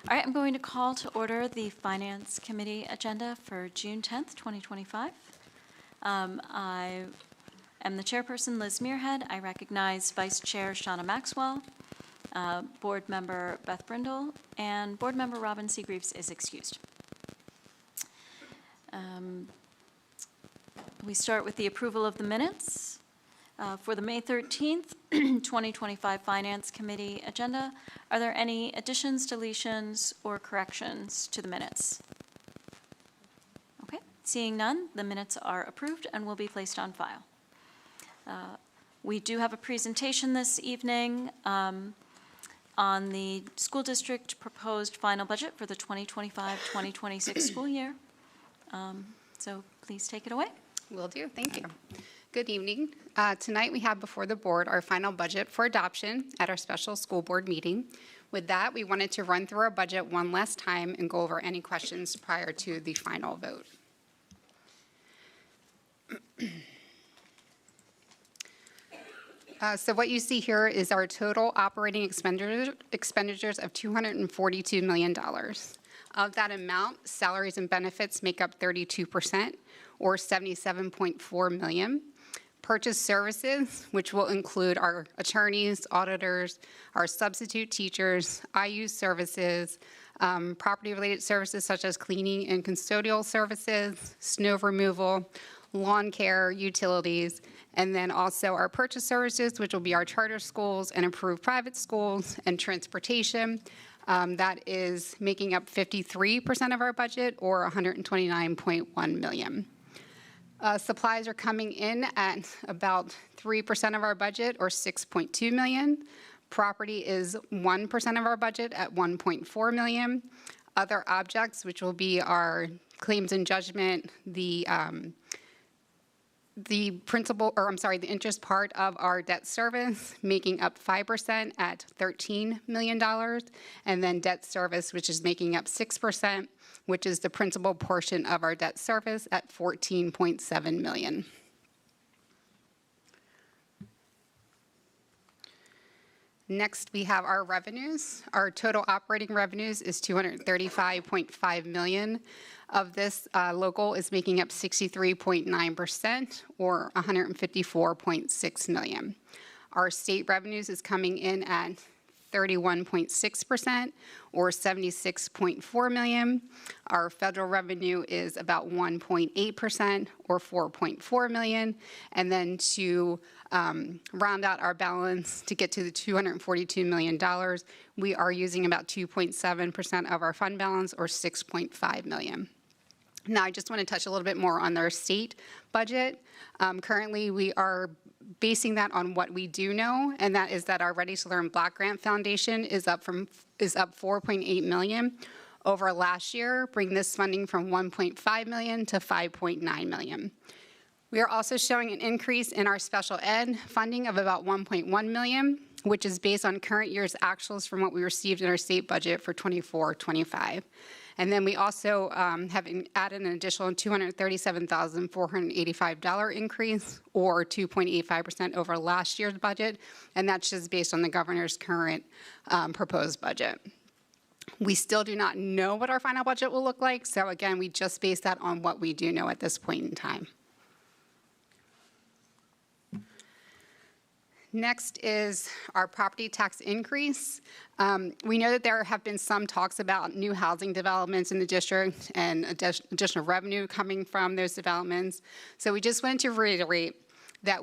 All right, I'm going to call to order the Finance Committee agenda for June 10th, 2025. I am the chairperson, Liz Muirhead. I recognize Vice Chair Shauna Maxwell, Board Member Beth Brindle, and Board Member Robin Seagreaves is excused. We start with the approval of the minutes. For the May 13th, 2025 Finance Committee agenda, are there any additions, deletions, or corrections to the minutes? Okay, seeing none, the minutes are approved and will be placed on file. We do have a presentation this evening on the school district proposed final budget for the 2025-2026 school year. So please take it away. Will do. Thank you. Good evening. Tonight we have before the board our final budget for adoption at our special school board meeting. With that, we wanted to run through our budget one last time and go over any questions prior to the final vote. So what you see here is our total operating expenditures of $242 million. Of that amount, salaries and benefits make up 32%, or $77.4 million. Purchase services, which will include our attorneys, auditors, our substitute teachers, IU services, property-related services such as cleaning and custodial services, snow removal, lawn care, utilities, and then also our purchase services, which will be our charter schools and approved private schools, and transportation. That is making up 53% of our budget, or $129.1 million. Supplies are coming in at about 3% of our budget, or $6.2 million. Property is 1% of our budget at $1.4 million. Other objects, which will be our claims and judgment, the interest part of our debt service, making up 5% at $13 million, and then debt service, which is making up 6%, which is the principal portion of our debt service at $14.7 million. Next, we have our revenues. Our total operating revenues is $235.5 million. Of this, local is making up 63.9%, or $154.6 million. Our state revenues is coming in at 31.6%, or $76.4 million. Our federal revenue is about 1.8%, or $4.4 million. And then to round out our balance to get to the $242 million, we are using about 2.7% of our fund balance, or $6.5 million. Now, I just want to touch a little bit more on our state budget. Currently, we are basing that on what we do know, and that is that our Ready to Learn Block Grant Foundation is up 4.8 million over last year, bringing this funding from 1.5 million to 5.9 million. We are also showing an increase in our special ed funding of about 1.1 million, which is based on current year's actuals from what we received in our state budget for 24-25. And then we also have added an additional $237,485 increase, or 2.85% over last year's budget, and that's just based on the governor's current proposed budget. We still do not know what our final budget will look like, so again, we just base that on what we do know at this point in time. Next is our property tax increase. We know that there have been some talks about new housing developments in the district and additional revenue coming from those developments. So we just wanted to reiterate that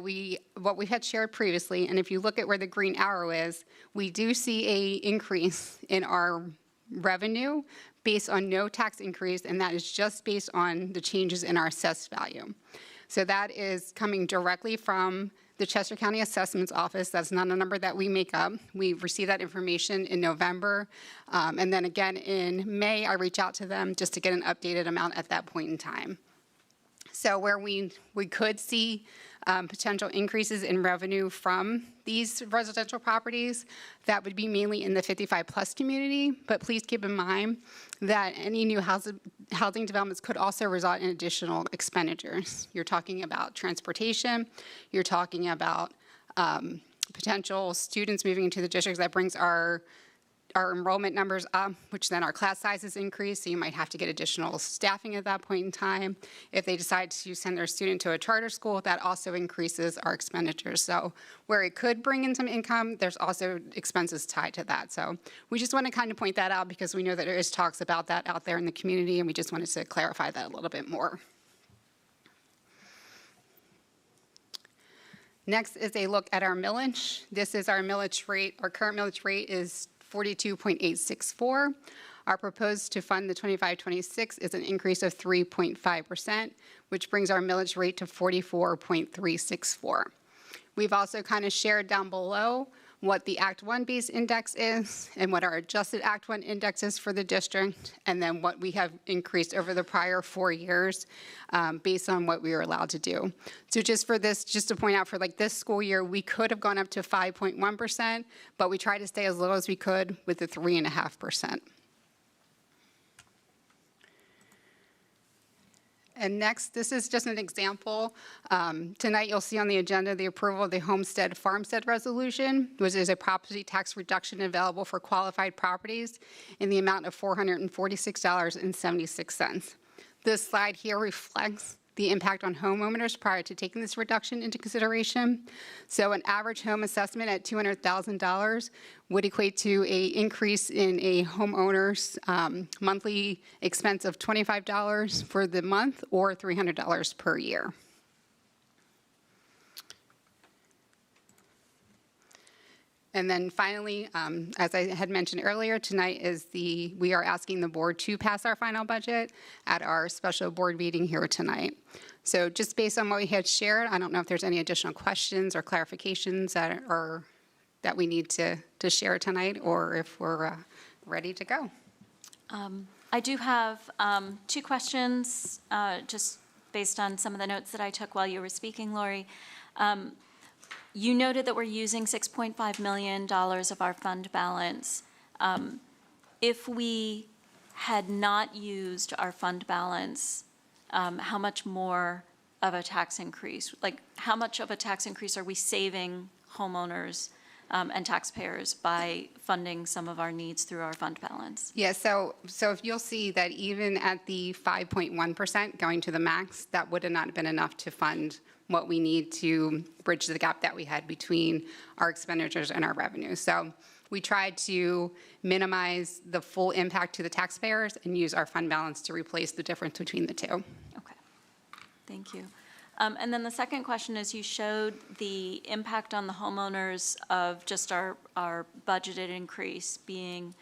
what we had shared previously, and if you look at where the green arrow is, we do see an increase in our revenue based on no tax increase, and that is just based on the changes in our assessed value. So that is coming directly from the Chester County Assessments Office. That's not a number that we make up. We receive that information in November. And then again in May, I reach out to them just to get an updated amount at that point in time. So where we could see potential increases in revenue from these residential properties, that would be mainly in the 55+ community. But please keep in mind that any new housing developments could also result in additional expenditures. You're talking about transportation. You're talking about potential students moving into the districts. That brings our our enrollment numbers up, which then our class sizes increase, so you might have to get additional staffing at that point in time. If they decide to send their student to a charter school, that also increases our expenditures. So where it could bring in some income, there's also expenses tied to that. So we just want to kind of point that out because we know that there is talks about that out there in the community, and we just wanted to clarify that a little bit more. Next is a look at our millage. This is our millage rate. Our current millage rate is 42.864. Our proposed to fund the 25-26 is an increase of 3.5%, which brings our millage rate to 44.364. We've also kind of shared down below what the Act 1 base index is and what our adjusted Act 1 index is for the district, and then what we have increased over the prior 4 years based on what we were allowed to do. So just for this, just to point out for like this school year, we could have gone up to 5.1%, but we tried to stay as low as we could with the 3.5%. And next, this is just an example. Tonight, you'll see on the agenda the approval of the Homestead Farmstead Resolution, which is a property tax reduction available for qualified properties in the amount of $446.76. This slide here reflects the impact on homeowners prior to taking this reduction into consideration. So an average home assessment at $200,000 would equate to an increase in a homeowner's monthly expense of $25 for the month or $300 per year. And then finally, as I had mentioned earlier, tonight is we are asking the board to pass our final budget at our special board meeting here tonight. So just based on what we had shared, I don't know if there's any additional questions or clarifications that we need to share tonight, or if we're ready to go. I do have 2 questions, just based on some of the notes that I took while you were speaking, Lori. You noted that we're using $6.5 million of our fund balance. If we had not used our fund balance, how much more of a tax increase, like how much of a tax increase are we saving homeowners and taxpayers by funding some of our needs through our fund balance? Yeah, so if you'll see that even at the 5.1% going to the max, that would have not been enough to fund what we need to bridge the gap that we had between our expenditures and our revenue. So we tried to minimize the full impact to the taxpayers and use our fund balance to replace the difference between the two. Okay, thank you. And then the second question is, you showed the impact on the homeowners of just our budgeted increase being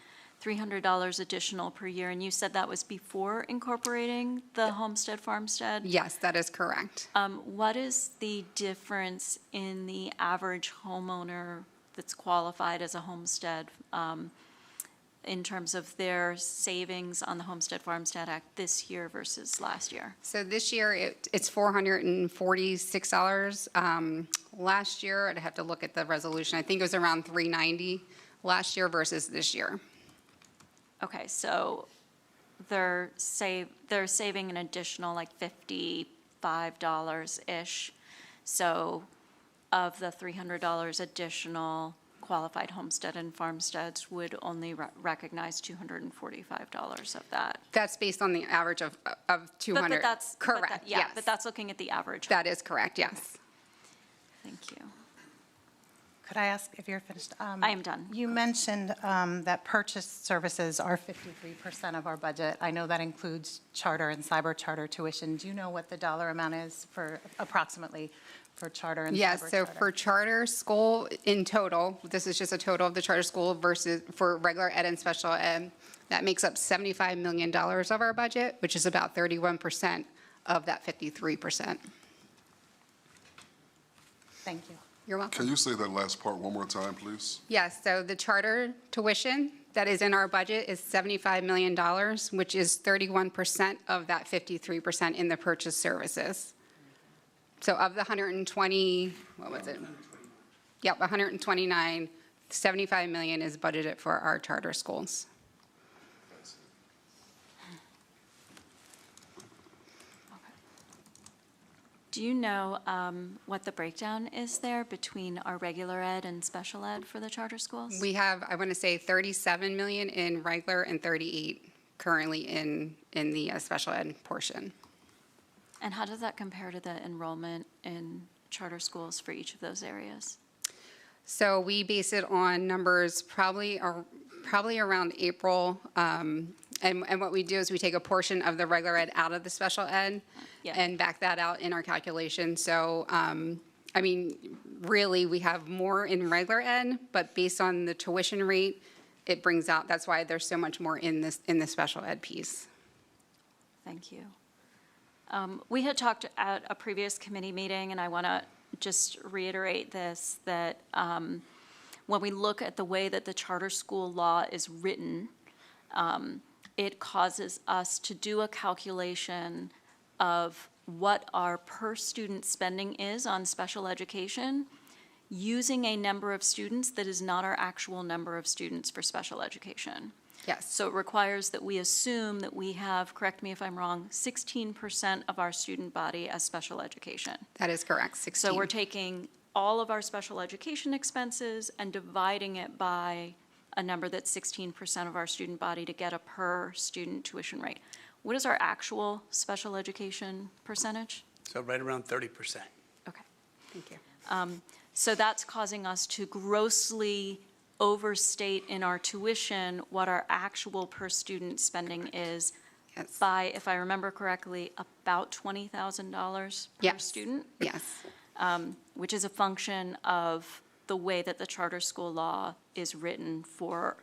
$300 additional per year, and you said that was before incorporating the homestead farmstead? Yes, that is correct. What is the difference in the average homeowner that's qualified as a homestead in terms of their savings on the Homestead Farmstead Act this year versus last year? So this year, it's $446. Last year, I'd have to look at the resolution. I think it was around $390 last year versus this year. Okay, so they're saving an additional like $55-ish. So of the $300 additional, qualified homestead and farmsteads would only recognize $245 of that. That's based on the average of 200. But that's correct. Yeah, yes. but that's looking at the average. That is correct. Yes. Thank you. Could I ask if you're finished? I am done. You mentioned that purchase services are 53% of our budget. I know that includes charter and cyber charter tuition. Do you know what the dollar amount is for approximately for charter and yes, cyber so charter? for charter school in total, this is just a total of the charter school versus for regular ed and special ed, that makes up $75 million of our budget, which is about 31% of that 53%. Thank you. You're welcome. Can you say that last part one more time, please? Yes, so the charter tuition that is in our budget is $75 million, which is 31% of that 53% in the purchase services. So of the 120, what was it? Yep, 129, 75 million is budgeted for our charter schools. Do you know what the breakdown is there between our regular ed and special ed for the charter schools? We have, I want to say, 37 million in regular and 38 currently in the special ed portion. And how does that compare to the enrollment in charter schools for each of those areas? So we base it on numbers probably around April. And what we do is we take a portion of the regular ed out of the special ed Yeah. and back that out in our calculation. So, I mean, really, we have more in regular ed, but based on the tuition rate, it brings out, that's why there's so much more in the special ed piece. Thank you. We had talked at a previous committee meeting, and I want to just reiterate this, that when we look at the way that the charter school law is written, it causes us to do a calculation of what our per-student spending is on special education using a number of students that is not our actual number of students for special education. Yes. So it requires that we assume that we have, correct me if I'm wrong, 16% of our student body as special education. That is correct, 16. So we're taking all of our special education expenses and dividing it by a number that's 16% of our student body to get a per-student tuition rate. What is our actual special education percentage? So right around 30%. Okay. Thank you. So that's causing us to grossly overstate in our tuition what our actual per-student spending is Yes. by, if I remember correctly, about $20,000 per Yes. student, Yes. which is a function of the way that the charter school law is written for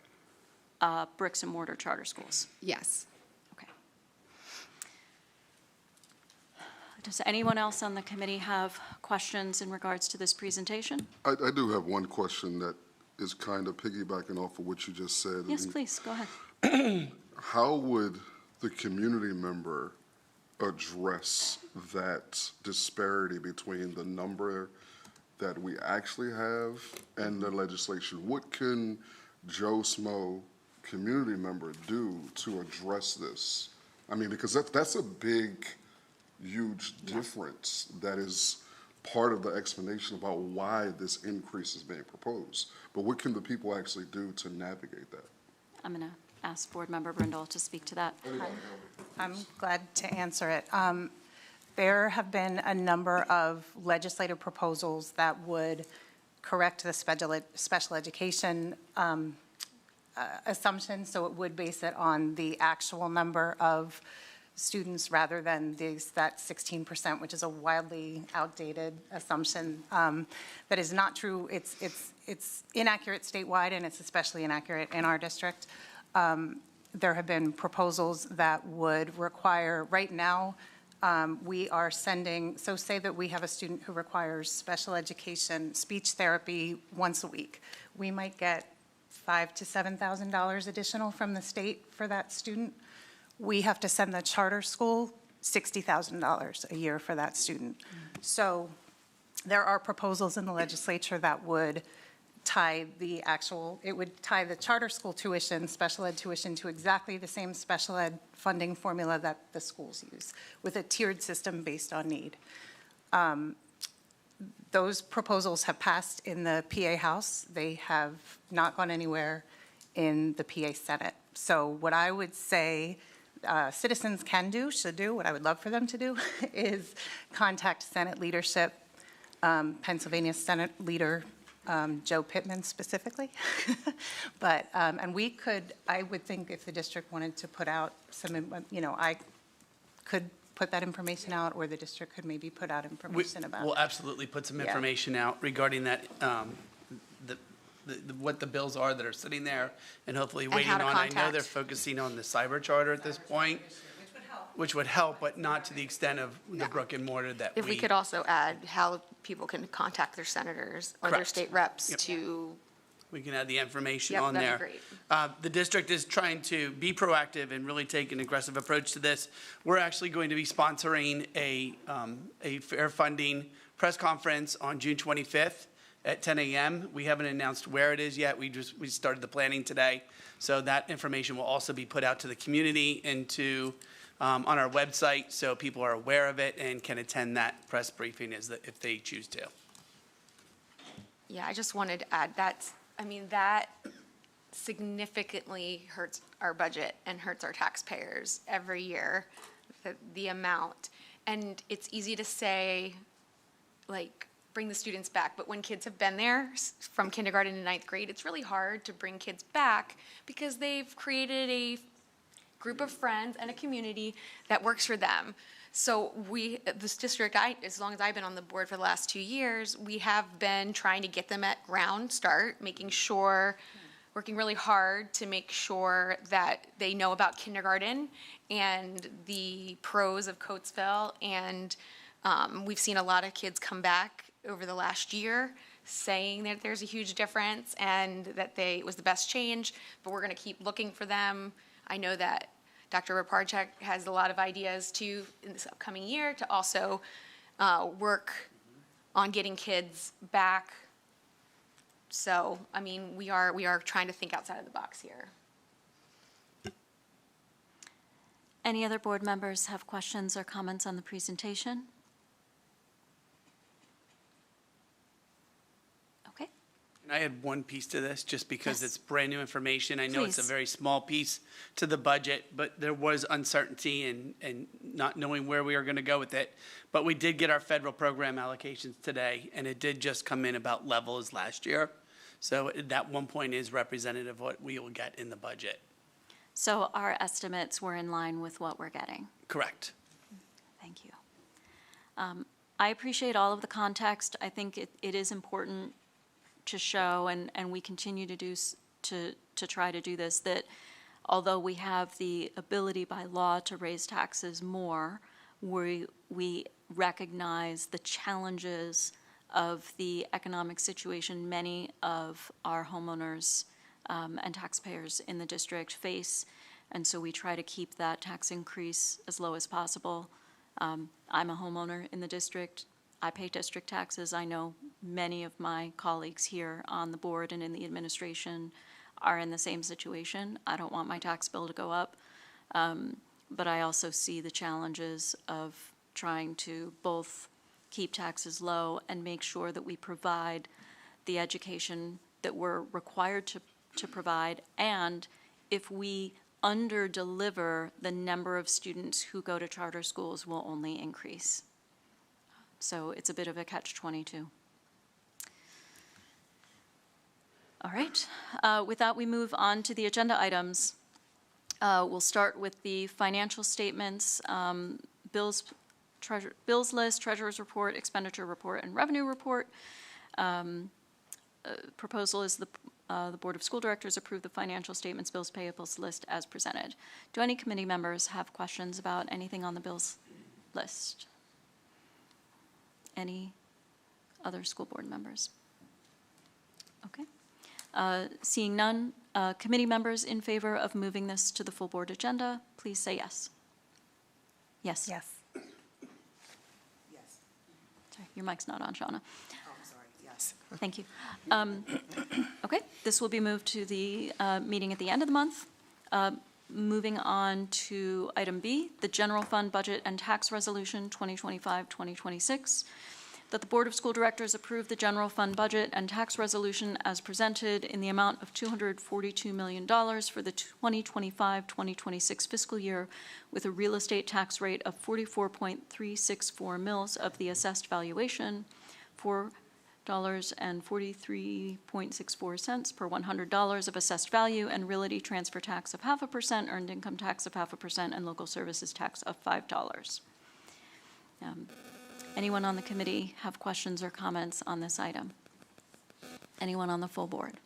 bricks and mortar charter schools. Yes. Okay. Does anyone else on the committee have questions in regards to this presentation? I do have one question that is kind of piggybacking off of what you just said. Yes, And please, go ahead. How would the community member address that disparity between the number that we actually have and the legislation? What can Joe Smo, community member, do to address this? I mean, because that's a big, huge difference that is part of the explanation about why this increase is being proposed. But what can the people actually do to navigate that? I'm going to ask Board Member Brindle to speak to that. I'm glad to answer it. There have been a number of legislative proposals that would correct the special education assumption, so it would base it on the actual number of students rather than that 16%, which is a wildly outdated assumption that is not true. It's inaccurate statewide, and it's especially inaccurate in our district. There have been proposals that would require, right now, we are sending, so say that we have a student who requires special education, speech therapy once a week. We might get $5,000 to $7,000 additional from the state for that student. We have to send the charter school $60,000 a year for that student. So there are proposals in the legislature that would tie it would tie the charter school tuition, special ed tuition, to exactly the same special ed funding formula that the schools use, with a tiered system based on need. Those proposals have passed in the PA House. They have not gone anywhere in the PA Senate. So what I would say citizens can do, should do, what I would love for them to do, is contact Senate leadership, Pennsylvania Senate Leader Joe Pittman specifically. But, and we could, I would think if the district wanted to put out some, I could put that information out, or the district could maybe put out information about it. We'll absolutely put some Yeah. information out regarding that, what the bills are that are sitting there and hopefully And waiting how to on. I know contact. they're focusing on the cyber charter at this point, which would help, but not to the extent of the brick and mortar that If we could also add how people can contact their senators or their Correct. state reps Yep. to, We can add the information Yep, on that'd there. be great. The district is trying to be proactive and really take an aggressive approach to this. We're actually going to be sponsoring a fair funding press conference on June 25th at 10 a.m. We haven't announced where it is yet. We started the planning today. So that information will also be put out to the community and to on our website so people are aware of it and can attend that press briefing if they choose to. Yeah, I just wanted to add that, that significantly hurts our budget and hurts our taxpayers every year, the amount. And it's easy to say, like, bring the students back, but when kids have been there from kindergarten to ninth grade, it's really hard to bring kids back because they've created a group of friends and a community that works for them. So this district, as long as I've been on the board for the last 2 years, we have been trying to get them at ground start, working really hard to make sure that they know about kindergarten and the pros of Coatesville. And we've seen a lot of kids come back over the last year saying that there's a huge difference and that it was the best change, but we're going to keep looking for them. I know that Dr. Raparchak has a lot of ideas too in this upcoming year to also work on getting kids back. So, we are trying to think outside of the box here. Any other board members have questions or comments on the presentation? Okay. And I had one piece to this, just because Yes. it's brand new information. I know it's a Please. very small piece to the budget, but there was uncertainty and not knowing where we were going to go with it. But we did get our federal program allocations today, and it did just come in about level as last year. So that 1 point is representative of what we will get in the budget. So our estimates were in line with what we're getting. Correct. Thank you. I appreciate all of the context. I think it is important to show, and we continue to try to do this, that although we have the ability by law to raise taxes more, we recognize the challenges of the economic situation many of our homeowners and taxpayers in the district face, and so we try to keep that tax increase as low as possible. I'm a homeowner in the district. I pay district taxes. I know many of my colleagues here on the board and in the administration are in the same situation. I don't want my tax bill to go up, but I also see the challenges of trying to both keep taxes low and make sure that we provide the education that we're required to provide, and if we under-deliver, the number of students who go to charter schools will only increase. So it's a bit of a catch-22. All right. With that, we move on to the agenda items. We'll start with the financial statements, bills list, treasurer's report, expenditure report, and revenue report. Proposal is the Board of School Directors approve the financial statements, bills, payables list as presented. Do any committee members have questions about anything on the bills list? Any other school board members? Okay. Seeing none, committee members in favor of moving this to the full board agenda, please say yes. Yes. Yes. Yes. Sorry, your mic's not on, Shauna. Oh, I'm sorry, yes. Thank you. Okay, this will be moved to the meeting at the end of the month. Moving on to item B, the General Fund Budget and Tax Resolution 2025-2026, that the Board of School Directors approve the General Fund Budget and Tax Resolution as presented in the amount of $242 million for the 2025-2026 fiscal year, with a real estate tax rate of 44.364 mils of the assessed valuation, $4.4364 per $100 of assessed value, and realty transfer tax of 0.5%, earned income tax of 0.5%, and local services tax of $5. Anyone on the committee have questions or comments on this item? Anyone on the full board?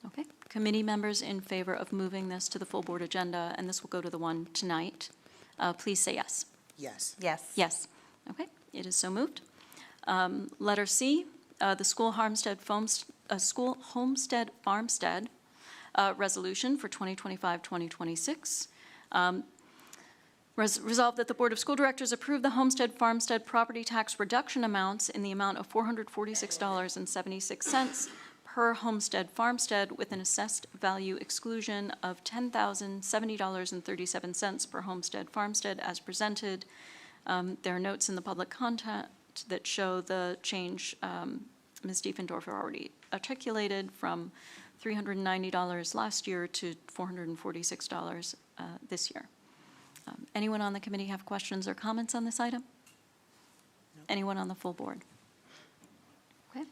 Okay, committee members in favor of moving this to the full board agenda, and this will go to the one tonight, please say yes. Yes. Yes. Yes. Okay, it is so moved. Letter C, the school homestead farmstead resolution for 2025-2026. Resolved that the Board of School Directors approve the homestead farmstead property tax reduction amounts in the amount of $446.76 per per homestead farmstead with an assessed value exclusion of $10,070.37 per homestead farmstead as presented. There are notes in the public content that show the change Ms. Diefendorfer already articulated from $390 last year to $446 this year. Anyone on the committee have questions or comments on this item? Anyone on the full board? Okay.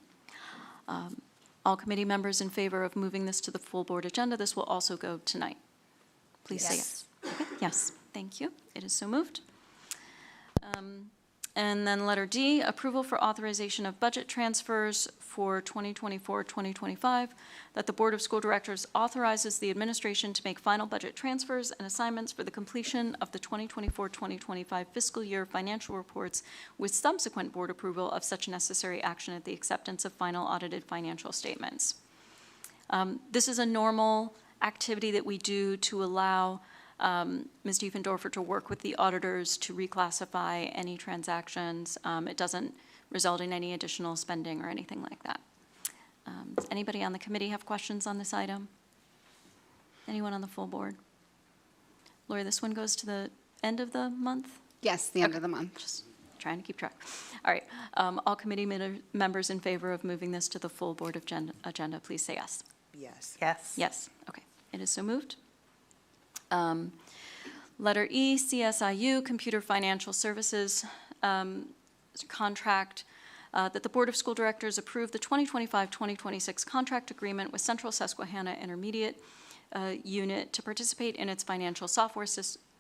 All committee members in favor of moving this to the full board agenda, this will also go tonight. Please say yes. Okay. Yes, thank you. It is so moved. And then letter D, approval for authorization of budget transfers for 2024-2025, that the Board of School Directors authorizes the administration to make final budget transfers and assignments for the completion of the 2024-2025 fiscal year financial reports with subsequent board approval of such necessary action at the acceptance of final audited financial statements. This is a normal activity that we do to allow Ms. Diefendorfer to work with the auditors to reclassify any transactions. It doesn't result in any additional spending or anything like that. Does anybody on the committee have questions on this item? Anyone on the full board? Lori, this one goes to the end of the month? Yes, the end of the month. Just trying to keep track. All right. All committee members in favor of moving this to the full board agenda, please say yes. Yes. Yes. Yes. Okay. It is so moved. Letter E, CSIU, Computer Financial Services contract, that the Board of School Directors approve the 2025-2026 contract agreement with Central Susquehanna Intermediate Unit to participate in its financial software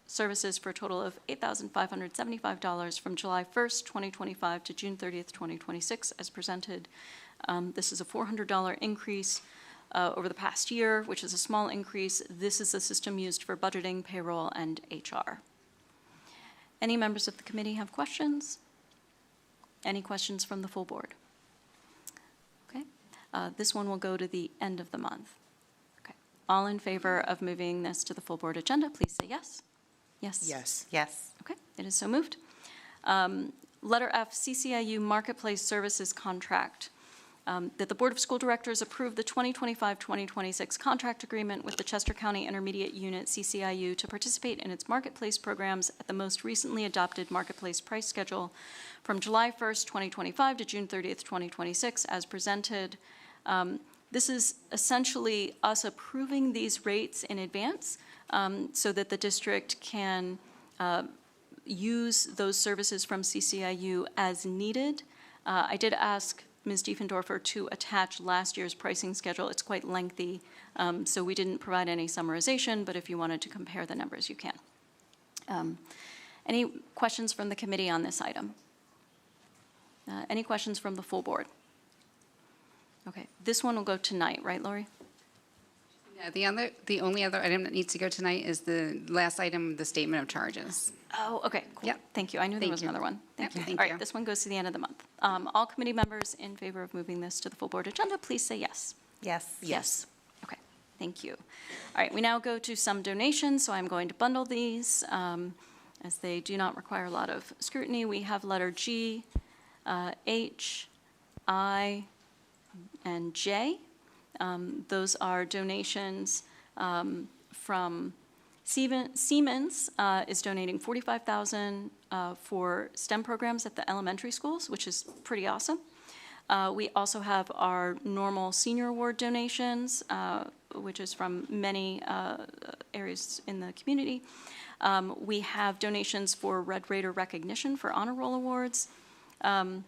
services for a total of $8,575 from July 1st, 2025 to June 30th, 2026, as presented. This is a $400 increase over the past year, which is a small increase. This is the system used for budgeting, payroll, and HR. Any members of the committee have questions? Any questions from the full board? Okay. This one will go to the end of the month. Okay. All in favor of moving this to the full board agenda, please say yes. Yes. Yes. Yes. Okay, it is so moved. Letter F, CCIU Marketplace Services Contract. That the Board of School Directors approve the 2025-2026 contract agreement with the Chester County Intermediate Unit, CCIU, to participate in its marketplace programs at the most recently adopted marketplace price schedule from July 1st, 2025 to June 30th, 2026, as presented. This is essentially us approving these rates in advance so that the district can use those services from CCIU as needed. I did ask Ms. Diefendorfer to attach last year's pricing schedule. It's quite lengthy, so we didn't provide any summarization, but if you wanted to compare the numbers, you can. Any questions from the committee on this item? Any questions from the full board? Okay, this one will go tonight, right, Lori? Yeah, the only other item that needs to go tonight is the last item, the statement of charges. Oh, okay, cool. Yep. Thank you. I knew there Thank was you. another one. Thank Yep, you. thank All right, you. this one goes to the end of the month. All committee members in favor of moving this to the full board agenda, please say yes. Yes. Yes. Okay, thank you. All right, we now go to some donations, so I'm going to bundle these as they do not require a lot of scrutiny. We have letter G, H, I, and J. Those are donations from Siemens is donating $45,000 for STEM programs at the elementary schools, which is pretty awesome. We also have our normal senior award donations, which is from many areas in the community. We have donations for Red Raider recognition for honor roll awards and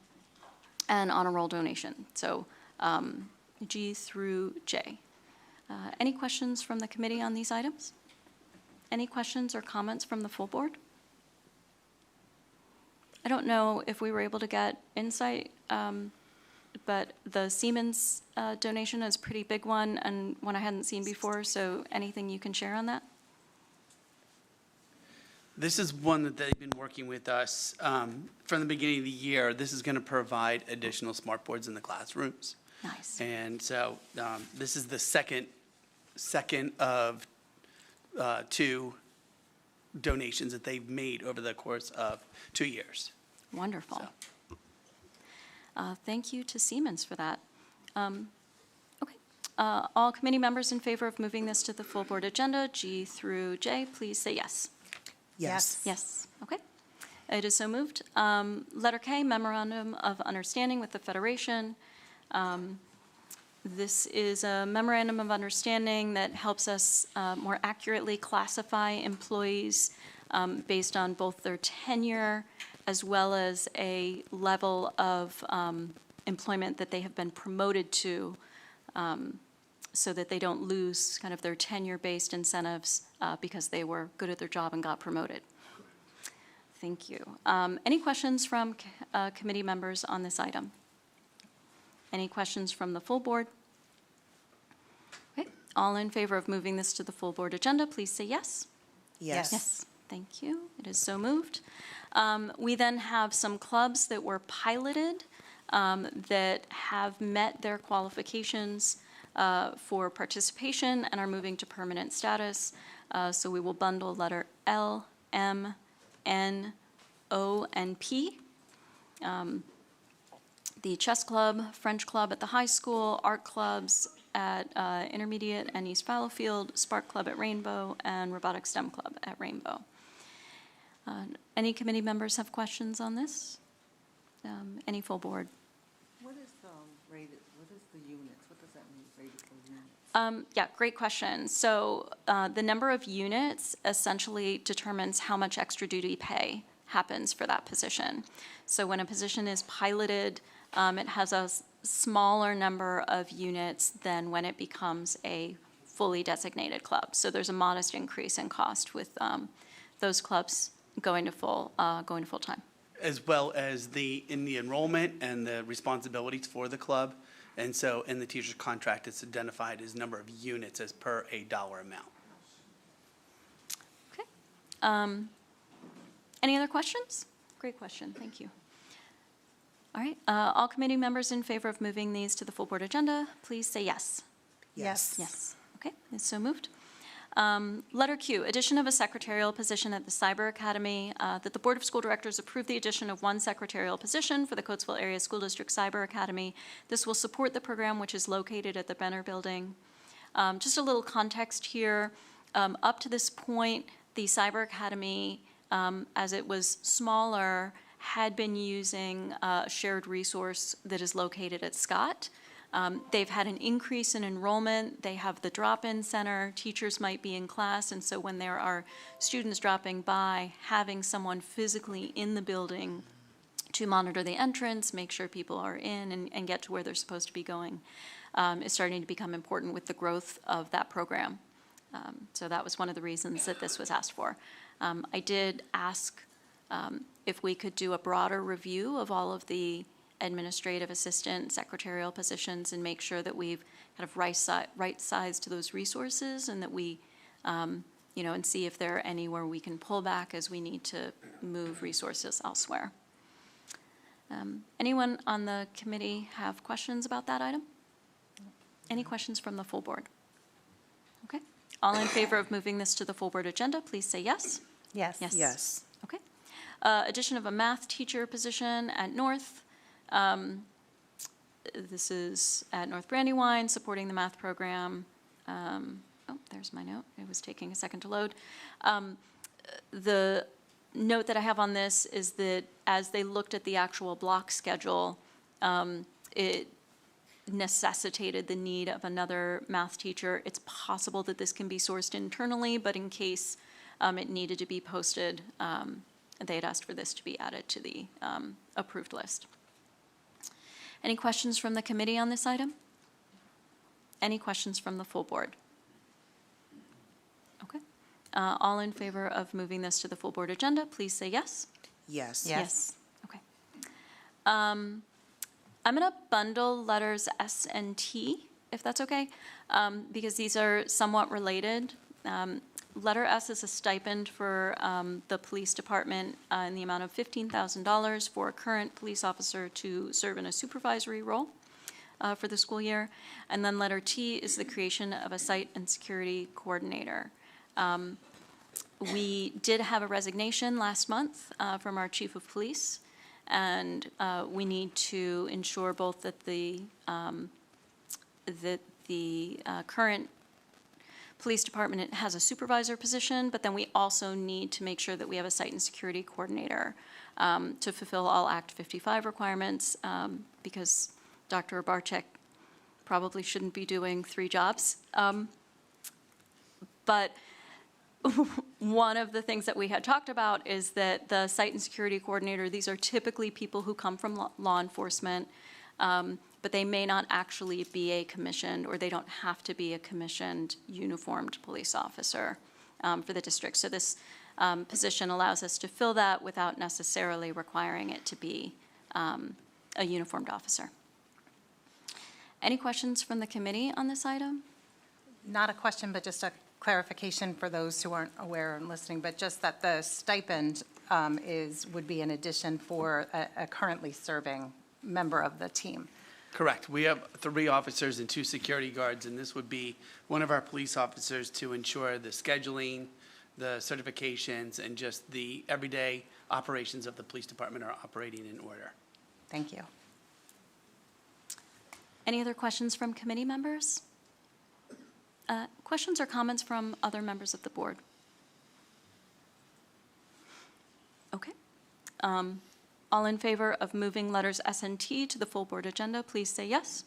honor roll donation. So G through J. Any questions from the committee on these items? Any questions or comments from the full board? I don't know if we were able to get insight, but the Siemens donation is a pretty big one and one I hadn't seen before, so anything you can share on that? This is one that they've been working with us from the beginning of the year. This is going to provide additional smart boards in the classrooms. Nice. And so this is the second of two donations that they've made over the course of 2 years. Wonderful. So. Thank you to Siemens for that. Okay, All committee members in favor of moving this to the full board agenda, G through J, please say yes. Yes. Yes, okay. It is so moved. Letter K, Memorandum of Understanding with the Federation. This is a memorandum of understanding that helps us more accurately classify employees based on both their tenure as well as a level of employment that they have been promoted to, so that they don't lose kind of their tenure-based incentives because they were good at their job and got promoted. Thank you. Any questions from committee members on this item? Any questions from the full board? Okay, all in favor of moving this to the full board agenda, please say yes. Yes. Yes, thank you. It is so moved. We then have some clubs that were piloted that have met their qualifications for participation and are moving to permanent status. So we will bundle letter L, M, N, O, and P. The chess club, French club at the high school, art clubs at intermediate and East Fallowfield, Spark Club at Rainbow, and Robotic STEM Club at Rainbow. Any committee members have questions on this? Any full board? What is rated, what is the units? What does that mean, rated for units? Yeah, great question. So the number of units essentially determines how much extra duty pay happens for that position. So when a position is piloted, it has a smaller number of units than when it becomes a fully designated club. So there's a modest increase in cost with those clubs going to full-time. As well as in the enrollment and the responsibilities for the club. And so in the teacher's contract, it's identified as number of units as per a dollar amount. Okay. Any other questions? Great question, thank you. All right, all committee members in favor of moving these to the full board agenda, please say yes. Yes. Yes, okay, it's so moved. Letter Q, addition of a secretarial position at the Cyber Academy, that the Board of School Directors approve the addition of one secretarial position for the Coatesville Area School District Cyber Academy. This will support the program, which is located at the Benner Building. Just a little context here. Up to this point, the Cyber Academy, as it was smaller, had been using a shared resource that is located at Scott. They've had an increase in enrollment. They have the drop-in center. Teachers might be in class, and so when there are students dropping by, having someone physically in the building to monitor the entrance, make sure people are in and get to where they're supposed to be going, is starting to become important with the growth of that program. So that was one of the reasons that this was asked for. I did ask if we could do a broader review of all of the administrative assistant, secretarial positions, and make sure that we've kind of right-sized those resources, and that we, and see if there are anywhere we can pull back as we need to move resources elsewhere. Anyone on the committee have questions about that item? Any questions from the full board? Okay. All in favor of moving this to the full board agenda, please say yes. Yes. Yes. Yes. Okay. Addition of a math teacher position at North. This is at North Brandywine, supporting the math program. Oh, there's my note. It was taking a second to load. The note that I have on this is that as they looked at the actual block schedule, it necessitated the need of another math teacher. It's possible that this can be sourced internally, but in case it needed to be posted, they had asked for this to be added to the approved list. Any questions from the committee on this item? Any questions from the full board? Okay. All in favor of moving this to the full board agenda, please say yes. Yes. Yes. Okay. I'm going to bundle letters S and T, if that's okay, because these are somewhat related. Letter S is a stipend for the police department in the amount of $15,000 for a current police officer to serve in a supervisory role for the school year. And then letter T is the creation of a site and security coordinator. We did have a resignation last month from our chief of police, and we need to ensure both that that the current police department has a supervisor position, but then we also need to make sure that we have a site and security coordinator to fulfill all Act 55 requirements, because Dr. Barczyk probably shouldn't be doing 3 jobs. But one of the things that we had talked about is that the site and security coordinator, these are typically people who come from law enforcement, but they may not actually be a commissioned, or they don't have to be a commissioned uniformed police officer for the district. So this position allows us to fill that without necessarily requiring it to be a uniformed officer. Any questions from the committee on this item? Not a question, but just a clarification for those who aren't aware and listening, but just that the stipend would be an addition for a currently serving member of the team. Correct. We have 3 officers and 2 security guards, and this would be one of our police officers to ensure the scheduling, the certifications, and just the everyday operations of the police department are operating in order. Thank you. Any other questions from committee members? Questions or comments from other members of the board? Okay. All in favor of moving letters S and T to the full board agenda, please say yes.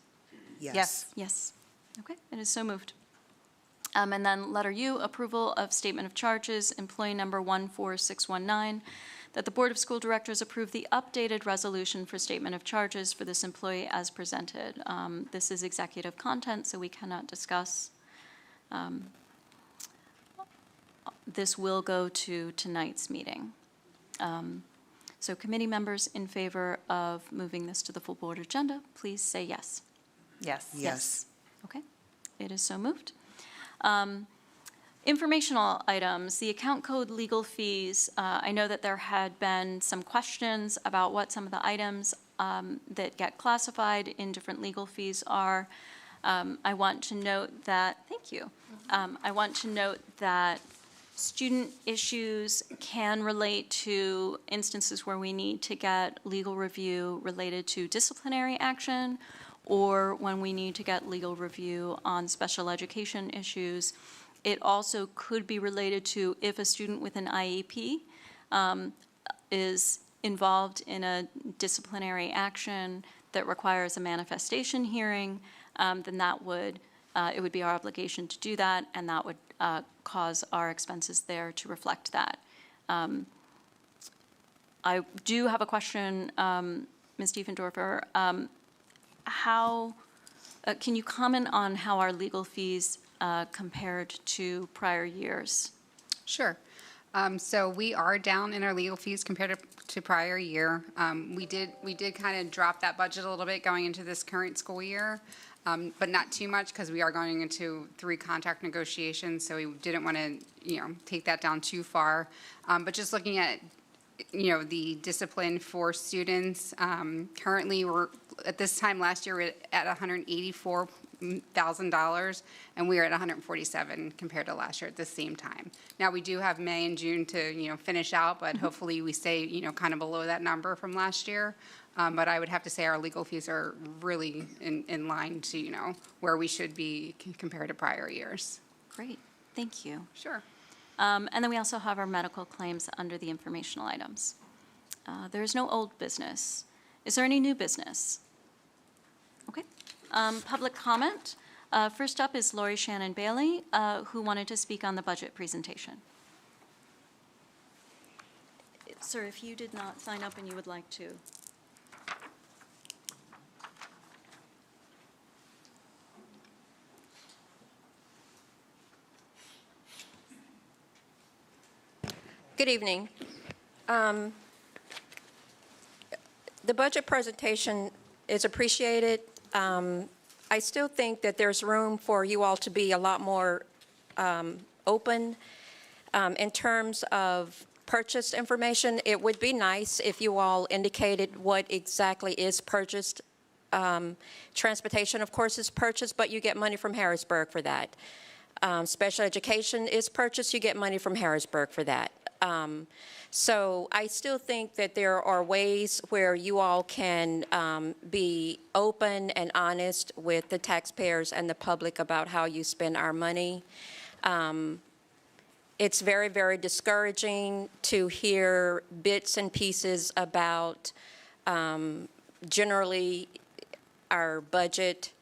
Yes. Yes. Okay, it is so moved. And then letter U, approval of statement of charges, employee number 14619, that the Board of School Directors approve the updated resolution for statement of charges for this employee as presented. This is executive content, so we cannot discuss. This will go to tonight's meeting. So committee members in favor of moving this to the full board agenda, please say yes. Yes. Yes. Okay, it is so moved. Informational items, the account code legal fees. I know that there had been some questions about what some of the items that get classified in different legal fees are. I want to note that, thank you. I want to note that student issues can relate to instances where we need to get legal review related to disciplinary action, or when we need to get legal review on special education issues. It also could be related to if a student with an IEP is involved in a disciplinary action that requires a manifestation hearing, then that would, it would be our obligation to do that, and that would cause our expenses there to reflect that. I do have a question, Ms. Diefendorfer. Can you comment on how our legal fees compared to prior years? Sure. So we are down in our legal fees compared to prior year. We did kind of drop that budget a little bit going into this current school year, but not too much because we are going into 3 contract negotiations, so we didn't want to, take that down too far. But just looking at, the discipline for students, currently we're, at this time last year, we're at $184,000, and we are at $147,000 compared to last year at the same time. Now, we do have May and June to, finish out, but hopefully we stay, kind of below that number from last year. But I would have to say our legal fees are really in line to, where we should be compared to prior years. Great, thank you. Sure. And then we also have our medical claims under the informational items. There is no old business. Is there any new business? Okay. Public comment. First up is Lori Shannon Bailey, who wanted to speak on the budget presentation. Sir, if you did not sign up and you would like to. Good evening. The budget presentation is appreciated. I still think that there's room for you all to be a lot more open in terms of purchase information. It would be nice if you all indicated what exactly is purchased. Transportation, of course, is purchased, but you get money from Harrisburg for that. Special education is purchased, you get money from Harrisburg for that. So I still think that there are ways where you all can be open and honest with the taxpayers and the public about how you spend our money. It's very, very discouraging to hear bits and pieces about generally our budget.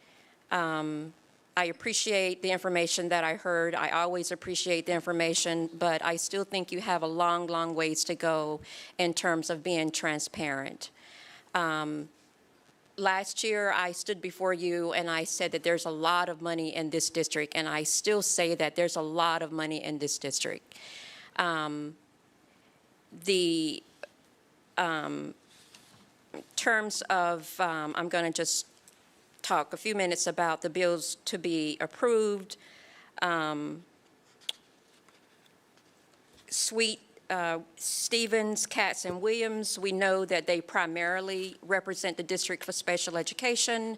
I appreciate the information that I heard. I always appreciate the information, but I still think you have a long, long ways to go in terms of being transparent. Last year, I stood before you and I said that there's a lot of money in this district, and I still say that there's a lot of money in this district. The terms of, I'm going to just talk a few minutes about the bills to be approved. Sweet, Stevens, Katz, and Williams, we know that they primarily represent the District for Special Education.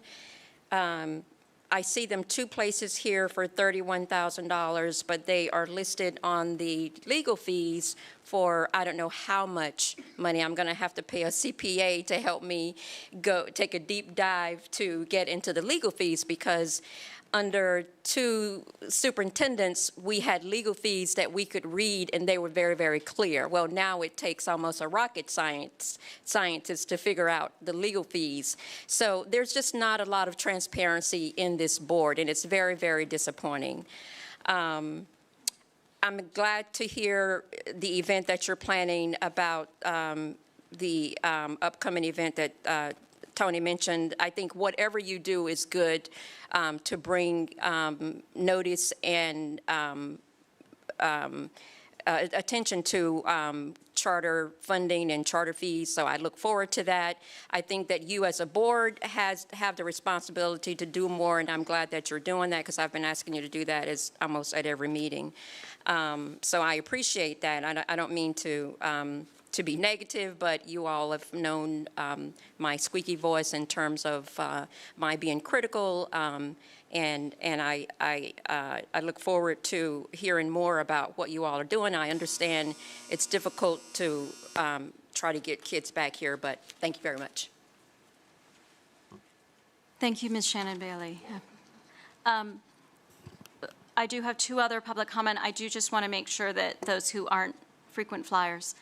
I see them two places here for $31,000, but they are listed on the legal fees for I don't know how much money. I'm going to have to pay a CPA to help me go take a deep dive to get into the legal fees, because under two superintendents, we had legal fees that we could read, and they were very, very clear. Well, now it takes almost a rocket scientist to figure out the legal fees. So there's just not a lot of transparency in this board, and it's very, very disappointing. I'm glad to hear the event that you're planning about the upcoming event that Tony mentioned. I think whatever you do is good to bring notice and attention to charter funding and charter fees, so I look forward to that. I think that you as a board have the responsibility to do more, and I'm glad that you're doing that, because I've been asking you to do that almost at every meeting. So I appreciate that. I don't mean to be negative, but you all have known my squeaky voice in terms of my being critical, and I look forward to hearing more about what you all are doing. I understand it's difficult to try to get kids back here, but thank you very much. Thank you, Ms. Shannon Bailey. I do have two other public comment. I do just want to make sure that those who aren't frequent flyers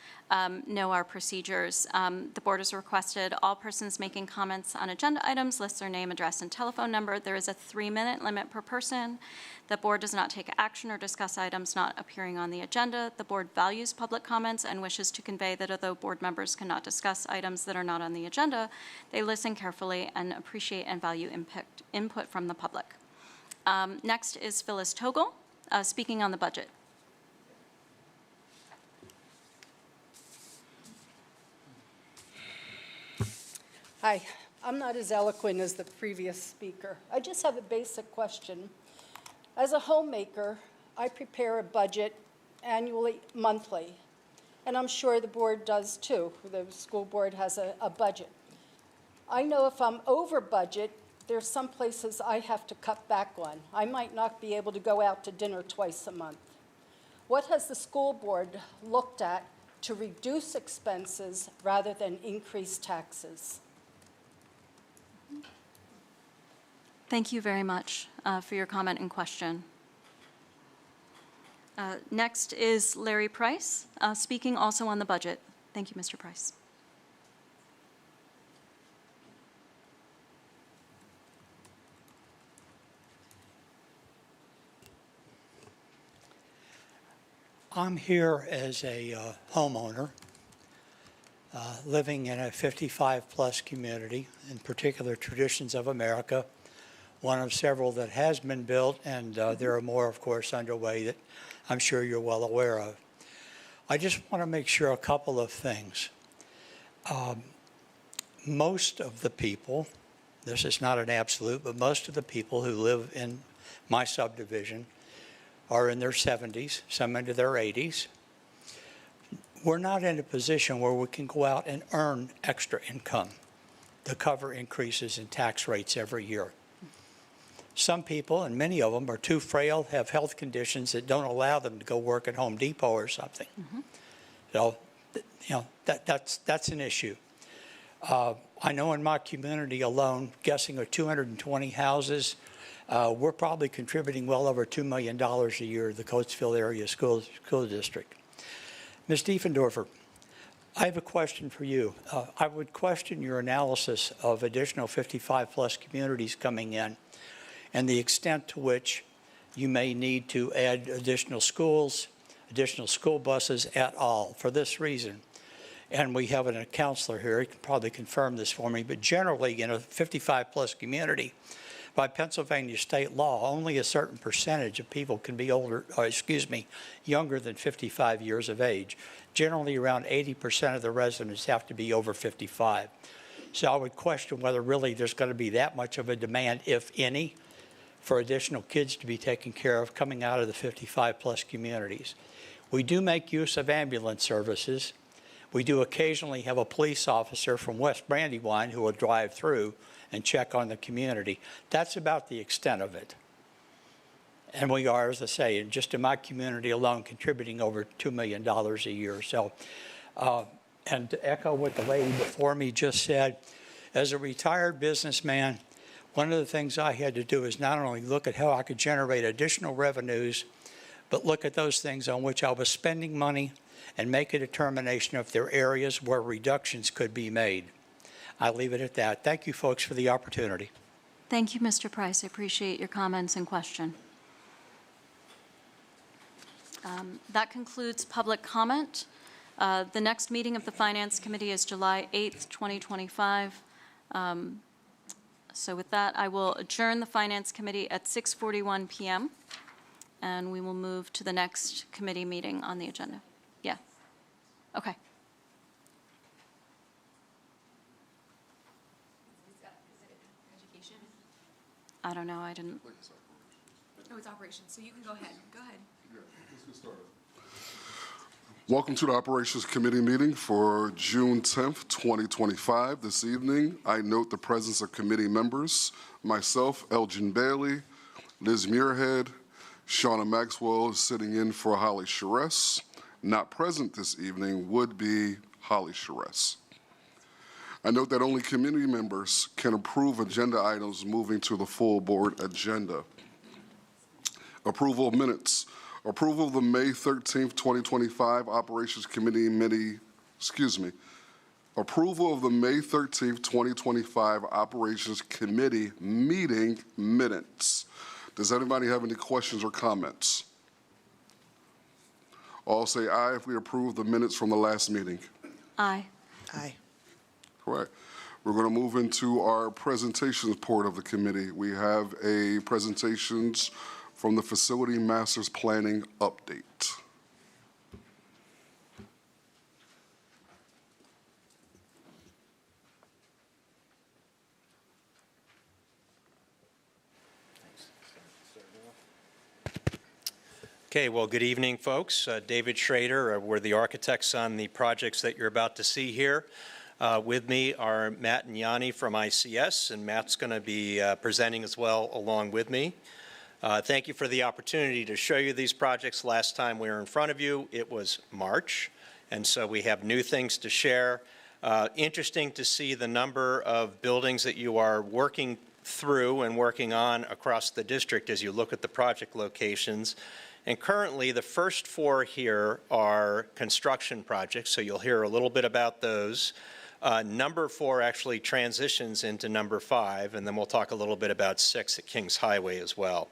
know our procedures. The board has requested all persons making comments on agenda items list their name, address, and telephone number. There is a 3-minute limit per person. The board does not take action or discuss items not appearing on the agenda. The board values public comments and wishes to convey that although board members cannot discuss items that are not on the agenda, they listen carefully and appreciate and value input from the public. Next is Phyllis Togel, speaking on the budget. Hi, I'm not as eloquent as the previous speaker. I just have a basic question. As a homemaker, I prepare a budget annually, monthly, and I'm sure the board does too. The school board has a budget. I know if I'm over budget, there's some places I have to cut back on. I might not be able to go out to dinner twice a month. What has the school board looked at to reduce expenses rather than increase taxes? Thank you very much for your comment and question. Next is Larry Price, speaking also on the budget. Thank you, Mr. Price. I'm here as a homeowner living in a 55-plus community, in particular Traditions of America, one of several that has been built, and there are more, of course, underway that I'm sure you're well aware of. I just want to make sure a couple of things. Most of the people, this is not an absolute, but most of the people who live in my subdivision are in their 70s, some into their 80s. We're not in a position where we can go out and earn extra income to cover increases in tax rates every year. Some people, and many of them, are too frail, have health conditions that don't allow them to go work at Home Depot or something. So, that's an issue. I know in my community alone, guessing of 220 houses, we're probably contributing well over $2 million a year to the Coatesville Area School District. Ms. Diefendorfer, I have a question for you. I would question your analysis of additional 55-plus communities coming in and the extent to which you may need to add additional schools, additional school buses at all, for this reason. And we have a counselor here, he can probably confirm this for me, but generally in a 55-plus community, by Pennsylvania state law, only a certain percentage of people can be younger than 55 years of age. Generally, around 80% of the residents have to be over 55. So I would question whether really there's going to be that much of a demand, if any, for additional kids to be taken care of coming out of the 55-plus communities. We do make use of ambulance services. We do occasionally have a police officer from West Brandywine who will drive through and check on the community. That's about the extent of it. And we are, as I say, just in my community alone, contributing over $2 million a year. So, and to echo what the lady before me just said, as a retired businessman, one of the things I had to do is not only look at how I could generate additional revenues, but look at those things on which I was spending money and make a determination if there are areas where reductions could be made. I'll leave it at that. Thank you, folks, for the opportunity. Thank you, Mr. Price. I appreciate your comments and question. That concludes public comment. The next meeting of the Finance Committee is July 8th, 2025. So with that, I will adjourn the Finance Committee at 6:41 p.m. and we will move to the next committee meeting on the agenda. Yeah. Okay. I don't know. I didn't. Oh, it's operations, so you can go ahead. Go ahead. Yeah, let's get started. Welcome to the Operations Committee meeting for June 10th, 2025. This evening, I note the presence of committee members, myself, Elgin Bailey, Liz Muirhead, Shauna Maxwell is sitting in for Holly Charest. Not present this evening would be Holly Charest. I note that only committee members can approve agenda items moving to the full board agenda. Approval of minutes. Approval of the May 13th, 2025 Operations Committee Approval of the May 13th, 2025 Operations Committee meeting minutes. Does anybody have any questions or comments? All say aye if we approve the minutes from the last meeting. Aye. Aye. Correct. We're going to move into our presentations part of the committee. We have a presentations from the Facility Masters Planning Update. Okay, well, good evening, folks. David Schrader, we're the architects on the projects that you're about to see here. With me are Matt and Yanni from ICS, and Matt's going to be presenting as well along with me. Thank you for the opportunity to show you these projects. Last time we were in front of you, it was March, and so we have new things to share. Interesting to see the number of buildings that you are working through and working on across the district as you look at the project locations. And currently, the first four here are construction projects, so you'll hear a little bit about those. Number 4 actually transitions into number 5, and then we'll talk a little bit about 6 at Kings Highway as well.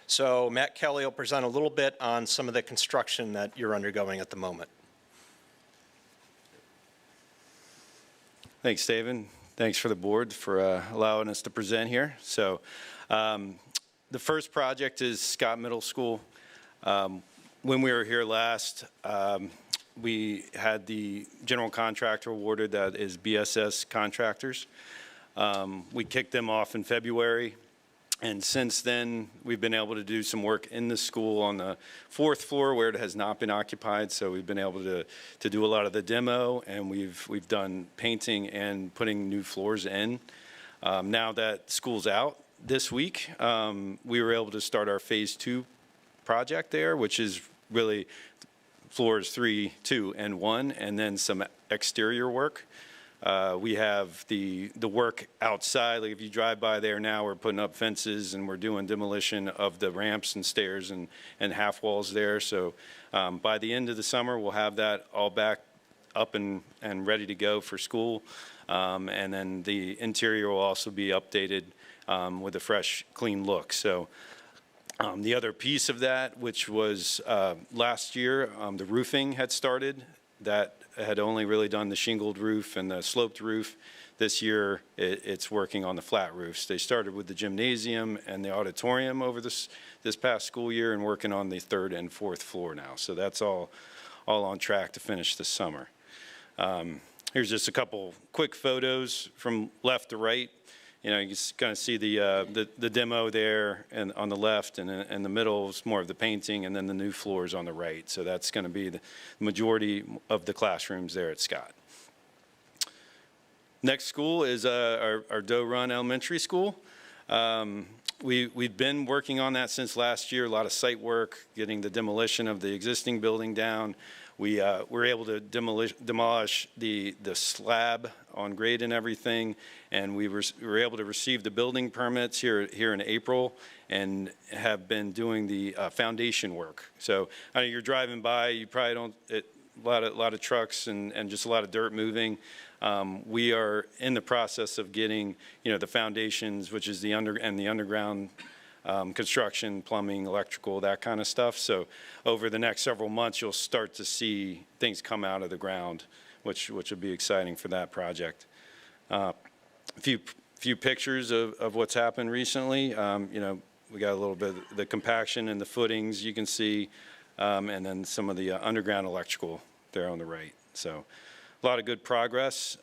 So Matt Kelly will present a little bit on some of the construction that you're undergoing at the moment. Thanks, David. Thanks for the board for allowing us to present here. So the first project is Scott Middle School. When we were here last, we had the general contractor awarded, that is BSS Contractors. We kicked them off in February, and since then we've been able to do some work in the school on the 4th floor where it has not been occupied. So we've been able to do a lot of the demo, and we've done painting and putting new floors in. Now that school's out this week, we were able to start our phase 2 project there, which is really floors 3, 2, and 1, and then some exterior work. We have the work outside, like if you drive by there now, we're putting up fences and we're doing demolition of the ramps and stairs and half walls there. So by the end of the summer, we'll have that all back up and ready to go for school. And then the interior will also be updated with a fresh, clean look. So the other piece of that, which was last year, the roofing had started. That had only really done the shingled roof and the sloped roof. This year, it's working on the flat roofs. They started with the gymnasium and the auditorium over this past school year and working on the 3rd and 4th floor now. So that's all on track to finish this summer. Here's just a couple quick photos from left to right. You know, you can kind of see the demo there and on the left, and in the middle is more of the painting, and then the new floors on the right. So that's going to be the majority of the classrooms there at Scott. Next school is our Doe Run Elementary School. We've been working on that since last year, a lot of site work, getting the demolition of the existing building down. We were able to demolish the slab on grade and everything, and we were able to receive the building permits here in April and have been doing the foundation work. So I know you're driving by, you probably don't, a lot of trucks and just a lot of dirt moving. We are in the process of getting, the foundations, which is the underground construction, plumbing, electrical, that kind of stuff. So over the next several months, you'll start to see things come out of the ground, which will be exciting for that project. A few pictures of what's happened recently. We got a little bit of the compaction and the footings you can see, and then some of the underground electrical there on the right. So a lot of good progress.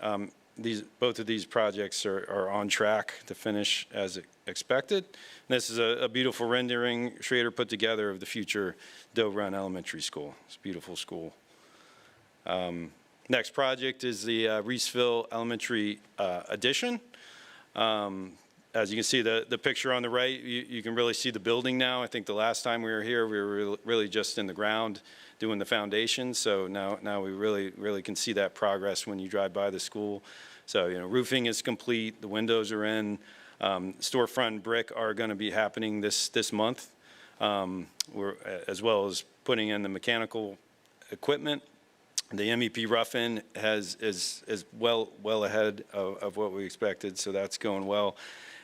Both of these projects are on track to finish as expected. And this is a beautiful rendering Schrader put together of the future Doe Run Elementary School. It's a beautiful school. Next project is the Reeseville Elementary addition. As you can see, the picture on the right, you can really see the building now. I think the last time we were here, we were really just in the ground doing the foundation. So now we really can see that progress when you drive by the school. So, roofing is complete, the windows are in, storefront brick are going to be happening this month, as well as putting in the mechanical equipment. The MEP rough-in is well ahead of what we expected, so that's going well.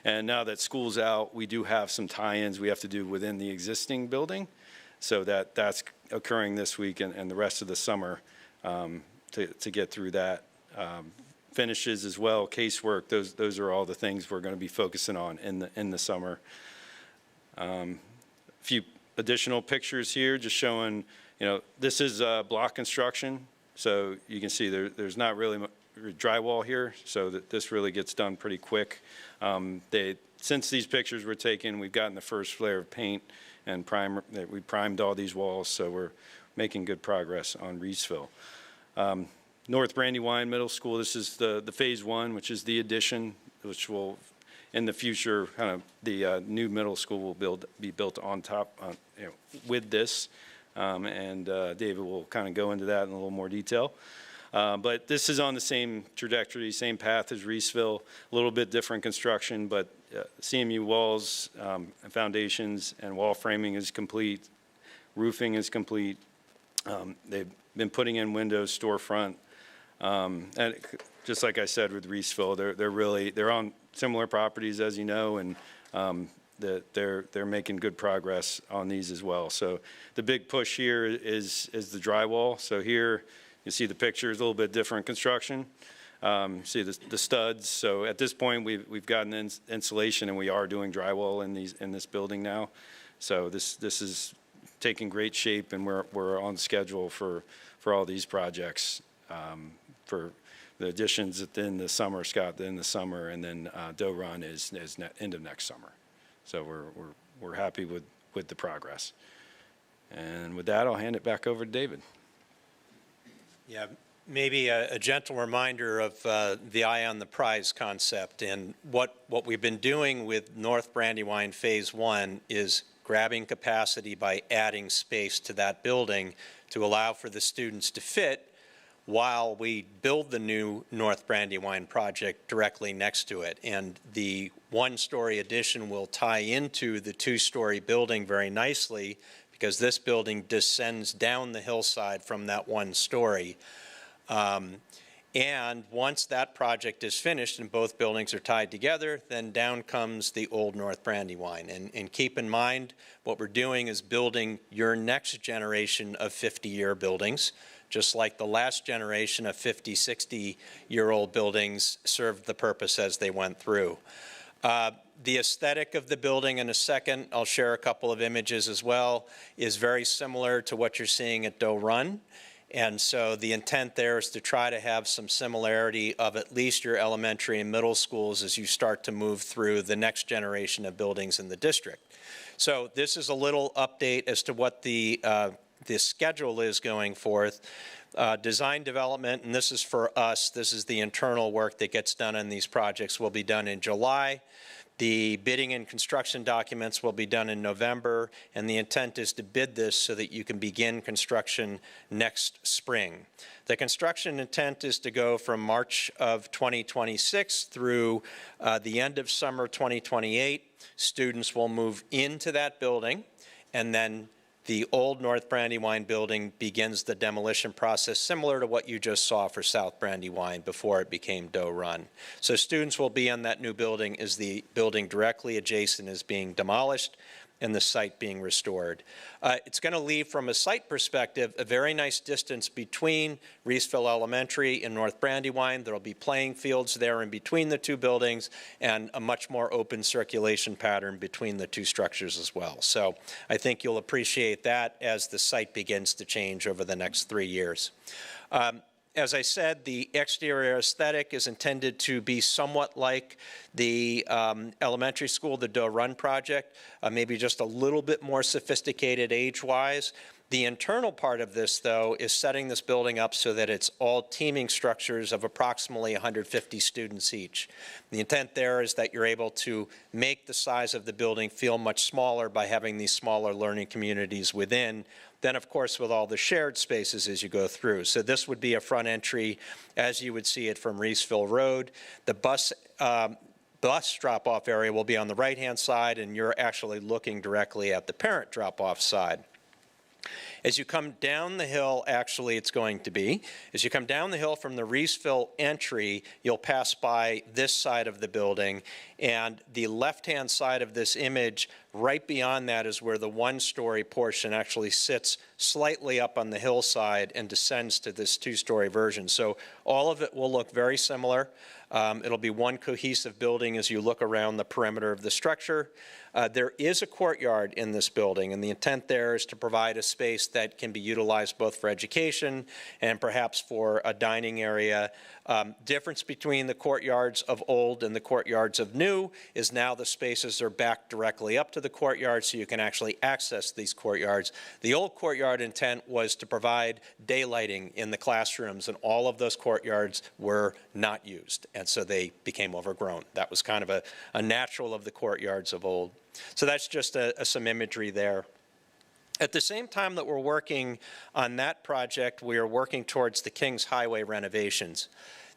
And now that school's out, we do have some tie-ins we have to do within the existing building, so that's occurring this week and the rest of the summer to get through that. Finishes as well, casework, those are all the things we're going to be focusing on in the summer. A few additional pictures here just showing, this is block construction, so you can see there's not really drywall here, so that this really gets done pretty quick. Since these pictures were taken, we've gotten the first layer of paint and we primed all these walls, so we're making good progress on Reeseville. North Brandywine Middle School, this is the phase 1, which is the addition, which will, in the future, kind of the new middle school will be built on top, with this. And David will kind of go into that in a little more detail. But this is on the same trajectory, same path as Reeseville, a little bit different construction, but CMU walls, foundations, and wall framing is complete. Roofing is complete. They've been putting in windows, storefront. And just like I said with Reeseville, they're on similar properties, as you know, and they're making good progress on these as well. So the big push here is the drywall. So here you see the pictures, a little bit different construction. See the studs. So at this point we've gotten insulation and we are doing drywall in this building now. So this is taking great shape, and we're on schedule for all these projects. For the additions in the summer, Scott in the summer, and then Doe Run is end of next summer. So we're happy with the progress. And with that, I'll hand it back over to David. Yeah, maybe a gentle reminder of the eye on the prize concept, and what we've been doing with North Brandywine Phase 1 is grabbing capacity by adding space to that building to allow for the students to fit while we build the new North Brandywine project directly next to it. And the one-story addition will tie into the two-story building very nicely, because this building descends down the hillside from that one story. And once that project is finished and both buildings are tied together, then down comes the old North Brandywine. And keep in mind, what we're doing is building your next generation of 50-year buildings, just like the last generation of 50, 60-year-old buildings served the purpose as they went through. The aesthetic of the building, in a second, I'll share a couple of images as well, is very similar to what you're seeing at Doe Run. And so the intent there is to try to have some similarity of at least your elementary and middle schools as you start to move through the next generation of buildings in the district. So this is a little update as to what the schedule is going forth. Design development, and this is for us, this is the internal work that gets done on these projects, will be done in July. The bidding and construction documents will be done in November, and the intent is to bid this so that you can begin construction next spring. The construction intent is to go from March of 2026 through the end of summer 2028. Students will move into that building, and then the old North Brandywine building begins the demolition process, similar to what you just saw for South Brandywine before it became Doe Run. So students will be in that new building as the building directly adjacent is being demolished and the site being restored. It's going to leave, from a site perspective, a very nice distance between Reeseville Elementary and North Brandywine. There will be playing fields there in between the two buildings, and a much more open circulation pattern between the two structures as well. So I think you'll appreciate that as the site begins to change over the next 3 years. As I said, the exterior aesthetic is intended to be somewhat like the elementary school, the Doe Run project, maybe just a little bit more sophisticated age-wise. The internal part of this, though, is setting this building up so that it's all teaming structures of approximately 150 students each. The intent there is that you're able to make the size of the building feel much smaller by having these smaller learning communities within. Then, of course, with all the shared spaces as you go through. So this would be a front entry as you would see it from Reeseville Road. The bus drop-off area will be on the right-hand side, and you're actually looking directly at the parent drop-off side. As you come down the hill, actually it's going to be, as you come down the hill from the Reeseville entry, you'll pass by this side of the building, and the left-hand side of this image, right beyond that, is where the one-story portion actually sits slightly up on the hillside and descends to this two-story version. So all of it will look very similar. It'll be one cohesive building as you look around the perimeter of the structure. There is a courtyard in this building, and the intent there is to provide a space that can be utilized both for education and perhaps for a dining area. Difference between the courtyards of old and the courtyards of new is now the spaces are backed directly up to the courtyard, so you can actually access these courtyards. The old courtyard intent was to provide daylighting in the classrooms, and all of those courtyards were not used, and so they became overgrown. That was kind of a natural of the courtyards of old. So that's just some imagery there. At the same time that we're working on that project, we are working towards the Kings Highway renovations.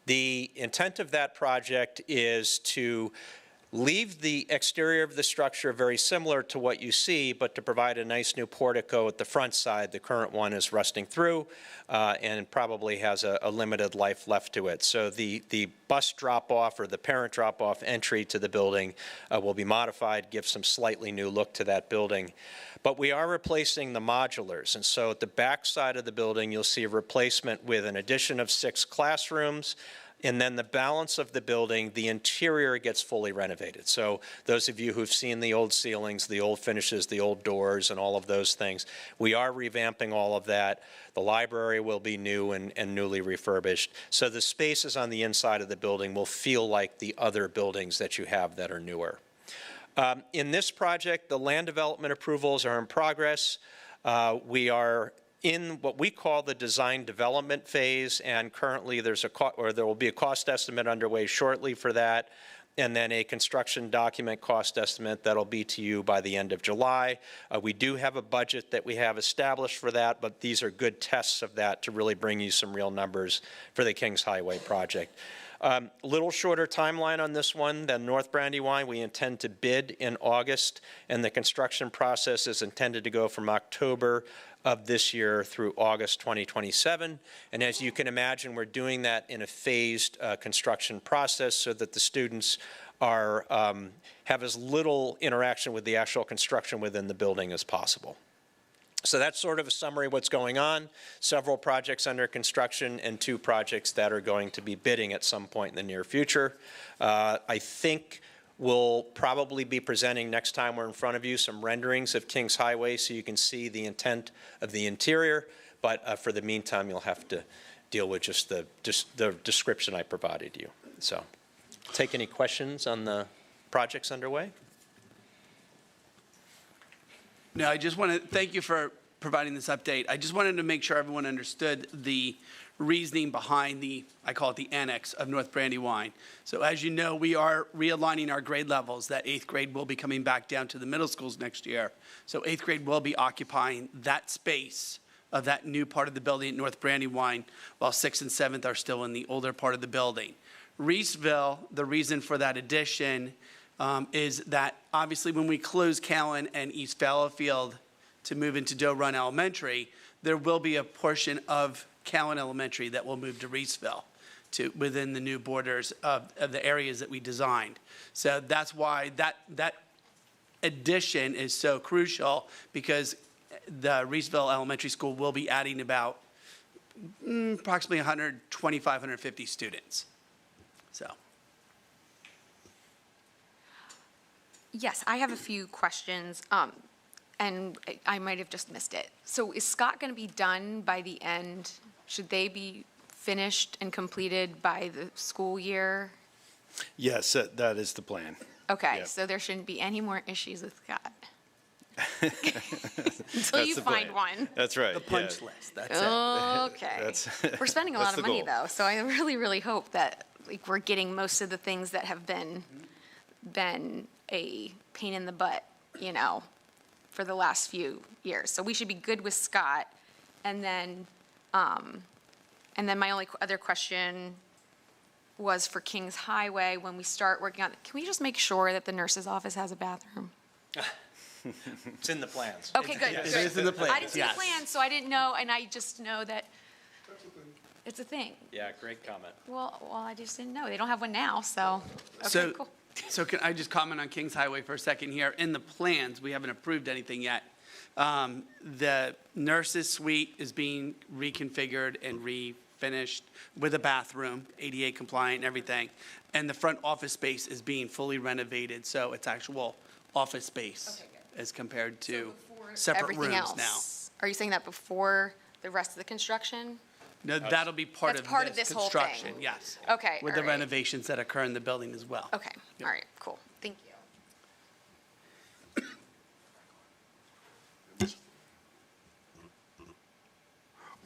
The intent of that project is to leave the exterior of the structure very similar to what you see, but to provide a nice new portico at the front side. The current one is rusting through and probably has a limited life left to it. So the bus drop-off or the parent drop-off entry to the building will be modified, give some slightly new look to that building. But we are replacing the modulars, and so at the back side of the building, you'll see a replacement with an addition of 6 classrooms, and then the balance of the building, the interior gets fully renovated. So those of you who've seen the old ceilings, the old finishes, the old doors, and all of those things, we are revamping all of that. The library will be new and newly refurbished. So the spaces on the inside of the building will feel like the other buildings that you have that are newer. In this project, the land development approvals are in progress. We are in what we call the design development phase, and currently there will be a cost estimate underway shortly for that. and then a construction document cost estimate that'll be to you by the end of July. We do have a budget that we have established for that, but these are good tests of that to really bring you some real numbers for the Kings Highway project. A little shorter timeline on this one than North Brandywine. We intend to bid in August, and the construction process is intended to go from October of this year through August 2027. And as you can imagine, we're doing that in a phased construction process so that the students are, have as little interaction with the actual construction within the building as possible. So that's sort of a summary of what's going on. Several projects under construction and 2 projects that are going to be bidding at some point in the near future. I think we'll probably be presenting next time we're in front of you some renderings of Kings Highway so you can see the intent of the interior. But for the meantime, you'll have to deal with just the description I provided you. So take any questions on the projects underway? No, I just want to thank you for providing this update. I just wanted to make sure everyone understood the reasoning behind the, I call it the annex of North Brandywine. So as you know, we are realigning our grade levels. That 8th grade will be coming back down to the middle schools next year. So 8th grade will be occupying that space of that new part of the building at North Brandywine, while 6th and 7th are still in the older part of the building. Reesville, the reason for that addition is that obviously when we close Callan and East Fallowfield to move into Doe Run Elementary, there will be a portion of Callan Elementary that will move to Reesville to within the new borders of the areas that we designed. So that's why that addition is so crucial, because the Reesville Elementary School will be adding about approximately 125, 150 students. So. Yes, I have a few questions, and I might have just missed it. So is Scott going to be done by the end? Should they be finished and completed by the school year? Yes, that is the plan. Okay, Yep. so there shouldn't be any more issues with Scott until That's you the find plan. one. That's right. The punch list, that's it. Okay. That's- We're spending a that's lot of the money, goal. though, so I really, really hope that like we're getting most of the things that have been a pain in the butt, you know, for the last few years. So we should be good with Scott. And then my only other question was for Kings Highway. When we start working on it, can we just make sure that the nurse's office has a bathroom? It's in the plans. Okay, good, It good. is in the plans, I didn't see yes. the plan, so I didn't know, and I just know that it's a thing. Yeah, great comment. Well, I just didn't know. They don't have one now, so, okay, So, cool. so can I just comment on Kings Highway for a second here? In the plans, we haven't approved anything yet. The nurse's suite is being reconfigured and refinished with a bathroom, ADA compliant and everything. And the front office space is being fully renovated, so it's actual office space Okay, as compared to Before separate everything rooms now. else. Are you saying that before the rest of the construction? No, that'll be part That's of part of this this whole thing. construction, yes. Okay, With all the right. renovations that occur in the building as well. Okay, Yep. all right, cool. Thank you.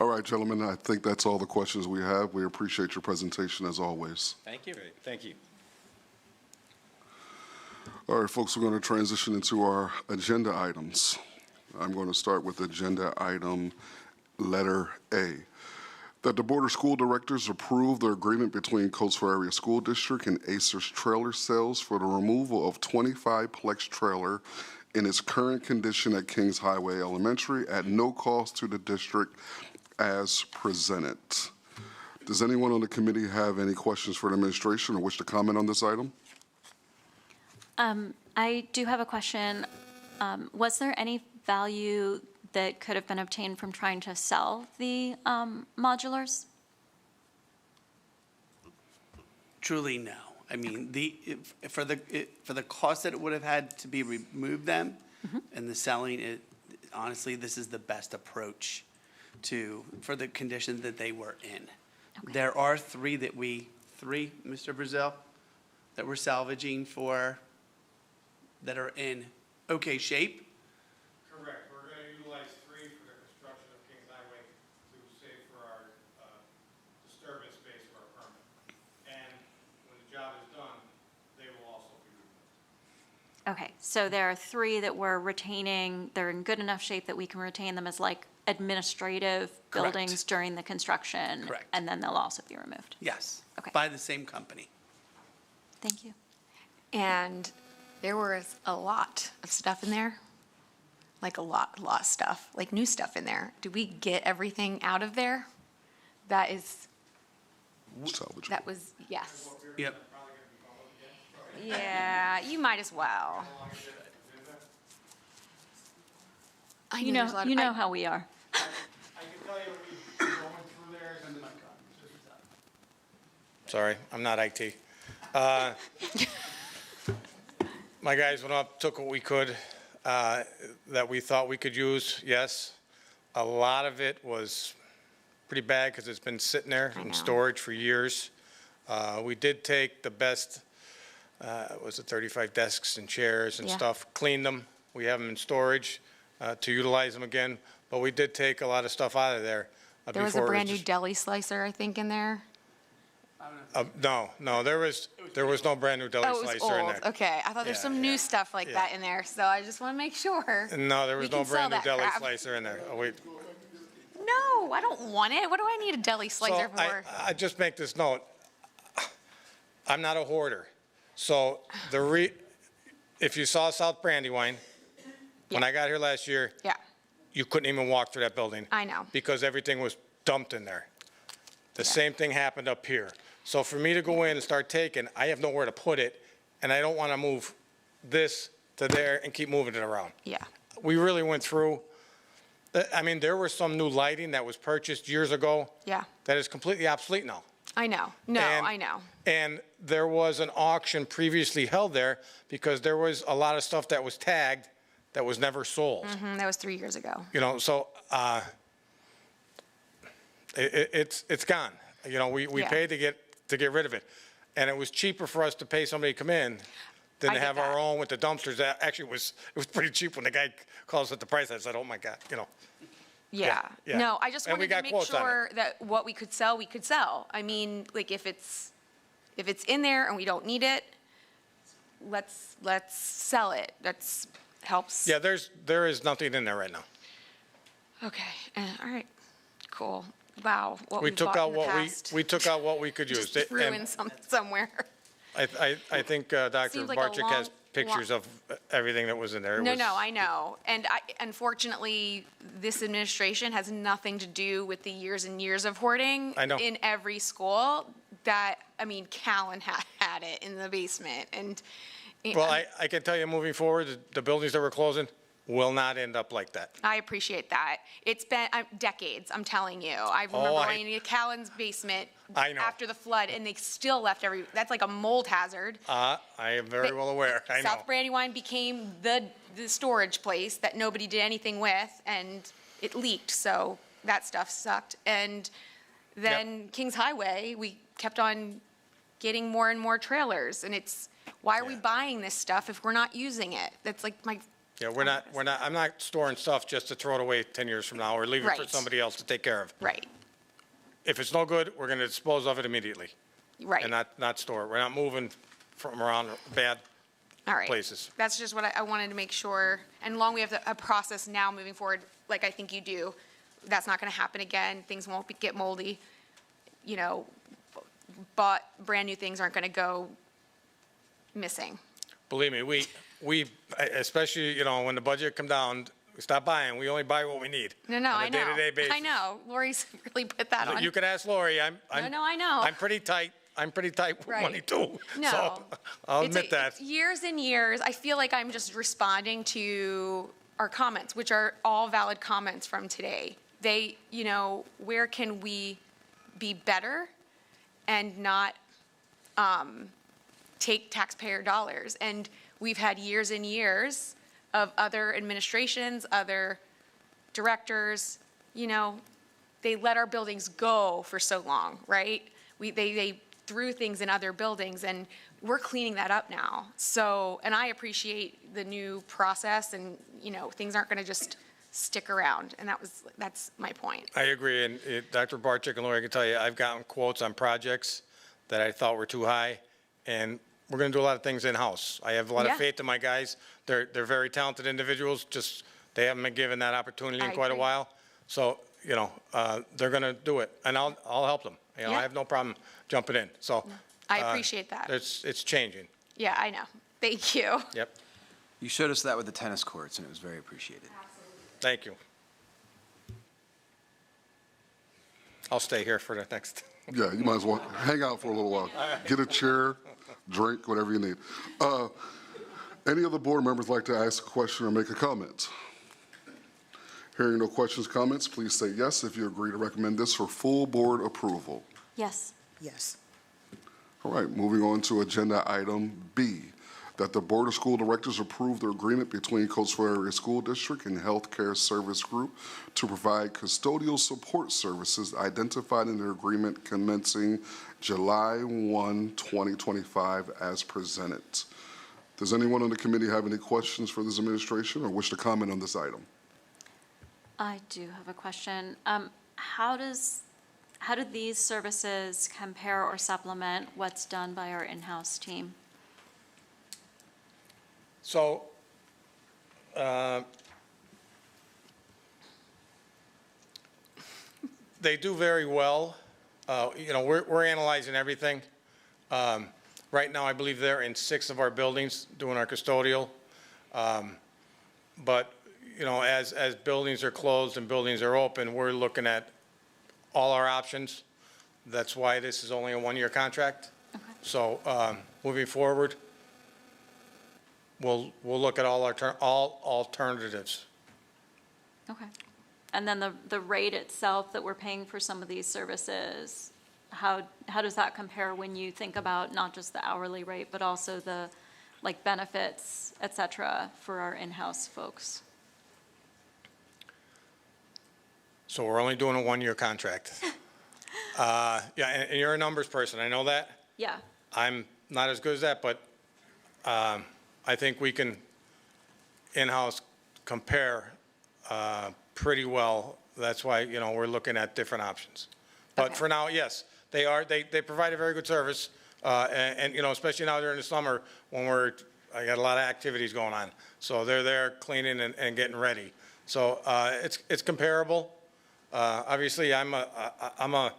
All right, gentlemen, I think that's all the questions we have. We appreciate your presentation as always. Thank you. Thank you. All right, folks, we're going to transition into our agenda items. I'm going to start with agenda item letter A. That the Board of School Directors approve the agreement between Coatesville Area School District and Acer's Trailer Sales for the removal of 25-plex trailer in its current condition at Kings Highway Elementary at no cost to the district as presented. Does anyone on the committee have any questions for the administration or wish to comment on this item? I do have a question. Was there any value that could have been obtained from trying to sell the modulars? Truly, no. I mean, for the cost that it would have had to be remove them and the selling, honestly, this is the best approach for the condition that they were in. Okay. There are three, Mr. Brazil, that we're salvaging that are in okay shape. Correct. We're going to utilize 3 for the construction of Kings Highway to save for our disturbance space for our permit. And when the job is done, they will Okay, so there are 3 that we're retaining. They're in good enough shape that we can retain them as like administrative Correct. buildings during the construction. Correct. And then they'll also be removed. Yes. Okay. By the same company. Thank you. And there was a lot of stuff in there, like a lot of stuff, like new stuff in there. Did we get everything out of there? That is, Salvageable. that was, yes. Yep. Yeah, you might as well. I You there's a know, lot of- you know I- how we are. I can tell you, we going through there, and Sorry, I'm not IT. My guys went up, took what we could, that we thought we could use, yes. A lot of it was pretty bad because it's been sitting there I in know. storage for years. We did take the best, was it 35 desks and chairs and Yeah. stuff, cleaned them. We have them in storage to utilize them again, but we did take a lot of stuff out of there. There was a before it brand new just- deli slicer, I think, in there. No, there was no brand new deli Oh, it was slicer in old. there. Okay, I thought there's Yeah, some yeah. new stuff like Yeah. that in there, so I just want to make sure. No, there was We no can sell brand new that deli crap. slicer in there. Oh, wait. No, I don't want it. What do I need a deli slicer So for? I just make this note. I'm not a hoarder. So if you saw South Brandywine, when Yeah. I got here last year, Yeah, you couldn't even walk through that building. I know. Because everything was dumped in there. The Yeah. same thing happened up here. So for me to go in and start taking, I have nowhere to put it, and I don't want to move this to there and keep moving it around. Yeah, We really went through, I mean, there was some new lighting that was purchased years ago yeah, that is completely obsolete now. I know. No, And- I know. And there was an auction previously held there because there was a lot of stuff that was tagged that was never sold. That was 3 years ago. You know, so it's gone. You know, we Yeah. paid to get rid of it. And it was cheaper for us to pay somebody to come in than I to get have our that. own with the dumpsters. That actually it was pretty cheap when the guy called us at the price. I said, oh my God, you know. Yeah. yeah. No, I just And we wanted to got make quotes on it. sure that what we could sell, we could sell. I mean, like if it's in there and we don't need it, let's sell it. That's helps. Yeah, there is nothing in there right now. Okay. All right. Cool. Wow. What We we've took bought out in the what past we took out what we could use. just threw And in somewhere. I think Dr. Seems like a Barczyk has long- pictures of everything that was in there. It No, was- no, I know. And unfortunately, this administration has nothing to do with the years and years of hoarding. I know. In every school that, I mean, Callan had it in the basement and. Well, I can tell you, moving forward, the buildings that we're closing will not end up like that. I appreciate that. It's been decades, I'm telling you. I remember I- going into Callan's basement I know. after the flood, and they still left that's like a mold hazard. I am very well aware, I know. South Brandywine became the storage place that nobody did anything with, and it leaked, so that stuff sucked. And then Kings Highway, we kept on getting more and more trailers, and it's, why are we Yeah. buying this stuff if we're not using it? That's like my, Yeah, I'm not storing stuff just to throw it away 10 years from now or leave it for Right. somebody else to take care of. right, If it's no good, we're going to dispose of it immediately right. and not store it. We're not moving from around bad All right. places. That's just what I wanted to make sure. And long we have a process now moving forward, like I think you do, that's not going to happen again. Things won't get moldy. You know, but brand new things aren't going to go missing. Believe me, we especially, you know, when the budget come down, we stop buying. We only buy what we need. No, on I a know. day-to-day basis. I know. Lori's really put that on. You can ask Lori. No, I know. I'm pretty tight. I'm pretty tight with Right. money too. No. So I'll admit that. It's years and years. I feel like I'm just responding to our comments, which are all valid comments from today. They, you know, where can we be better and not take taxpayer dollars? And we've had years and years of other administrations, other directors, you know, they let our buildings go for so long, right? They threw things in other buildings, and we're cleaning that up now. So, and I appreciate the new process, and, you know, things aren't going to just stick around, and that's my point. I agree, and Dr. Barczyk and Lori can tell you, I've gotten quotes on projects that I thought were too high, and we're going to do a lot of things in-house. I have a lot of Yeah. faith in my guys. They're very talented individuals, just they haven't been given that opportunity in I quite a agree. while. So, they're going to do it, and I'll help them. I Yeah. have no problem jumping in, so. I appreciate that. It's changing. Yeah, I know. Thank you. Yep, You showed us that with the tennis courts, and it was very appreciated. thank you. I'll stay here for the next. Yeah, you might as well hang out for a little while. Get a chair, drink, whatever you need. Any of the board members like to ask a question or make a comment? Hearing no questions, comments, please say yes if you agree to recommend this for full board approval. Yes. Yes. All right, moving on to agenda item B, that the Board of School Directors approve the agreement between Coatesville Area School District and Healthcare Service Group to provide custodial support services identified in the agreement commencing July 1, 2025 as presented. Does anyone on the committee have any questions for this administration or wish to comment on this item? I do have a question. How do these services compare or supplement what's done by our in-house team? So, they do very well. We're analyzing everything. Right now, I believe they're in 6 of our buildings doing our custodial. But, as buildings are closed and buildings are open, we're looking at all our options. That's why this is only a 1-year contract. Okay. So, moving forward, we'll look at all alternatives. Okay. And then the rate itself that we're paying for some of these services, how does that compare when you think about not just the hourly rate, but also the, like, benefits, et cetera, for our in-house folks? So we're only doing a 1-year contract. Yeah, and you're a numbers person, I know that. Yeah. I'm not as good as that, but I think we can in-house compare pretty well. That's why, we're looking at different options. But Okay. for now, yes, they provide a very good service. And especially now during the summer when I got a lot of activities going on. So they're there cleaning and getting ready. So it's comparable. Obviously, I'm a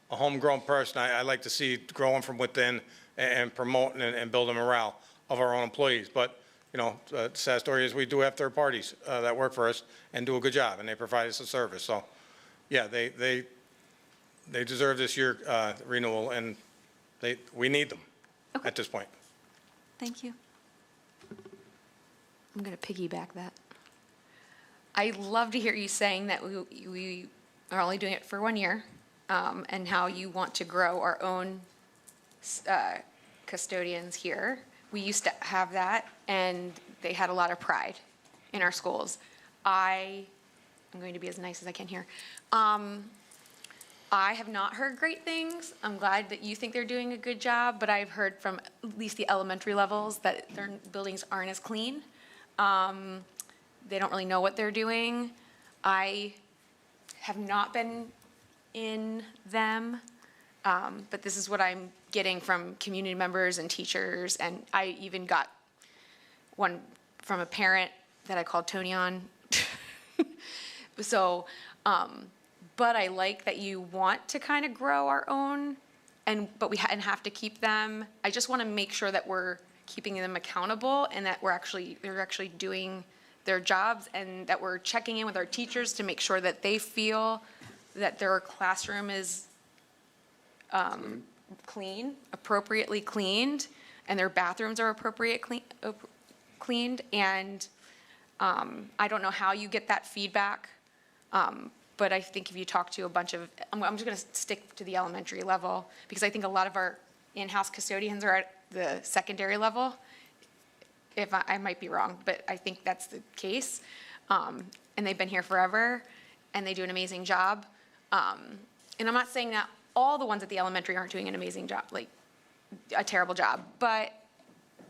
homegrown person. I like to see it growing from within and promoting and building morale of our own employees. But, the sad story is we do have third parties that work for us and do a good job, and they provide us a service. So, yeah, they deserve this year renewal, and we need them Okay. at this point. Thank you. I'm going to piggyback that. I love to hear you saying that we are only doing it for 1 year, and how you want to grow our own custodians here. We used to have that, and they had a lot of pride in our schools. I'm going to be as nice as I can here. I have not heard great things. I'm glad that you think they're doing a good job, but I've heard from at least the elementary levels that their buildings aren't as clean. They don't really know what they're doing. I have not been in them, but this is what I'm getting from community members and teachers, and I even got one from a parent that I called Tony on. So, but I like that you want to kind of grow our own, but we have to keep them. I just want to make sure that we're keeping them accountable and that they're actually doing their jobs, and that we're checking in with our teachers to make sure that they feel that their classroom is appropriately cleaned, and their bathrooms are cleaned. And I don't know how you get that feedback, but I think if you talk to a bunch of, I'm just going to stick to the elementary level, because I think a lot of our in-house custodians are at the secondary level. If I might be wrong, but I think that's the case. And they've been here forever, and they do an amazing job. And I'm not saying that all the ones at the elementary aren't doing an amazing job, like a terrible job, but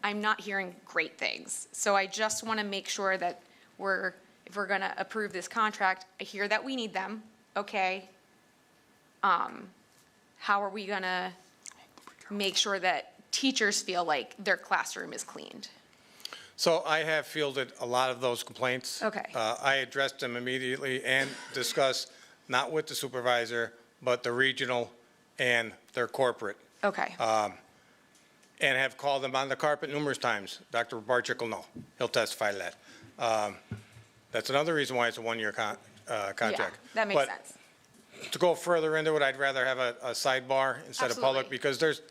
I'm not hearing great things. So I just want to make sure that if we're going to approve this contract, I hear that we need them, okay. How are we going to make sure that teachers feel like their classroom is cleaned? So I have fielded a lot of those complaints. Okay. I addressed them immediately and discussed, not with the supervisor, but the regional and their corporate, Okay. and have called them on the carpet numerous times. Dr. Barczyk will know. He'll testify to that. That's another reason why it's a one-year contract. Yeah, that makes But sense. to go further into it, I'd rather have a sidebar instead of public, Absolutely. because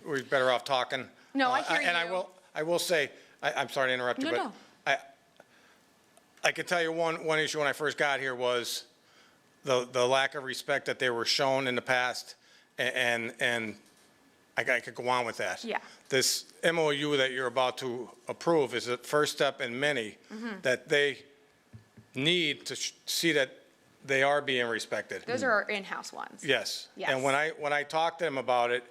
we're better off talking. No, I hear And you. I will say, I'm sorry to interrupt you, No, but I can tell you one issue when I first got here was the lack of respect that they were shown in the past, and I could go on with that. Yeah. This MOU that you're about to approve is the first step in many that they need to see that they are being respected. Those are our in-house ones. Yes. Yes. And when I talked to them about it,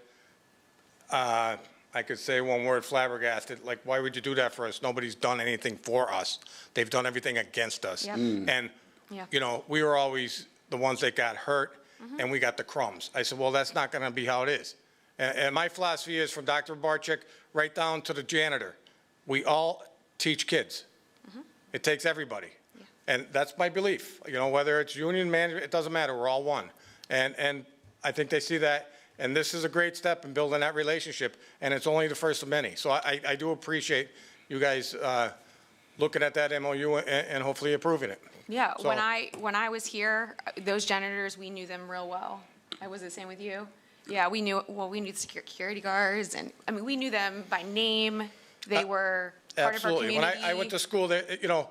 I could say one word, flabbergasted, like, why would you do that for us? Nobody's done anything for us. They've done everything against us. Yep. And, Yeah. you know, we were always the ones that got hurt, and we got the crumbs. I said, well, that's not going to be how it is. And my philosophy is, from Dr. Barczyk right down to the janitor, we all teach kids. It takes everybody. And that's my belief. You know, whether it's union management, it doesn't matter. We're all one. And I think they see that. And this is a great step in building that relationship. And it's only the first of many. So I do appreciate you guys looking at that MOU and hopefully approving it. Yeah, So- when I was here, those janitors, we knew them real well. Was it the same with you? Yeah, we knew the security guards, and, I mean, we knew them by name. They were part of our Absolutely. community. When I went to school, you know,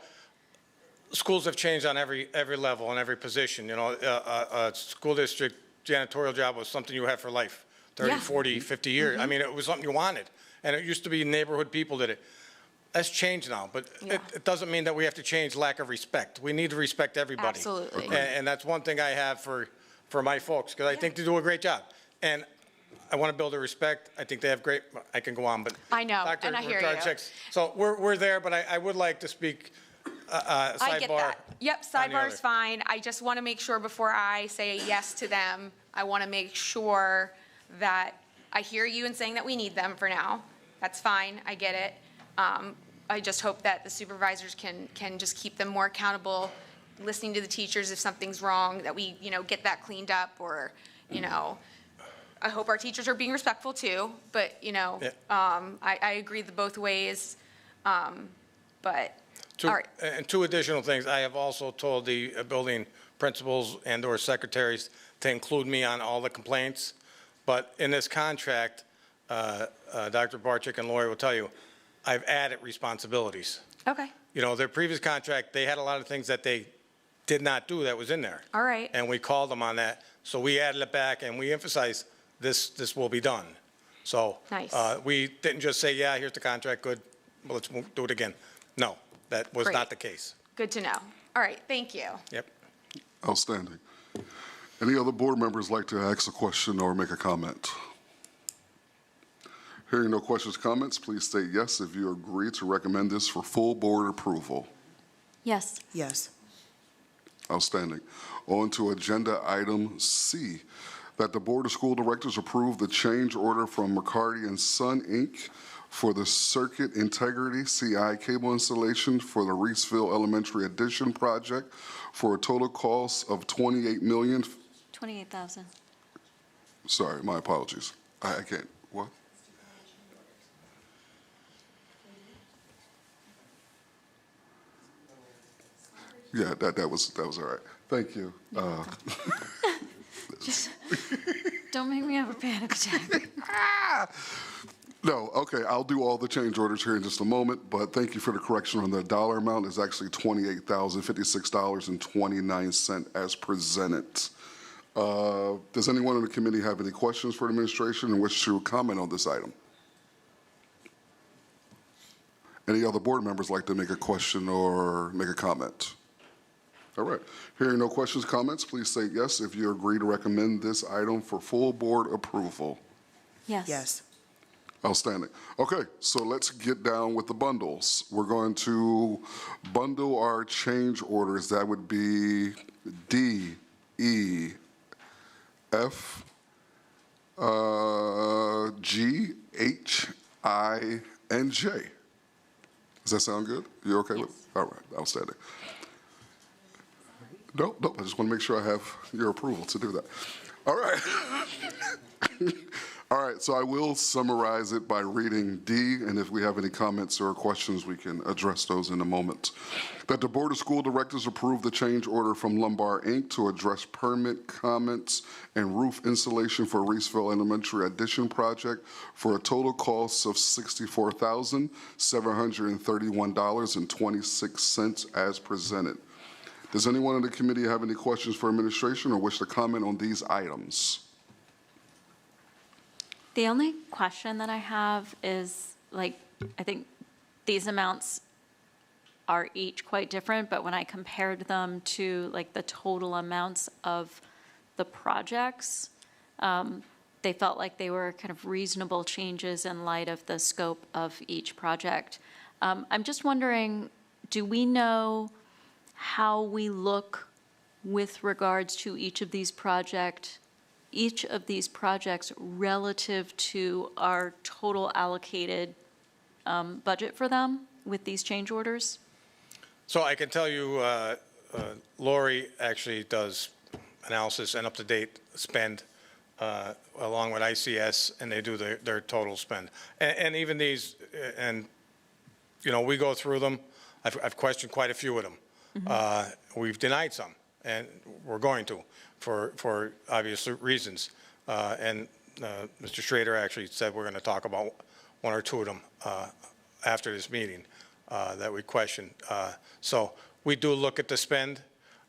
schools have changed on every level and every position. You know, a school district janitorial job was something you had for life, 30, Yeah. 40, 50 years. I mean, it was something you wanted. And it used to be neighborhood people did it. That's changed now, but Yeah. it doesn't mean that we have to change lack of respect. We need to respect everybody. Absolutely. And that's one thing I have for my folks, because I think they do a great job. And I want to build their respect. I think they have great, I can go on, but. I know, Dr. and I hear you. Barczyk, so we're there, but I would like to speak I get sidebar. that. Yep, on the other. sidebar's fine. I just want to make sure before I say yes to them, I want to make sure that I hear you in saying that we need them for now. That's fine, I get it. I just hope that the supervisors can just keep them more accountable, listening to the teachers if something's wrong, that we, get that cleaned up, or, I hope our teachers are being respectful too, but, I agree the both ways. But, all right. And two additional things. I have also told the building principals and/or secretaries to include me on all the complaints. But in this contract, Dr. Barczyk and Lori will tell you, I've added responsibilities. Okay, You know, their previous contract, they had a lot of things that they did not do that was in there. all right. And we called them on that. So we added it back, and we emphasized this will be done. So. Nice. We didn't just say, yeah, here's the contract, good, well, let's do it again. No, that was Great. not the case. Good to know. All right, thank you. Yep. Outstanding. Any other board members like to ask a question or make a comment? Hearing no questions, comments, please state yes if you agree to recommend this for full board approval. Yes. Yes. Outstanding. On to agenda item C, that the Board of School Directors approve the change order from McCarty and Son, Inc. for the Circuit Integrity CI cable installation for the Reesville Elementary Addition project for a total cost of $28,000. Sorry, my apologies. I can't, what? Yeah, that was all right. Thank you. Just, don't make me have a panic attack. No, okay, I'll do all the change orders here in just a moment, but thank you for the correction on the dollar amount. It's actually $28,056.29 as presented. Does anyone on the committee have any questions for the administration and wish to comment on this item? Any other board members like to make a question or make a comment? All right. Hearing no questions, comments, please say yes if you agree to recommend this item for full board approval. Yes. Yes. Outstanding. Okay, so let's get down with the bundles. We're going to bundle our change orders. That would be D, E, F, G, H, I, and J. Does that sound good? You okay with? All right, outstanding. Nope, I just want to make sure I have your approval to do that. All right. All right, so I will summarize it by reading D, and if we have any comments or questions, we can address those in a moment. That the Board of School Directors approve the change order from Lumbar Inc. to address permit comments and roof insulation for Reeseville Elementary Addition Project for a total cost of $64,731.26 as presented. Does anyone in the committee have any questions for administration or wish to comment on these items? The only question that I have is, like, I think these amounts are each quite different, but when I compared them to, like, the total amounts of the projects, they felt like they were kind of reasonable changes in light of the scope of each project. I'm just wondering, do we know how we look with regards to each of these projects relative to our total allocated budget for them with these change orders? So I can tell you, Lori actually does analysis and up-to-date spend along with ICS, and they do their total spend. And even these, and, you know, we go through them. I've questioned quite a few of them. We've denied some, and we're going to, for obvious reasons. And Mr. Schrader actually said we're going to talk about one or two of them after this meeting that we question. So we do look at the spend.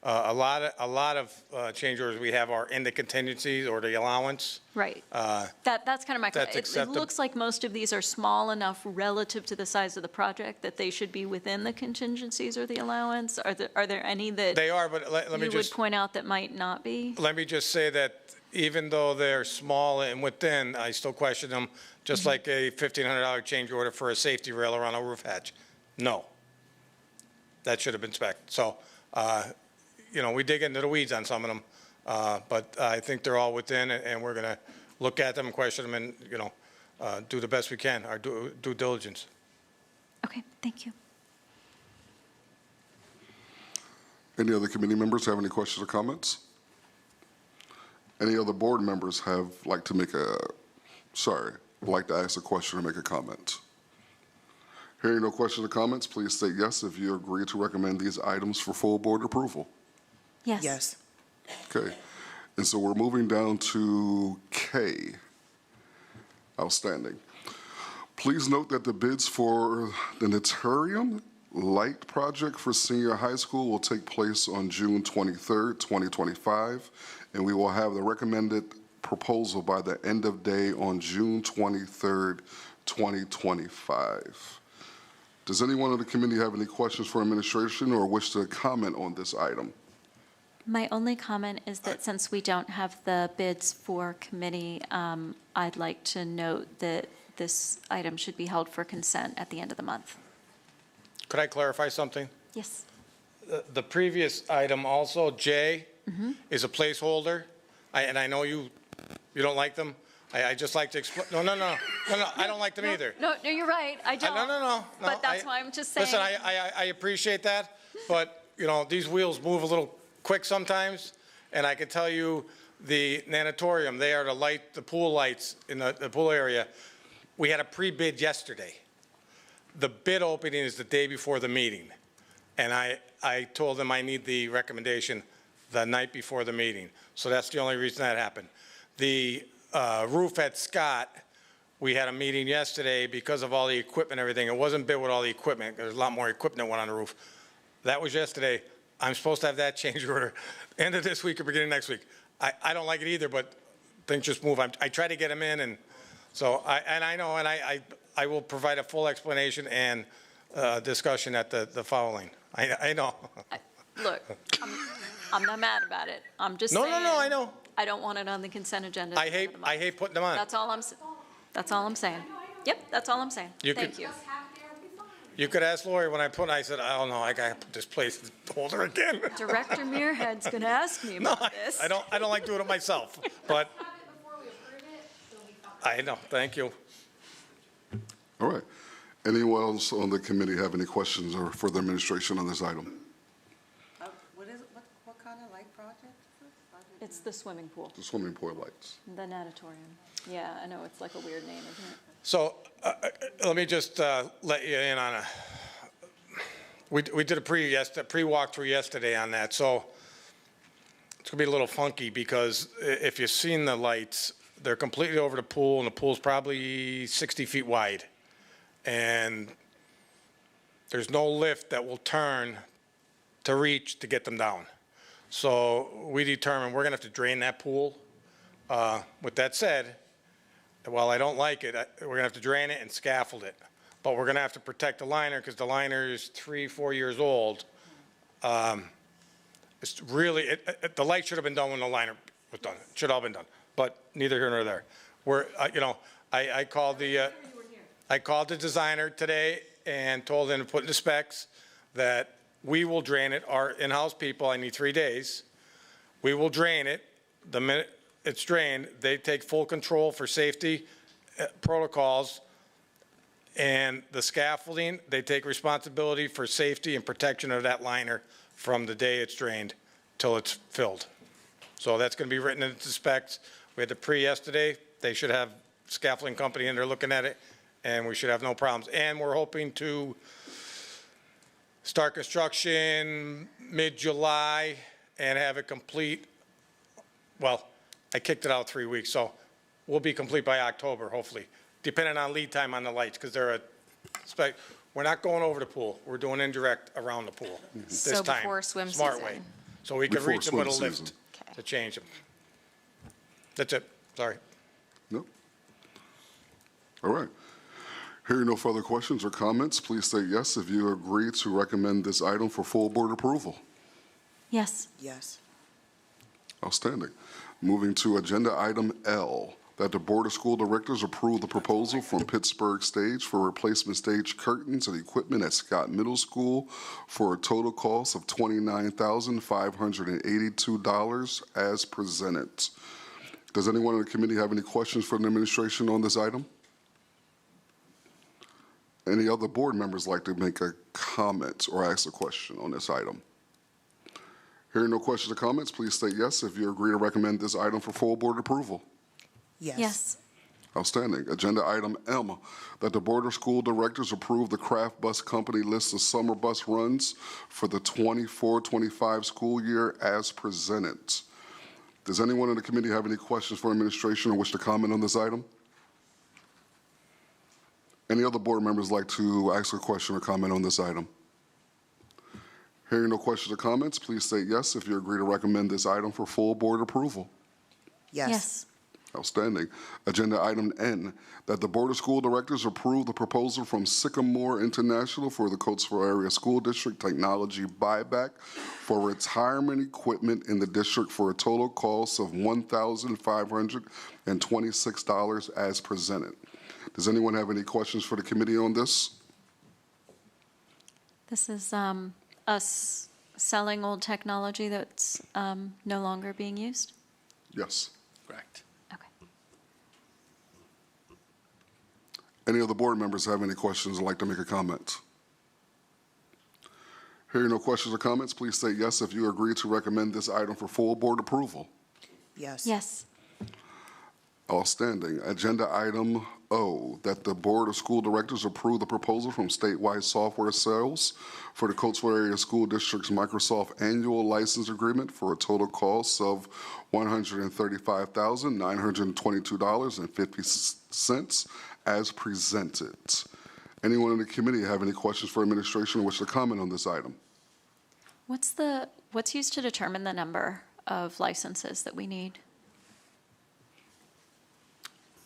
A lot of change orders we have are in the contingencies or the allowance. Right. That's kind of my question. It looks like most of these are small enough relative to the size of the project that they should be within the contingencies or the allowance. Are there any that they are? But let me you just would point out that might not be? Let me just say that even though they're small and within, I still question them. Just like a $1,500 change order for a safety rail around a roof hatch. No, that should have been spec'd. So. You know, we dig into the weeds on some of them, but I think they're all within, and we're going to look at them and question them and, you know, do the best we can, our due diligence. Okay, thank you. Any other committee members have any questions or comments? Any other board members like to ask a question or make a comment? Hearing no questions or comments, please state yes if you agree to recommend these items for full board approval. Yes. Yes. Okay, and so we're moving down to K. Outstanding. Please note that the bids for the Naturium Light Project for senior high school will take place on June 23rd, 2025, and we will have the recommended proposal by the end of day on June 23rd, 2025. Does anyone on the committee have any questions for administration or wish to comment on this item? My only comment is that since we don't have the bids for committee, I'd like to note that this item should be held for consent at the end of the month. Could I clarify something? Yes. The previous item also, J, is a placeholder, and I know you don't like them. I just like to explain. No, I don't like them either. No, you're right. I don't. No. But that's why I'm just saying. Listen, I appreciate that, but, you know, these wheels move a little quick sometimes, and I can tell you the nanatorium, they are to light the pool lights in the pool area. We had a pre-bid yesterday. The bid opening is the day before the meeting, and I told them I need the recommendation the night before the meeting. So that's the only reason that happened. The roof at Scott, we had a meeting yesterday because of all the equipment and everything. It wasn't bid with all the equipment. There's a lot more equipment that went on the roof. That was yesterday. I'm supposed to have that change order end of this week or beginning of next week. I don't like it either, but things just move. I try to get them in, and so I know, and I will provide a full explanation and discussion at the following. I know. Look, I'm not mad about it. I'm just No, saying. no, I know. I don't want it on the consent agenda. I hate putting them on. That's all I'm saying. Yep, that's all I'm saying. Thank you. You could ask Lori when I said, I don't know, I got to put this place holder again. Director Muirhead's going to ask me about this. I don't like doing it myself, but. I know, thank you. All right. Anyone else on the committee have any questions or for the administration on this item? What kind of light project is this? It's the swimming pool, The swimming pool lights. the natatorium. Yeah, I know, it's like a weird name, isn't it? So let me just let you in on we did a pre-walkthrough yesterday on that. So it's going to be a little funky because if you've seen the lights, they're completely over the pool, and the pool's probably 60 feet wide. And there's no lift that will turn to reach to get them down. So we determined we're going to have to drain that pool. With that said, while I don't like it, we're going to have to drain it and scaffold it. But we're going to have to protect the liner because the liner is 3-4 years old. It's really, the light should have been done when the liner was done. It should all been done, but neither here nor there. We're, I called the designer today and told him to put in the specs that we will drain it. Our in-house people, I need 3 days. We will drain it. The minute it's drained, they take full control for safety protocols. And the scaffolding, they take responsibility for safety and protection of that liner from the day it's drained till it's filled. So that's going to be written into specs. We had the pre-yesterday. They should have scaffolding company in there looking at it, and we should have no problems. And we're hoping to start construction mid-July and have it complete. Well, I kicked it out 3 weeks, so we'll be complete by October, hopefully, depending on lead time on the lights, because they're a spec. We're not going over the pool. We're doing indirect around the pool this So time. before swim Smart season. way. So we can Before reach them with a swim lift season. to change them. That's it. Sorry. No? All right. Hearing no further questions or comments, please say yes if you agree to recommend this item for full board approval. Yes. Yes. Outstanding. Moving to agenda item L, that the Board of School Directors approve the proposal from Pittsburgh Stage for replacement stage curtains and equipment at Scott Middle School for a total cost of $29,582 as presented. Does anyone in the committee have any questions for the administration on this item? Any other board members like to make a comment or ask a question on this item? Hearing no questions or comments, please state yes if you agree to recommend this item for full board approval. Yes. Outstanding. Agenda item M, that the Board of School Directors approve the Craft Bus Company list of summer bus runs for the 24-25 school year as presented. Does anyone in the committee have any questions for administration or wish to comment on this item? Any other board members like to ask a question or comment on this item? Hearing no questions or comments, please state yes if you agree to recommend this item for full board approval. Yes. Outstanding. Agenda item N, that the Board of School Directors approve the proposal from Sycamore International for the Coatesville Area School District Technology Buyback for retirement equipment in the district for a total cost of $1,526 as presented. Does anyone have any questions for the committee on this? This is us selling old technology that's no longer being used? Yes. Correct. Okay. Any other board members have any questions or like to make a comment? Hearing no questions or comments, please say yes if you agree to recommend this item for full board approval. Yes. Yes. Outstanding. Agenda item O, that the Board of School Directors approve the proposal from Statewide Software Sales for the Coatesville Area School District's Microsoft Annual License Agreement for a total cost of $135,922.50 as presented. Anyone in the committee have any questions for administration or wish to comment on this item? What's used to determine the number of licenses that we need?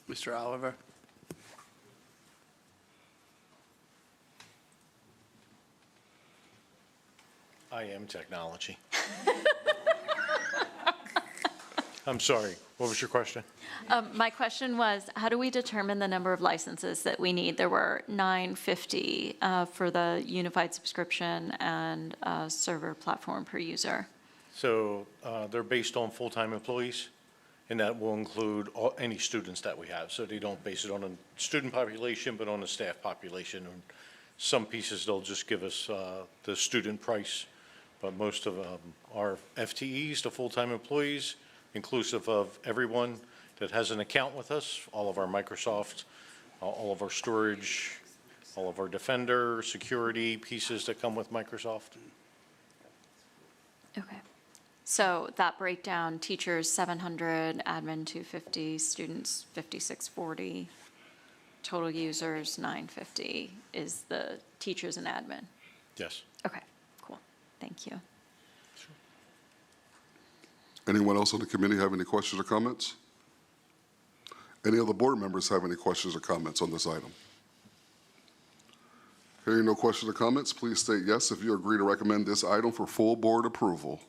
Mr. Oliver? I am technology. I'm sorry, what was your question? My question was, how do we determine the number of licenses that we need? There were 950 for the unified subscription and server platform per user. So they're based on full-time employees, and that will include any students that we have. So they don't base it on a student population, but on a staff population. And some pieces, they'll just give us the student price, but most of our FTEs, the full-time employees, inclusive of everyone that has an account with us, all of our Microsoft, all of our storage, all of our Defender, security pieces that come with Microsoft. Okay. So that breakdown, teachers 700, admin 250, students 5640, total users 950 is the teachers and admin. Yes. Okay, cool. Thank you. Anyone else on the committee have any questions or comments? Any other board members have any questions or comments on this item? Hearing no questions or comments, please state yes if you agree to recommend this item for full board approval.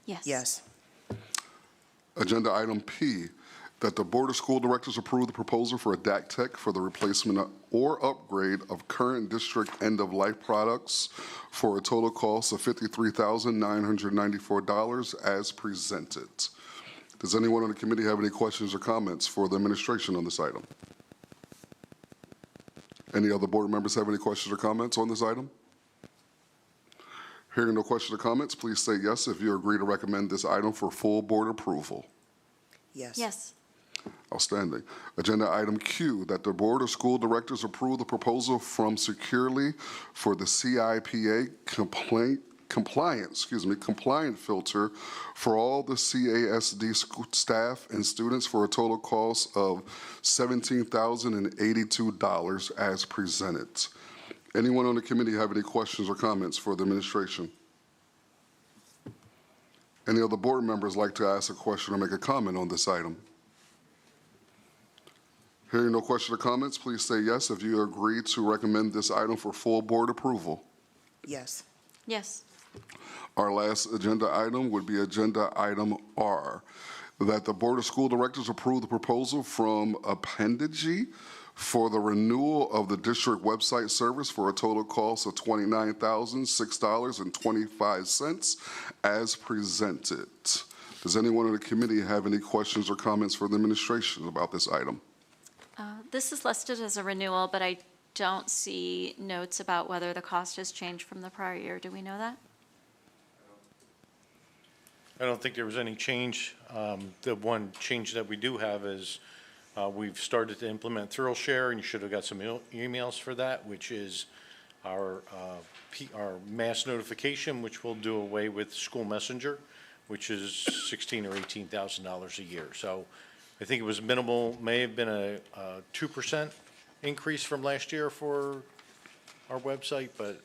Yes. Yes. Agenda item P, that the Board of School Directors approve the proposal for a DAC Tech for the replacement or upgrade of current district end-of-life products for a total cost of $53,994 as presented. Does anyone on the committee have any questions or comments for the administration on this item? Any other board members have any questions or comments on this item? Hearing no questions or comments, please say yes if you agree to recommend this item for full board approval. Yes. Yes. Outstanding. Agenda item Q, that the Board of School Directors approve the proposal from Securely for the CIPA compliant filter for all the CASD staff and students for a total cost of $17,082 as presented. Anyone on the committee have any questions or comments for the administration? Any other board members like to ask a question or make a comment on this item? Hearing no questions or comments, please say yes if you agree to recommend this item for full board approval. Yes. Yes. Our last agenda item would be agenda item R, that the Board of School Directors approve the proposal from Appendage for the renewal of the district website service for a total cost of $29,006.25 as presented. Does anyone on the committee have any questions or comments for the administration about this item? This is listed as a renewal, but I don't see notes about whether the cost has changed from the prior year. Do we know that? I don't think there was any change. The one change that we do have is we've started to implement ThorShare, and you should have got some emails for that, which is our mass notification, which will do away with School Messenger, which is $16,000 or $18,000 a year. So I think it was minimal, may have been a 2% increase from last year for our website, but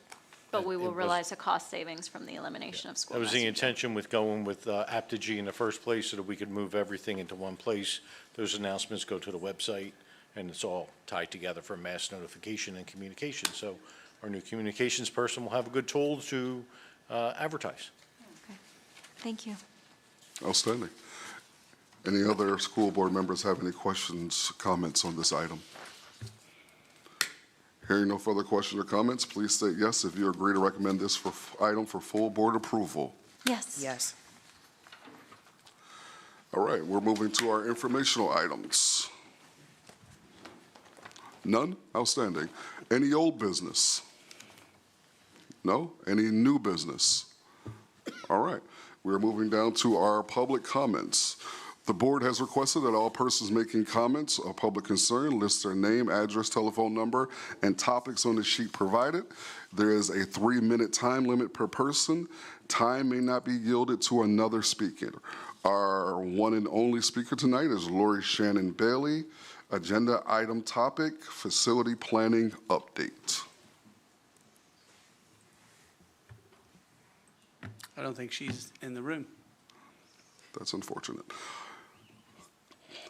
But we will it was- realize a cost savings from the elimination of school that was the messenger. intention with going with Aptigee in the first place, so that we could move everything into one place. Those announcements go to the website, and it's all tied together for mass notification and communication. So our new communications person will have a good tool to advertise. Okay. Thank you. Outstanding. Any other school board members have any questions, comments on this item? Hearing no further questions or comments, please state yes if you agree to recommend this item for full board approval. Yes. Yes. All right, we're moving to our informational items. None? Outstanding. Any old business? No? Any new business? All right, we're moving down to our public comments. The board has requested that all persons making comments of public concern list their name, address, telephone number, and topics on the sheet provided. There is a 3-minute time limit per person. Time may not be yielded to another speaker. Our one and only speaker tonight is Lori Shannon Bailey. Agenda item topic, facility planning update. I don't think she's in the room. That's unfortunate.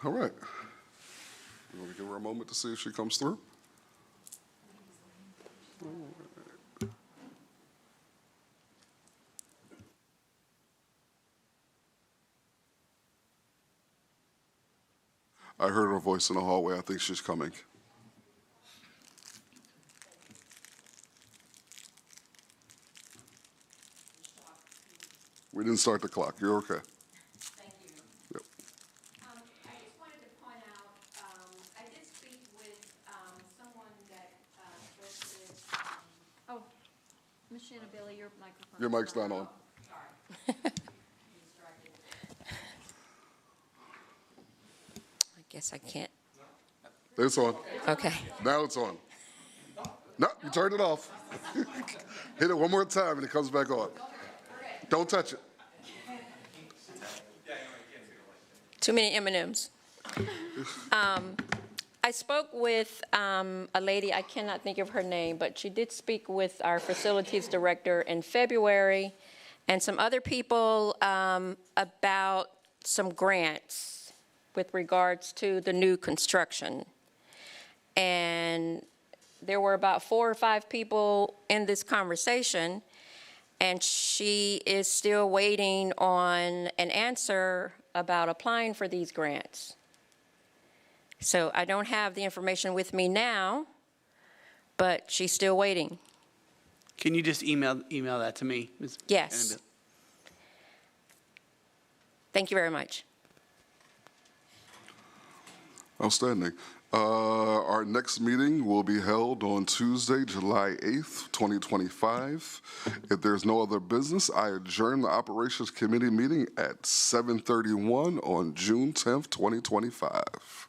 All right. You want to give her a moment to see if she comes through? All right. I heard her voice in the hallway. I think she's coming. We didn't start the clock. You're okay. Thank you. Yep. mic's not on. I guess I can't. It's on. Okay. Now it's on. No, you turned it off. Hit it one more time and it comes back on. Don't touch it. Too many M&Ms. I spoke with a lady, I cannot think of her name, but she did speak with our facilities director in February and some other people about some grants with regards to the new construction. And there were about 4 or 5 people in this conversation, and she is still waiting on an answer about applying for these grants. So I don't have the information with me now, but she's still waiting. Can you just email that to me, Ms. Yes. Annabelle? Thank you very much. Outstanding. Our next meeting will be held on Tuesday, July 8th, 2025. If there's no other business, I adjourn the Operations Committee meeting at 7:31 on June 10th, 2025.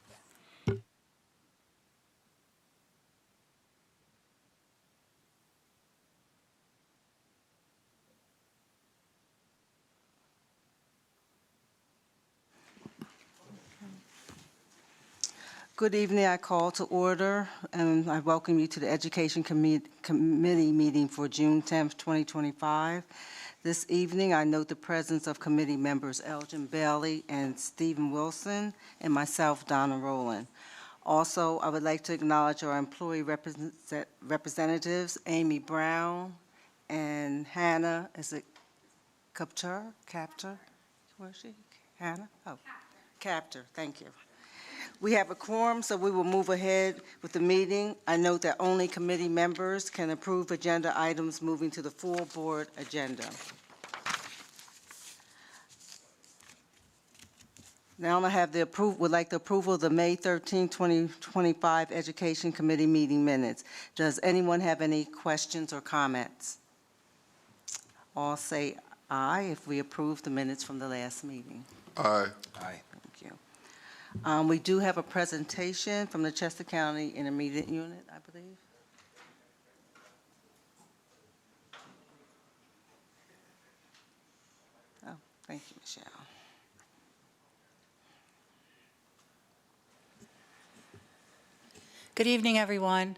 Good evening. I call to order, and I welcome you to the Education Committee meeting for June 10th, 2025. This evening, I note the presence of committee members Elgin Bailey and Stephen Wilson, and myself, Donna Rowland. Also, I would like to acknowledge our employee representatives, Amy Brown and Hannah, is it Captor? Where is she? Hannah? Oh, Captor, thank you. We have a quorum, so we will move ahead with the meeting. I note that only committee members can approve agenda items moving to the full board agenda. Now I have would like the approval of the May 13, 2025 Education Committee meeting minutes. Does anyone have any questions or comments? All say aye if we approve the minutes from the last meeting. Aye. Aye. Thank you. We do have a presentation from the Chester County Intermediate Unit, I believe. Oh, thank you, Michelle. Good evening, everyone.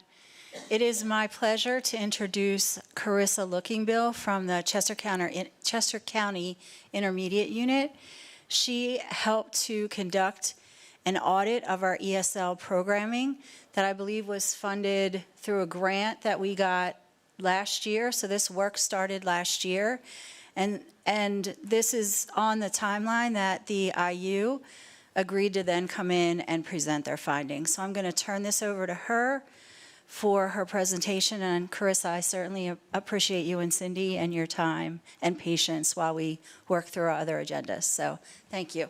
It is my pleasure to introduce Carissa Lookingbill from the Chester County Intermediate Unit. She helped to conduct an audit of our ESL programming that I believe was funded through a grant that we got last year. So this work started last year. And this is on the timeline that the IU agreed to then come in and present their findings. So I'm going to turn this over to her for her presentation. And Carissa, I certainly appreciate you and Cindy and your time and patience while we work through our other agendas. So thank you.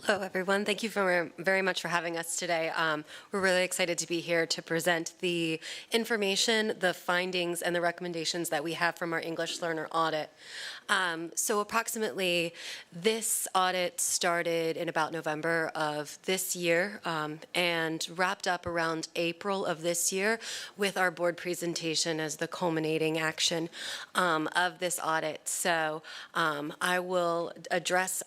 Hello, everyone. Thank you very much for having us today. We're really excited to be here to present the information, the findings, and the recommendations that we have from our English learner audit. So approximately this audit started in about November of this year and wrapped up around April of this year with our board presentation as the culminating action of this audit. So I will address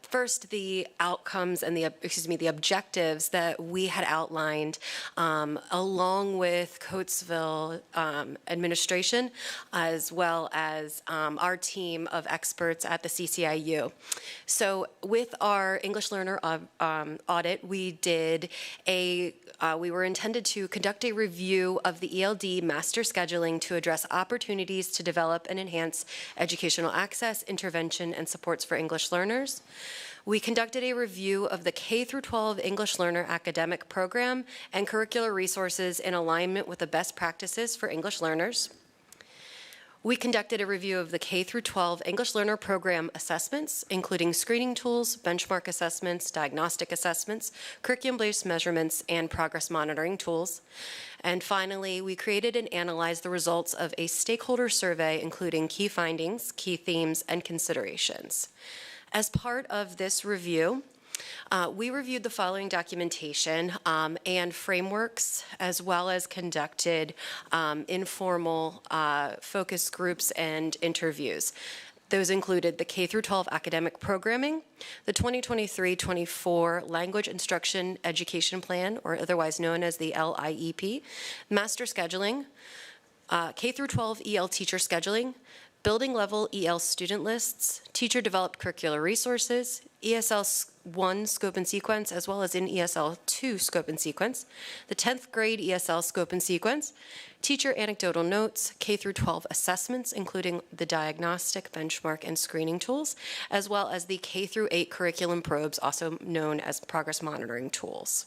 first the outcomes and the objectives that we had outlined along with Coatesville administration as well as our team of experts at the CCIU. So with our English learner audit, we were intended to conduct a review of the ELD master scheduling to address opportunities to develop and enhance educational access, intervention, and supports for English learners. We conducted a review of the K-12 English learner academic program and curricular resources in alignment with the best practices for English learners. We conducted a review of the K through 12 English Learner Program assessments, including screening tools, benchmark assessments, diagnostic assessments, curriculum-based measurements, and progress monitoring tools. And finally, we created and analyzed the results of a stakeholder survey, including key findings, key themes, and considerations. As part of this review, we reviewed the following documentation and frameworks, as well as conducted informal focus groups and interviews. Those included the K through 12 academic programming, the 2023-24 Language Instruction Education Plan, or otherwise known as the LIEP, master scheduling, K through 12 EL teacher scheduling, building level EL student lists, teacher developed curricular resources, ESL 1 scope and sequence, as well as in ESL 2 scope and sequence, the 10th grade ESL scope and sequence, teacher anecdotal notes, K through 12 assessments, including the diagnostic, benchmark, and screening tools, as well as the K through 8 curriculum probes, also known as progress monitoring tools.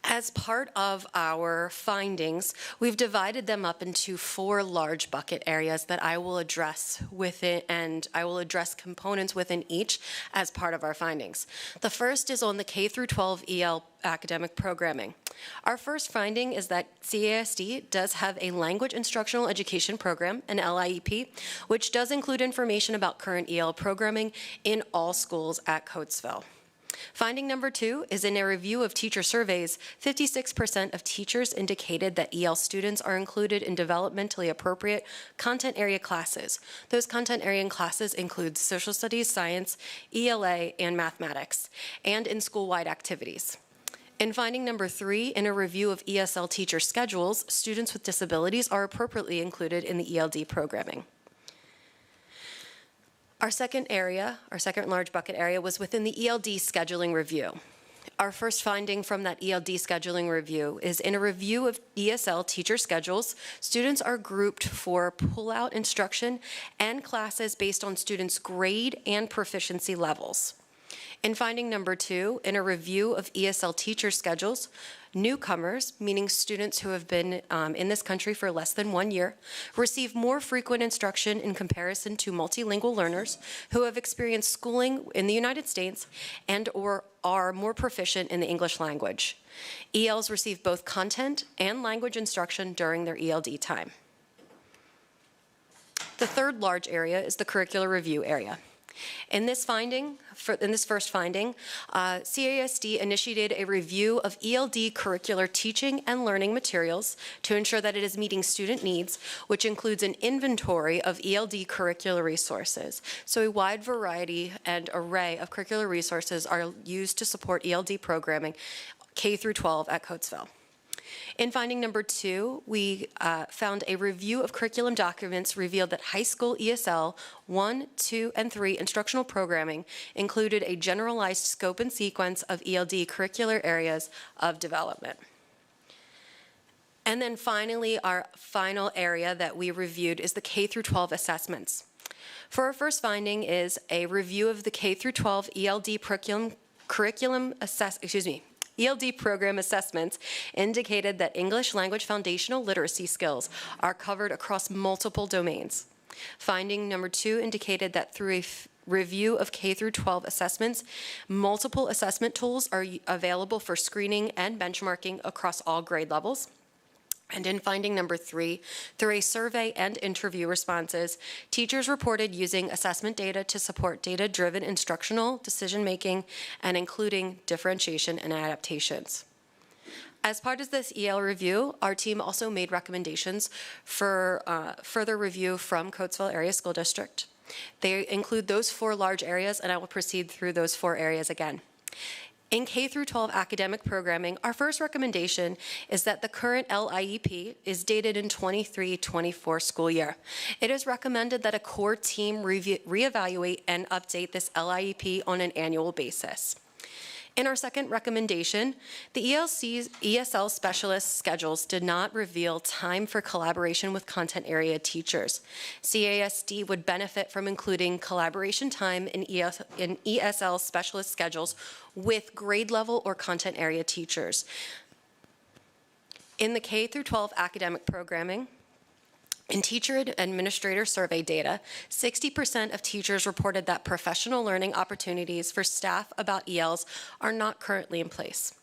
As part of our findings, we've divided them up into 4 large bucket areas that I will address within, and I will address components within each as part of our findings. The first is on the K through 12 EL academic programming. Our first finding is that CASD does have a language instructional education program, an LIEP, which does include information about current EL programming in all schools at Coatesville. Finding number 2 is in a review of teacher surveys, 56% of teachers indicated that EL students are included in developmentally appropriate content area classes. Those content area classes include social studies, science, ELA, and mathematics, and in school-wide activities. In finding number 3, in a review of ESL teacher schedules, students with disabilities are appropriately included in the ELD programming. Our second large bucket area, was within the ELD scheduling review. Our first finding from that ELD scheduling review is in a review of ESL teacher schedules, students are grouped for pull-out instruction and classes based on students' grade and proficiency levels. In finding number 2, in a review of ESL teacher schedules, newcomers, meaning students who have been in this country for less than 1 year, receive more frequent instruction in comparison to multilingual learners who have experienced schooling in the United States and or are more proficient in the English language. ELs receive both content and language instruction during their ELD time. The third large area is the curricular review area. In this first finding, CASD initiated a review of ELD curricular teaching and learning materials to ensure that it is meeting student needs, which includes an inventory of ELD curricular resources. So a wide variety and array of curricular resources are used to support ELD programming K through 12 at Coatesville. In finding number 2, we found a review of curriculum documents revealed that high school ESL 1, 2, and 3 instructional programming included a generalized scope and sequence of ELD curricular areas of development. And then finally, our final area that we reviewed is the K through 12 assessments. For our first finding is a review of the K through 12 ELD ELD program assessments indicated that English language foundational literacy skills are covered across multiple domains. Finding number 2 indicated that through a review of K through 12 assessments, multiple assessment tools are available for screening and benchmarking across all grade levels. And in finding number 3, through a survey and interview responses, teachers reported using assessment data to support data-driven instructional decision-making and including differentiation and adaptations. As part of this EL review, our team also made recommendations for further review from Coatesville Area School District. They include those 4 large areas, and I will proceed through those 4 areas again. In K through 12 academic programming, our first recommendation is that the current LIEP is dated in 23-24 school year. It is recommended that a core team reevaluate and update this LIEP on an annual basis. In our second recommendation, the ESL specialist schedules did not reveal time for collaboration with content area teachers. CASD would benefit from including collaboration time in ESL specialist schedules with grade level or content area teachers. In the K through 12 academic programming, In teacher and administrator survey data, 60% of teachers reported that professional learning opportunities for staff about ELs are not currently in place.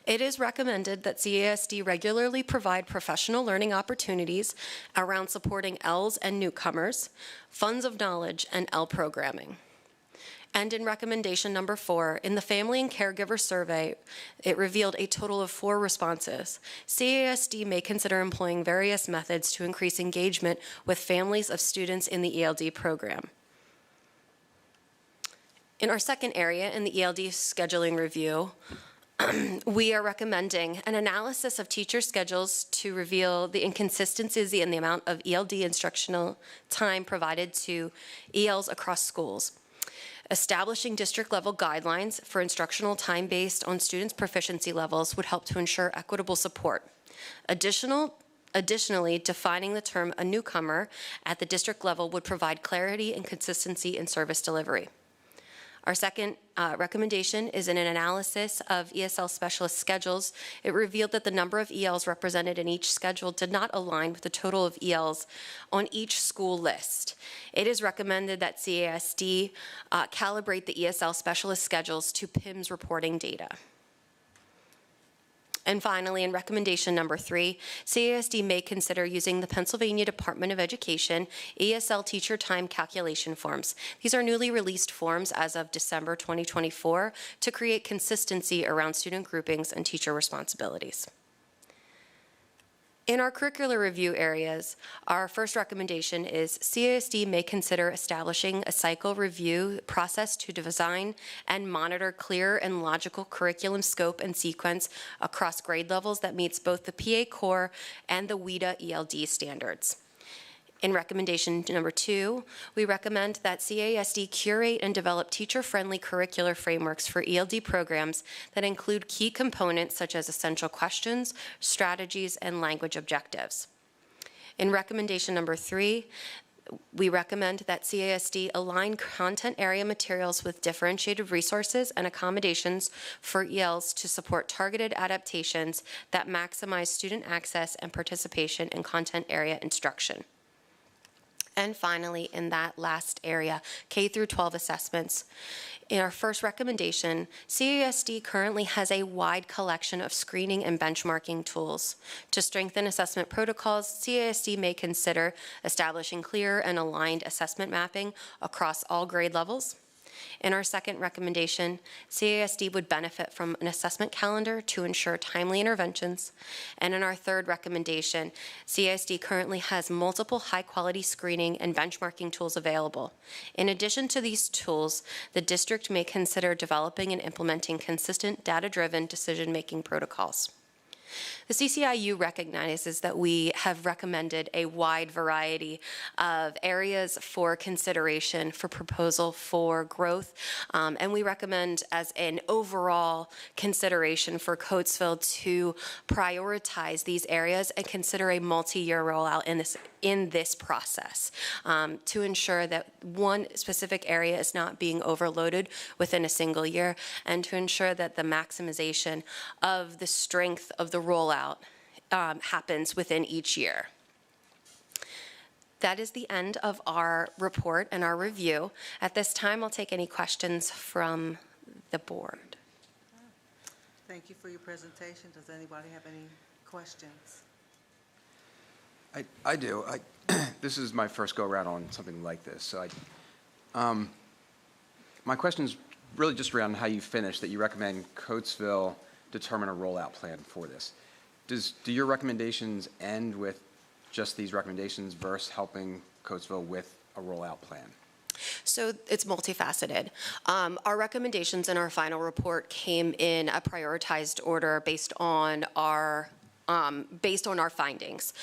It is recommended that CASD regularly provide professional learning opportunities around supporting ELs and newcomers, funds of knowledge, and L programming. And in recommendation number 4, in the Family and Caregiver Survey, it revealed a total of 4 responses. CASD may consider employing various methods to increase engagement with families of students in the ELD program. In our second area, in the ELD scheduling review, we are recommending an analysis of teacher schedules to reveal the inconsistencies in the amount of ELD instructional time provided to ELs across schools. Establishing district-level guidelines for instructional time based on students' proficiency levels would help to ensure equitable support. Additionally, defining the term a newcomer at the district level would provide clarity and consistency in service delivery. Our second recommendation is in an analysis of ESL specialist schedules. It revealed that the number of ELs represented in each schedule did not align with the total of ELs on each school list. It is recommended that CASD calibrate the ESL specialist schedules to PIMS reporting data. And finally, in recommendation number 3, CASD may consider using the Pennsylvania Department of Education ESL teacher time calculation forms. These are newly released forms as of December 2024 to create consistency around student groupings and teacher responsibilities. In our curricular review areas, our first recommendation is CASD may consider establishing a cycle review process to design and monitor clear and logical curriculum scope and sequence across grade levels that meets both the PA Core and the WIDA ELD standards. In recommendation number 2, we recommend that CASD curate and develop teacher-friendly curricular frameworks for ELD programs that include key components such as essential questions, strategies, and language objectives. In recommendation number 3, we recommend that CASD align content area materials with differentiated resources and accommodations for ELs to support targeted adaptations that maximize student access and participation in content area instruction. And finally, in that last area, K through 12 assessments. In our first recommendation, CASD currently has a wide collection of screening and benchmarking tools. To strengthen assessment protocols, CASD may consider establishing clear and aligned assessment mapping across all grade levels. In our second recommendation, CASD would benefit from an assessment calendar to ensure timely interventions. And in our third recommendation, CASD currently has multiple high-quality screening and benchmarking tools available. In addition to these tools, the district may consider developing and implementing consistent data-driven decision-making protocols. The CCIU recognizes that we have recommended a wide variety of areas for consideration for proposal for growth, and we recommend as an overall consideration for Coatesville to prioritize these areas and consider a multi-year rollout in this process to ensure that one specific area is not being overloaded within a single year, and to ensure that the maximization of the strength of the rollout happens within each year. That is the end of our report and our review. At this time, I'll take any questions from the board. Thank you for your presentation. Does anybody have any questions? I do. This is my first go-around on something like this. So my question is really just around how you finished, that you recommend Coatesville determine a rollout plan for this. Do your recommendations end with just these recommendations versus helping Coatesville with a rollout plan? So it's multifaceted. Our recommendations in our final report came in a prioritized order based on our findings.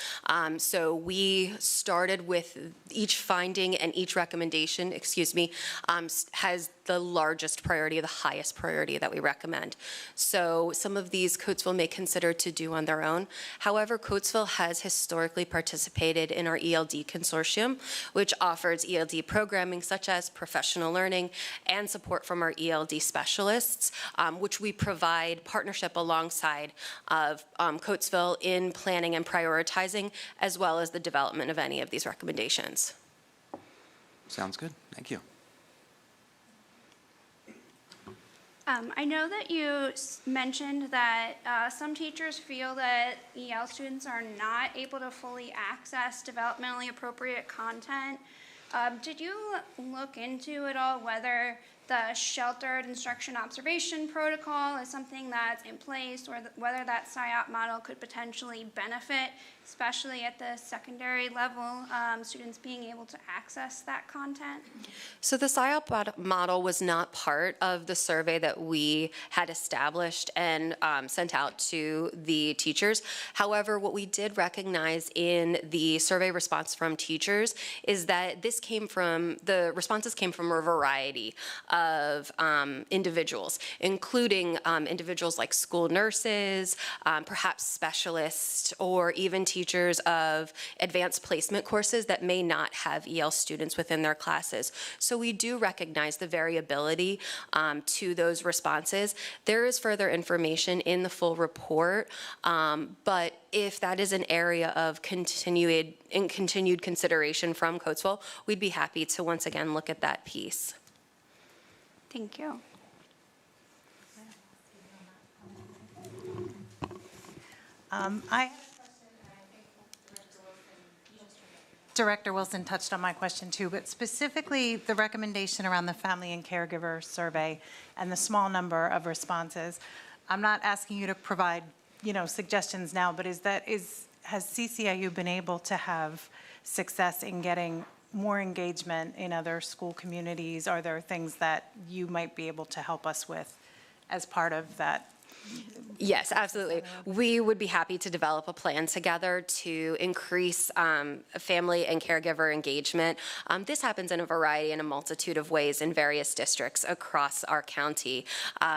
So we started with each finding and each recommendation, has the largest priority, the highest priority that we recommend. So some of these Coatesville may consider to do on their own. However, Coatesville has historically participated in our ELD consortium, which offers ELD programming such as professional learning and support from our ELD specialists, which we provide partnership alongside of Coatesville Coatesville in planning and prioritizing, as well as the development of any of these recommendations. Sounds good. Thank you. I know that you mentioned that some teachers feel that EL students are not able to fully access developmentally appropriate content. Did you look into at all whether the sheltered instruction observation protocol is something that's in place, or whether that SIOP model could potentially benefit, especially at the secondary level, students being able to access that content? So the SIOP model was not part of the survey that we had established and sent out to the teachers. However, what we did recognize in the survey response from teachers is that the responses came from a variety of individuals, including individuals like school nurses, perhaps specialists, or even teachers of advanced placement courses that may not have EL students within their classes. So we do recognize the variability to those responses. There is further information in the full report, but if that is an area of continued consideration from Coatesville, we'd be happy to once again look at that piece. Thank you. Director Wilson touched on my question too, but specifically the recommendation around the family and caregiver survey and the small number of responses. I'm not asking you to provide, suggestions now, but has CCIU been able to have success in getting more engagement in other school communities? Are there things that you might be able to help us with as part of that? Yes, absolutely. We would be happy to develop a plan together to increase family and caregiver engagement. This happens in a variety and a multitude of ways in various districts across our county.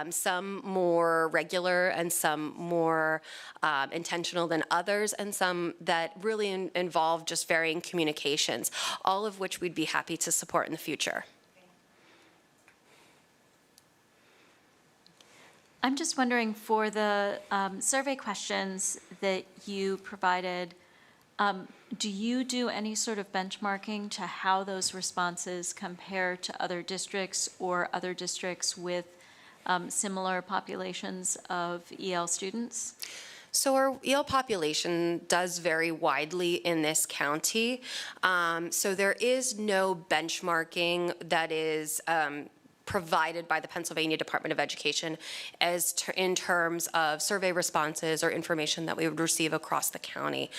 Some more regular and some more intentional than others, and some that really involve just varying communications, all of which we'd be happy to support in the future. I'm just wondering, for the survey questions that you provided, do you do any sort of benchmarking to how those responses compare to other districts or other districts with similar populations of EL students? So our EL population does vary widely in this county. So there is no benchmarking that is provided by the Pennsylvania Department of Education in terms of survey responses or information that we would receive across the county.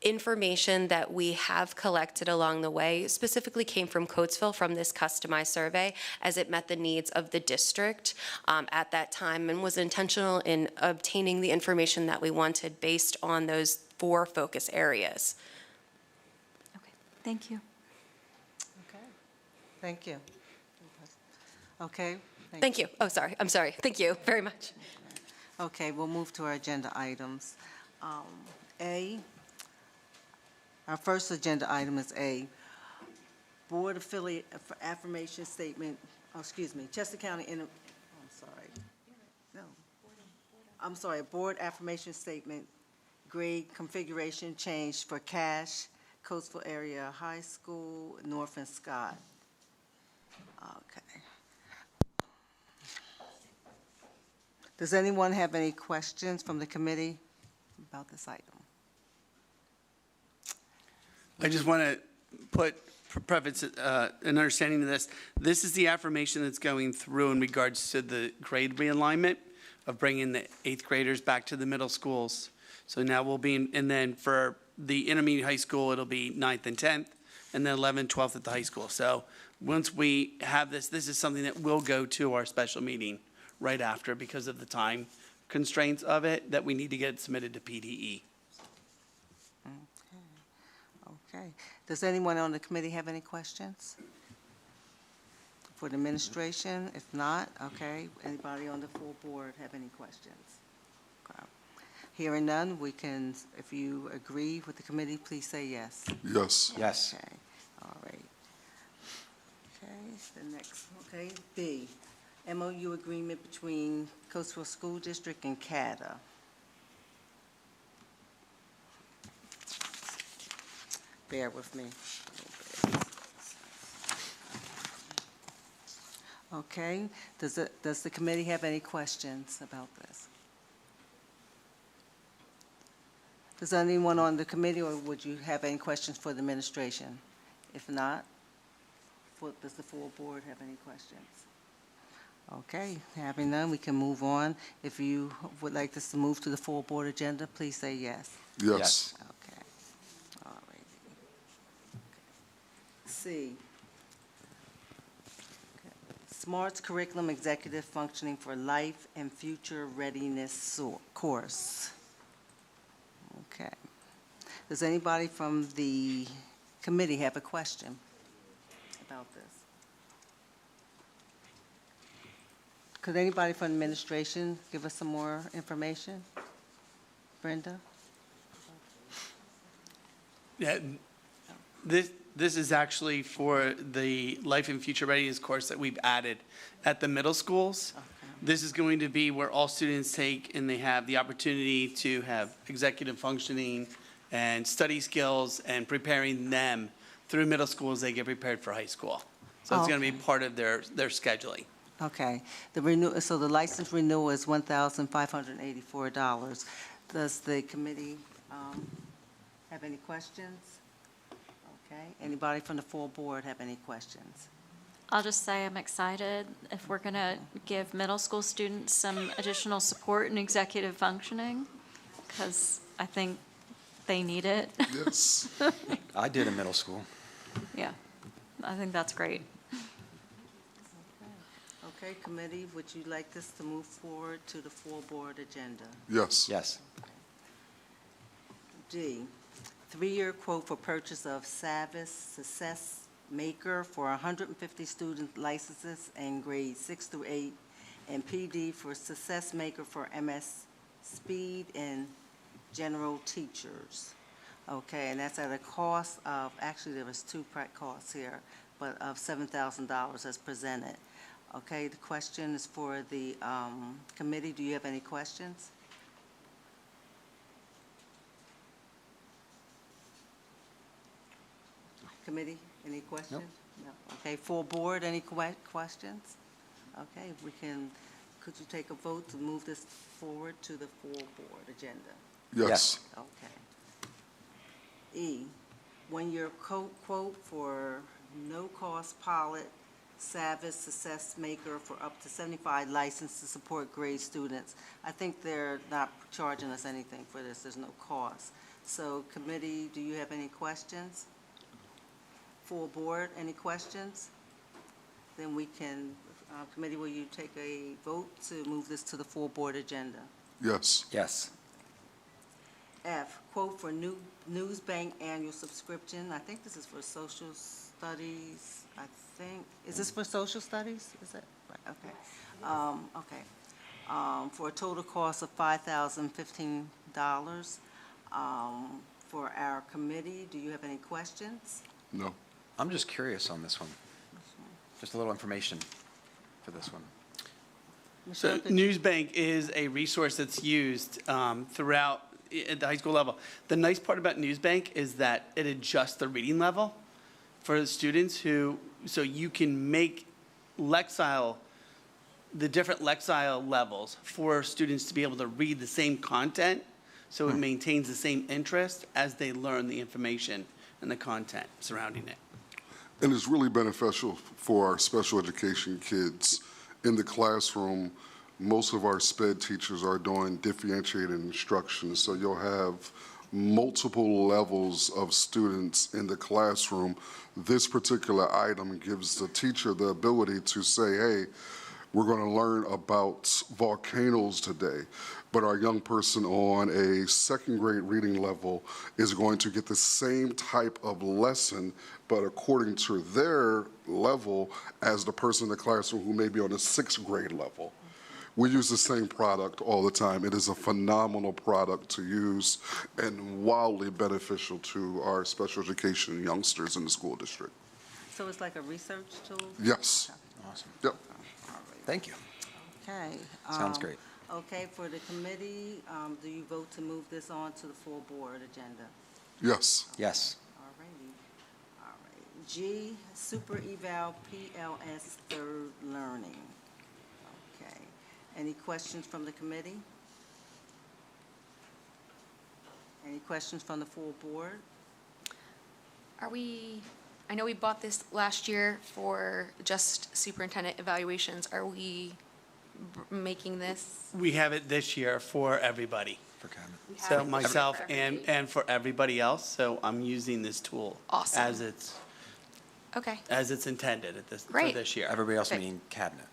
Information that we have collected along the way specifically came from Coatesville from this customized survey, as it met the needs of the district at that time and was intentional in obtaining the information that we wanted based on those 4 focus areas. Okay, thank you. Okay, thank you. Okay. Thank you. Oh, sorry. I'm sorry. Thank you very much. Okay, we'll move to our agenda items. Our first agenda item is A, Board Affiliate Affirmation Statement, Chester County, Board Affirmation Statement, grade configuration change for Cache, Coatesville Area High School, North and Scott. Okay. Does anyone have any questions from the committee about this item? I just want to preface an understanding of this. This is the affirmation that's going through in regards to the grade realignment of bringing the 8th graders back to the middle schools. So now we'll be, and then for the intermediate high school, it'll be 9th and 10th, and then 11th, 12th at the high school. So once we have this is something that will go to our special meeting right after, because of the time constraints of it, that we need to get it submitted to PDE. Okay. Does anyone on the committee have any questions for the administration? If not, okay. Anybody on the full board have any questions? Okay. Hearing none, we can, if you agree with the committee, please say yes. Yes. Yes. Okay, all right. Okay, the next, B, MOU agreement between Coatesville School District and CATA. Bear with me. Okay, does the committee have any questions about this? Does anyone on the committee, or would you have any questions for the administration? If not, does the full board have any questions? Okay, having none, we can move on. If you would like this to move to the full board agenda, please say yes. Yes. Okay, all righty. C. Okay. Smarts Curriculum Executive Functioning for Life and Future Readiness Course. Okay. Does anybody from the committee have a question about this? Could anybody from administration give us some more information? Brenda? Yeah, this is actually for the Life and Future Readiness course that we've added at the middle schools. This is going to be where all students take and they have the opportunity to have executive functioning and study skills and preparing them through middle school as they get prepared for high school. So it's going to be part of their scheduling. Okay. So the license renewal is $1,584. Does the committee have any questions? Okay. Anybody from the full board have any questions? I'll just say I'm excited if we're going to give middle school students some additional support in executive functioning, because I think they need it. Yes. I did in middle school. Yeah, I think that's great. Okay, committee, would you like this to move forward to the full board agenda? Yes. Yes. D, 3-year quote for purchase of Savvis Success Maker for 150 student licenses in grades 6 through 8, and PD for Success Maker for MS Speed and General Teachers. Okay, and that's at a cost of, actually there was two costs here, but of $7,000 as presented. Okay, the question is for the committee. Do you have any questions? Committee, any questions? No. Okay, full board, any questions? Okay, could you take a vote to move this forward to the full board agenda? Yes. Okay. E, 1-year quote for no-cost pilot Savvis Success Maker for up to 75 licensed to support grade students. I think they're not charging us anything for this. There's no cost. So committee, do you have any questions? Full board, any questions? Then we can, committee, will you take a vote to move this to the full board agenda? Yes. Yes. F, quote for new Newsbank annual subscription. I think this is for social studies, I think. Is this for social studies? Is it? Right, okay. Okay. For a total cost of $5,015. For our committee, do you have any questions? No. I'm just curious on this one. Just a little information for this one. So Newsbank is a resource that's used throughout at the high school level. The nice part about Newsbank is that it adjusts the reading level for the students so you can make the different Lexile levels for students to be able to read the same content, so it maintains the same interest as they learn the information and the content surrounding it. And it's really beneficial for our special education kids. In the classroom, most of our SPED teachers are doing differentiated instruction, so you'll have multiple levels of students in the classroom. This particular item gives the teacher the ability to say, hey, we're going to learn about volcanoes today, but our young person on a second grade reading level is going to get the same type of lesson, but according to their level as the person in the classroom who may be on a 6th grade level. We use the same product all the time. It is a phenomenal product to use and wildly beneficial to our special education youngsters in the school district. So it's like a research tool? Yes. Awesome. Yep. Thank you. Okay. Sounds great. Okay, for the committee, do you vote to move this on to the full board agenda? Yes. Yes. All righty. G, Super Eval PLS Third Learning. Okay. Any questions from the committee? Any questions from the full board? I know we bought this last year for just superintendent evaluations. Are we making this? We have it this year for everybody. For cabinet. So myself and for everybody else, so I'm using this tool. Awesome. As it's intended for Great. this year. Everybody else Perfect. meaning cabinet.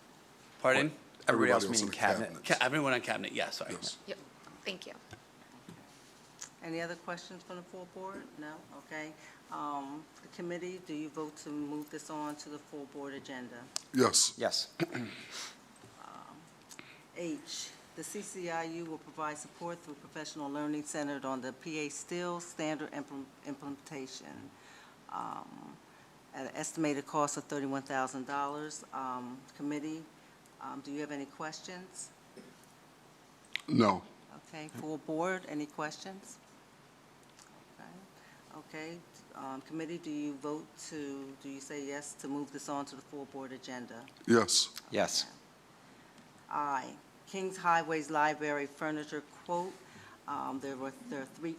Pardon? Everybody else in meaning the cabinet. Everyone on cabinet, yes, sorry. Yes. Yep, thank you. Any other questions from the full board? No? Okay. The committee, do you vote to move this on to the full board agenda? Yes. Yes. H, the CCIU will provide support through professional learning centered on the PA Steel standard implementation at an estimated cost of $31,000. Committee, do you have any questions? No. Okay, full board, any questions? Okay, committee, do you say yes to move this on to the full board agenda? Yes. Yes. I, Kings Highways Library Furniture Quote, there are three.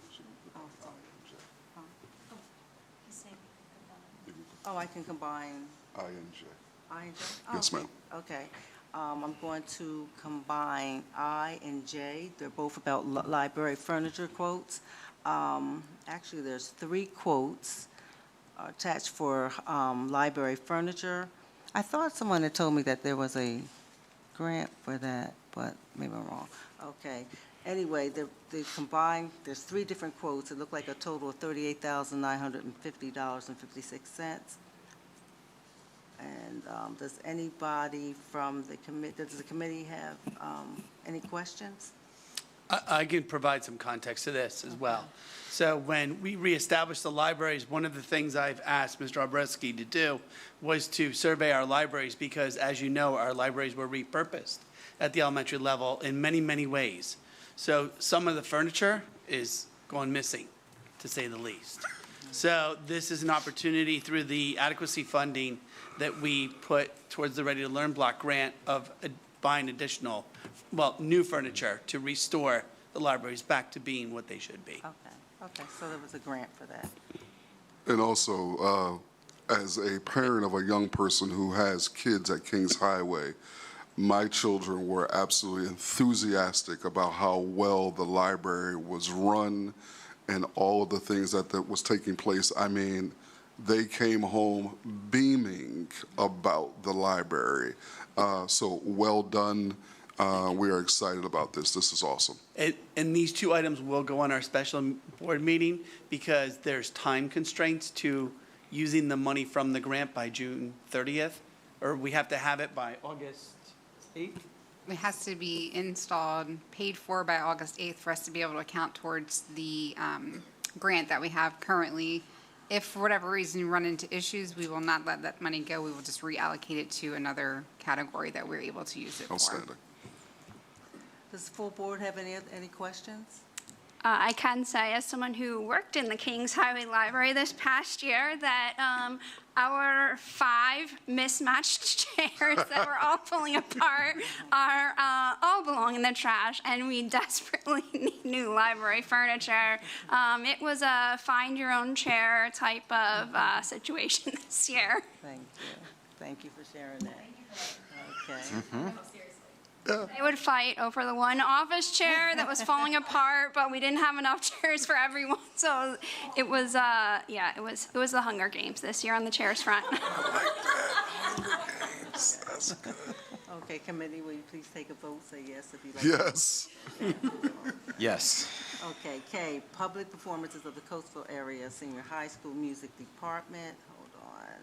Oh, I can combine I and J. I and J? Yes, ma'am. Okay. I'm going to combine I and J. They're both about library furniture quotes. Actually, there's three quotes attached for library furniture. I thought someone had told me that there was a grant for that, but maybe I'm wrong. Okay. Anyway, they combined, there's three different quotes. It looked like a total of $38,950.56. And does anybody from the committee, does the committee have any questions? I can provide some context to this as well. So when we reestablished the libraries, one of the things I've asked Mr. Obreski to do was to survey our libraries because, as you know, our libraries were repurposed at the elementary level in many, many ways. So some of the furniture is going missing, to say the least. So this is an opportunity through the adequacy funding that we put towards the Ready to Learn block grant of buying additional, new furniture to restore the libraries back to being what they should be. Okay, so there was a grant for that. And also, as a parent of a young person who has kids at Kings Highway, my children were absolutely enthusiastic about how well the library was run and all of the things that was taking place. I mean, they came home beaming about the library. So well done. We are excited about this. This is awesome. And these two items will go on our special board meeting because there's time constraints to using the money from the grant by June 30th, or we have to have it by August 8th? It has to be installed, paid for by August 8th for us to be able to account towards the grant that we have currently. If for whatever reason we run into issues, we will not let that money go. We will just reallocate it to another category that we're able to use it for. Outstanding. Does the full board have any questions? I can say, as someone who worked in the Kings Highway Library this past year, that our 5 mismatched chairs that were all falling apart are all belong in the trash, and we desperately need new library furniture. It was a find-your-own-chair type of situation this year. Thank you. Thank you for sharing that. Okay. They would fight over the one office chair that was falling apart, but we didn't have enough chairs for everyone. So it was, it was the Hunger Games this year on the chairs front. That's good. Okay, committee, will you please take a vote? Say yes if you like. Yes. Yes. Okay, K, public performances of the Coatesville Area Senior High School Music Department. Hold on.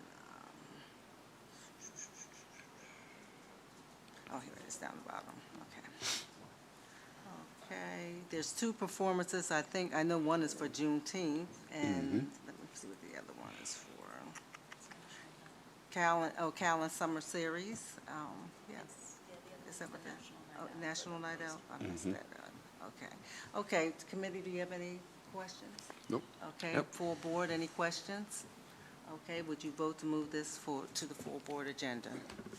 Oh, here it is down the bottom. Okay. Okay, there's 2 performances. I know one is for Juneteenth, and let me see what the other one is for. Callan Summer Series. Yes. Is that what that? National Night Out? I missed that. Okay. Okay, committee, do you have any questions? Nope. Okay, Nope. full board, any questions? Okay, would you vote to move this to the full board agenda?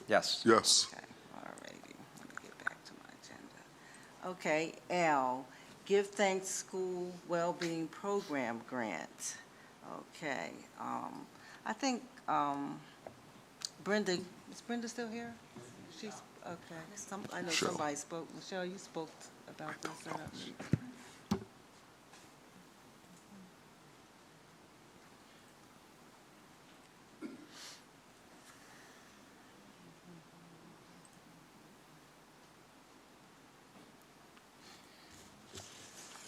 Yes. Yes. Okay, all righty. Let me get back to my agenda. Okay, L, Give Thanks School Wellbeing Program Grant. Okay, I think Brenda, is Brenda still here? She's, okay, I know Michelle. somebody spoke. Michelle, you spoke about this.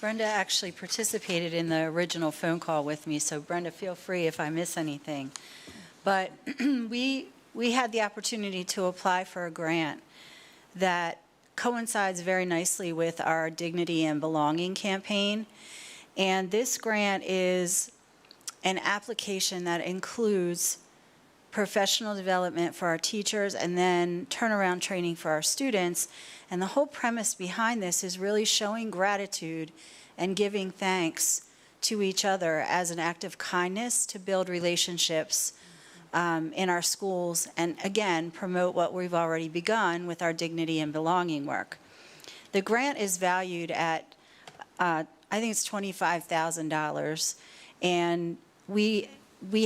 Brenda actually participated in the original phone call with me, so Brenda, feel free if I miss anything. But we had the opportunity to apply for a grant that coincides very nicely with our Dignity and Belonging campaign. And this grant is an application that includes professional development for our teachers and then turnaround training for our students. And the whole premise behind this is really showing gratitude and giving thanks to each other as an act of kindness to build relationships in our schools and, again, promote what we've already begun with our Dignity and Belonging work. The grant is valued at, I think it's $25,000, and we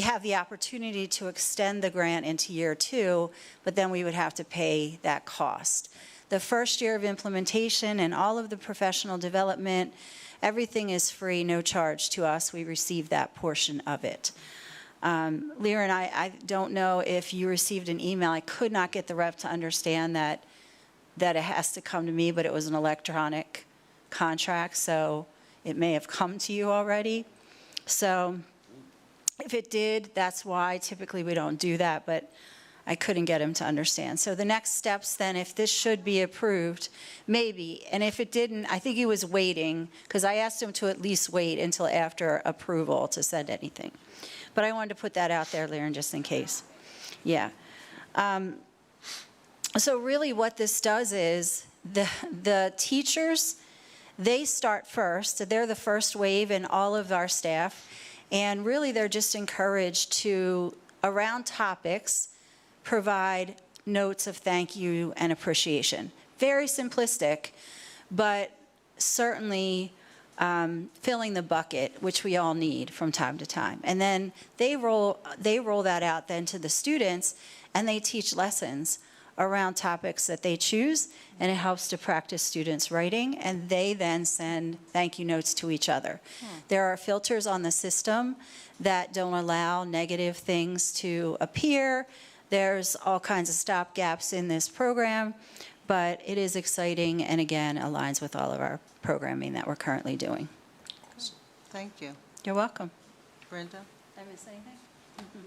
have the opportunity to extend the grant into year 2, but then we would have to pay that cost. The first year of implementation and all of the professional development, everything is free, no charge to us. We receive that portion of it. Lear and I don't know if you received an email. I could not get the rep to understand that it has to come to me, but it was an electronic contract, so it may have come to you already. So if it did, that's why typically we don't do that, but I couldn't get him to understand. So the next steps then, if this should be approved, maybe, and if it didn't, I think he was waiting, because I asked him to at least wait until after approval to send anything. But I wanted to put that out there, Liren, just in case. Yeah. So really what this does is the teachers, they start first. They're the first wave in all of our staff. And really they're just encouraged to, around topics, provide notes of thank you and appreciation. Very simplistic, but certainly filling the bucket, which we all need from time to time. And then they roll that out then to the students, and they teach lessons around topics that they choose, and it helps to practice students' writing, and they then send thank you notes to each other. There are filters on the system that don't allow negative things to appear. There's all kinds of stopgaps in this program, but it is exciting and, again, aligns with all of our programming that we're currently doing. Thank you. You're welcome. Brenda? Did I miss anything?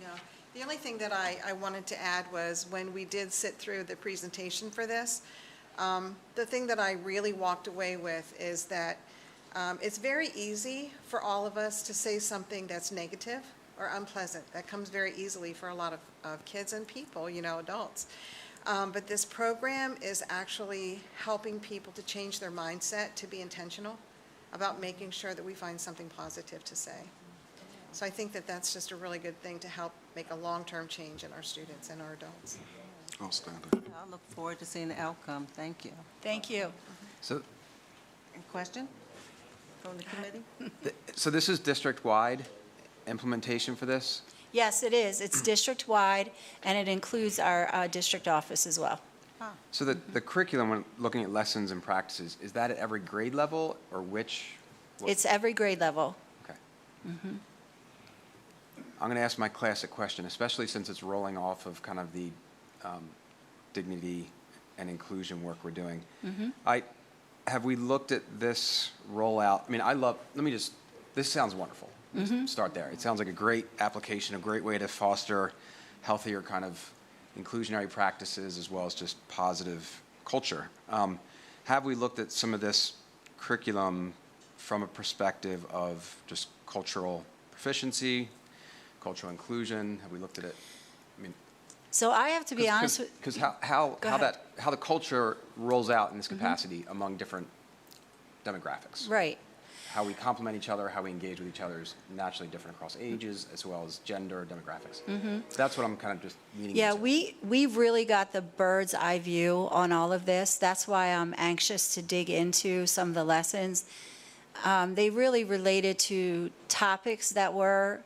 No. The only thing that I wanted to add was when we did sit through the presentation for this, the thing that I really walked away with is that it's very easy for all of us to say something that's negative or unpleasant. That comes very easily for a lot of kids and people, adults. But this program is actually helping people to change their mindset, to be intentional about making sure that we find something positive to say. So I think that that's just a really good thing to help make a long-term change in our students and our adults. Outstanding. I look forward to seeing the outcome. Thank you. Thank you. So, Any question from the committee? so this is district-wide implementation for this? Yes, it is. It's district-wide, and it includes our district office as well. So the curriculum, when looking at lessons and practices, is that at every grade level, or which? It's every grade level. Okay. Mm-hmm. I'm going to ask my classic question, especially since it's rolling off of kind of the dignity and inclusion work we're doing. Mm-hmm. Have we looked at this rollout? I mean, this sounds wonderful. Mm-hmm. Start there. It sounds like a great application, a great way to foster healthier kind of inclusionary practices as well as just positive culture. Have we looked at some of this curriculum from a perspective of just cultural proficiency, cultural inclusion? Have we looked at it? I mean, So I have to be honest with. Because how the culture rolls out in this capacity among different demographics. Right. how we complement each other, how we engage with each other is naturally different across ages as well as gender, demographics. That's what I'm kind of just leaning Yeah, into. we've really got the bird's eye view on all of this. That's why I'm anxious to dig into some of the lessons. They really related to topics that were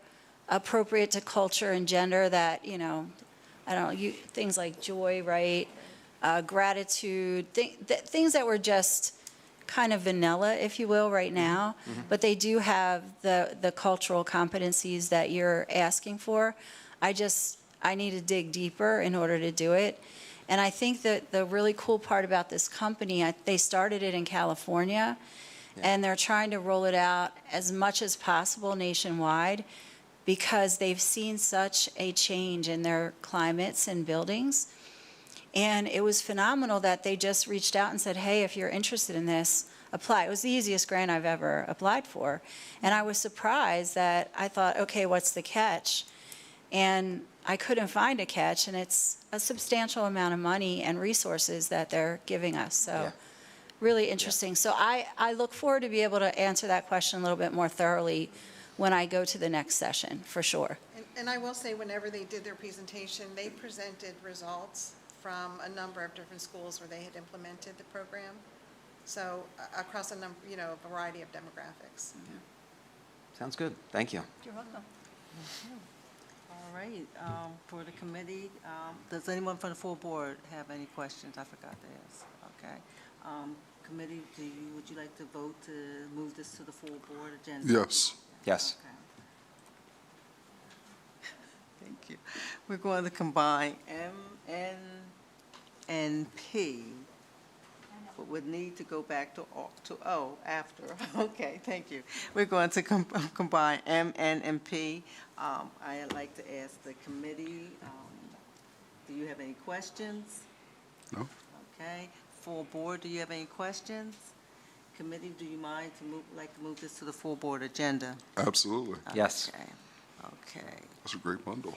appropriate to culture and gender that, I don't know, things like joy, right? Gratitude, things that were just kind of vanilla, if you will, right now. But they do have the cultural competencies that you're asking for. I need to dig deeper in order to do it. And I think that the really cool part about this company, they started it in California, and they're trying to roll it out as much as possible nationwide because they've seen such a change in their climates and buildings. And it was phenomenal that they just reached out and said, hey, if you're interested in this, apply. It was the easiest grant I've ever applied for. And I was surprised that I thought, okay, what's the catch? And I couldn't find a catch, and it's a substantial amount of money and resources that they're giving us. So really interesting. So I look forward to be able to answer that question a little bit more thoroughly when I go to the next session, for sure. And I will say, whenever they did their presentation, they presented results from a number of different schools where they had implemented the program. So across a number, a variety of demographics. Sounds good. Thank you. You're welcome. All right, for the committee, does anyone from the full board have any questions? I forgot to ask. Okay. Committee, would you like to vote to move this to the full board agenda? Yes. Yes. Okay. Thank you. We're going to combine M, N, and P, but would need to go back to O after. Okay, thank you. We're going to combine M, N, and P. I'd like to ask the committee, do you have any questions? No. Okay. Full board, do you have any questions? Committee, do you mind to move this to the full board agenda? Absolutely. Yes. Okay. That's a great bundle.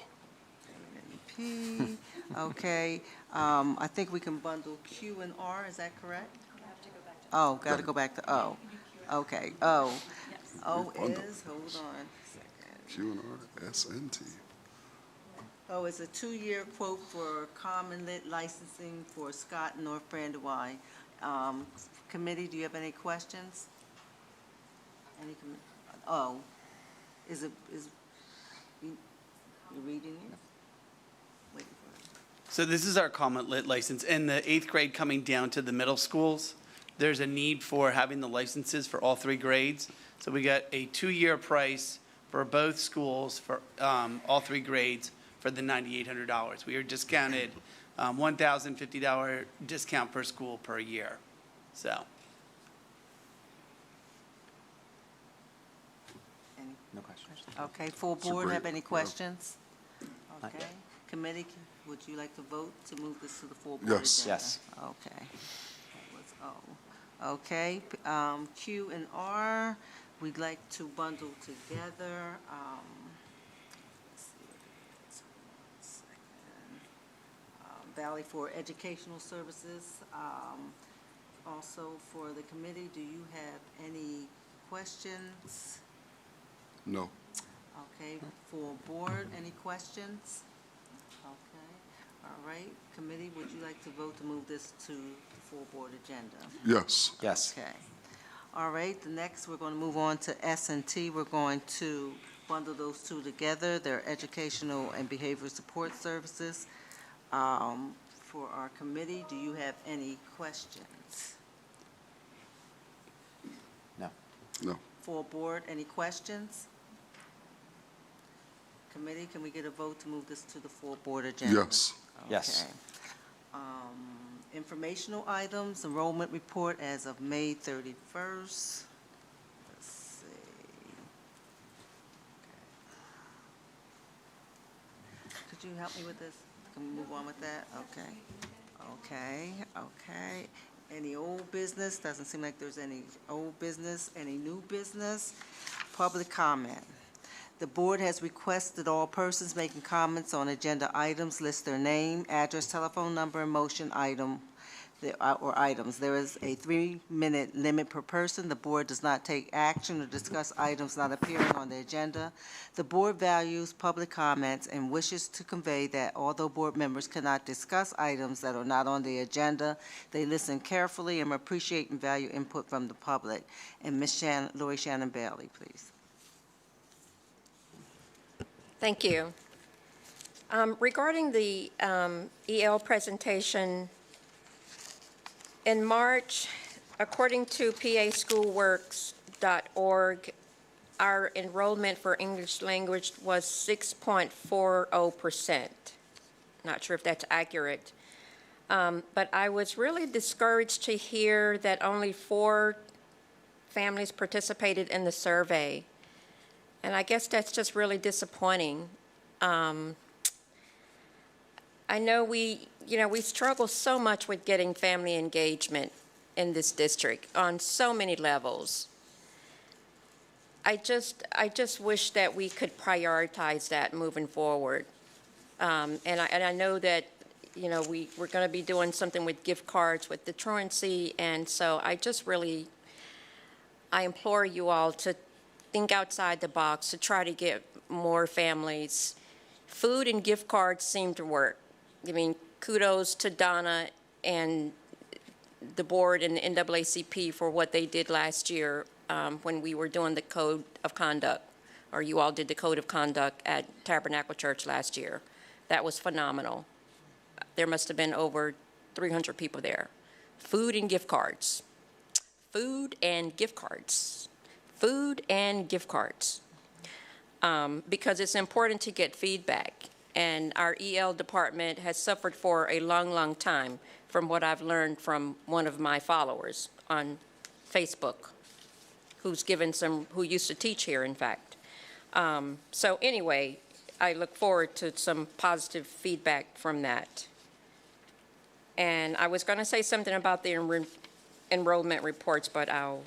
P, okay. I think we can bundle Q and R, is that correct? Oh, got to go back to O. Okay, O. O is, hold on a second. Q and R, S and T. Oh, it's a 2-year quote for common lit licensing for Scott and North Brandywine. Committee, do you have any questions? Is you reading it? Waiting for it. So this is our common lit license. In the 8th grade coming down to the middle schools, there's a need for having the licenses for all 3 grades. So we got a 2-year price for both schools for all 3 grades for the $9,800. We are discounted $1,050 discount per school per year. So. No questions. Okay, full board, have any questions? Okay, committee, would you like to vote to move this to the full board agenda? Yes. Yes. Okay. That was O. Okay, Q and R, we'd like to bundle together. Let's see what it is. 1 second. Valley for Educational Services. Also, for the committee, do you have any questions? No. Okay, for board, any questions? Okay, all right. Committee, would you like to vote to move this to the full board agenda? Yes. Yes. Okay. All right, the next, we're going to move on to S and T. We're going to bundle those two together. They're educational and behavioral support services. For our committee, do you have any questions? No. No. For board, any questions? Committee, can we get a vote to move this to the full board agenda? Yes. Yes. Okay. Informational items, enrollment report as of May 31st. Let's see. Could you help me with this? Can we move on with that? Okay. Okay. Any old business? Doesn't seem like there's any old business. Any new business? Public comment. The board has requested all persons making comments on agenda items list their name, address, telephone number, and motion item. or items. There is a 3-minute limit per person. The board does not take action or discuss items not appearing on the agenda. The board values public comments and wishes to convey that although board members cannot discuss items that are not on the agenda, they listen carefully and appreciate and value input from the public. And Ms. Lori Shannon Bailey, please. Thank you. Regarding the EL presentation, in March, according to paschoolworks.org, our enrollment for English language was 6.40%. Not sure if that's accurate. But I was really discouraged to hear that only 4 families participated in the survey. And I guess that's just really disappointing. I know we struggle so much with getting family engagement in this district on so many levels. I just wish that we could prioritize that moving forward. And I know that, we're going to be doing something with gift cards with the truancy, and so I implore you all to think outside the box to try to get more families. Food and gift cards seem to work. I mean, kudos to Donna and the board and the NAACP for what they did last year when we were doing the code of conduct, or you all did the code of conduct at Tabernacle Church last year. That was phenomenal. There must have been over 300 people there. Food and gift cards. Food and gift cards. Food and gift cards. Because it's important to get feedback. And our EL department has suffered for a long, long time from what I've learned from one of my followers on Facebook, who used to teach here, in fact. So anyway, I look forward to some positive feedback from that. And I was going to say something about the enrollment reports, but I'll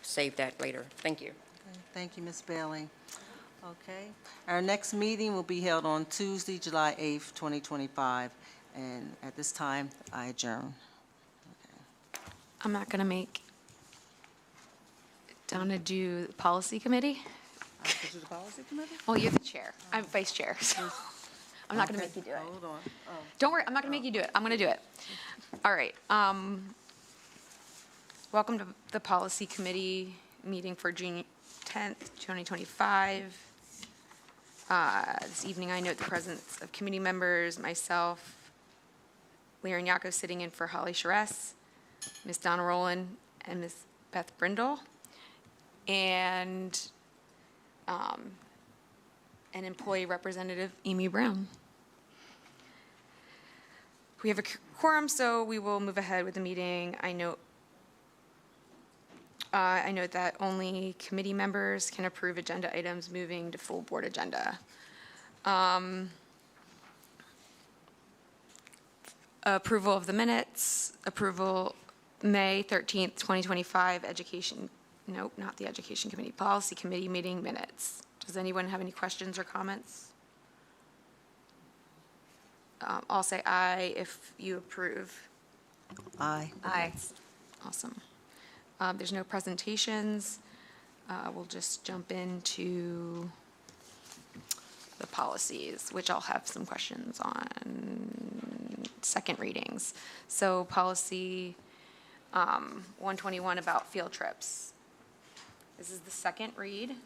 save that later. Thank you. Okay, thank you, Ms. Bailey. Okay, our next meeting will be held on Tuesday, July 8th, 2025, and at this time, I adjourn. I'm not going to make Donna do the policy committee. I have to do the policy committee? Well, you're the chair. I'm vice chair, so I'm not going to make you do it. Hold on. Oh. Don't worry, I'm not going to make you do it. I'm going to do it. All right. Welcome to the policy committee meeting for June 10th, 2025. This evening, I note the presence of committee members, myself, Liren Yaakov sitting in for Holly Charest, Ms. Donna Rowland, and Ms. Beth Brindle, and an employee representative, Amy Brown. We have a quorum, so we will move ahead with the meeting. I note that only committee members can approve agenda items moving to full board agenda. Approval of the minutes, approval May 13th, 2025, not the education committee, policy committee meeting minutes. Does anyone have any questions or comments? I'll say aye if you approve. Aye. Aye. Awesome. There's no presentations. We'll just jump into the policies, which I'll have some questions on second readings. So policy 121 about field trips. This is the second read.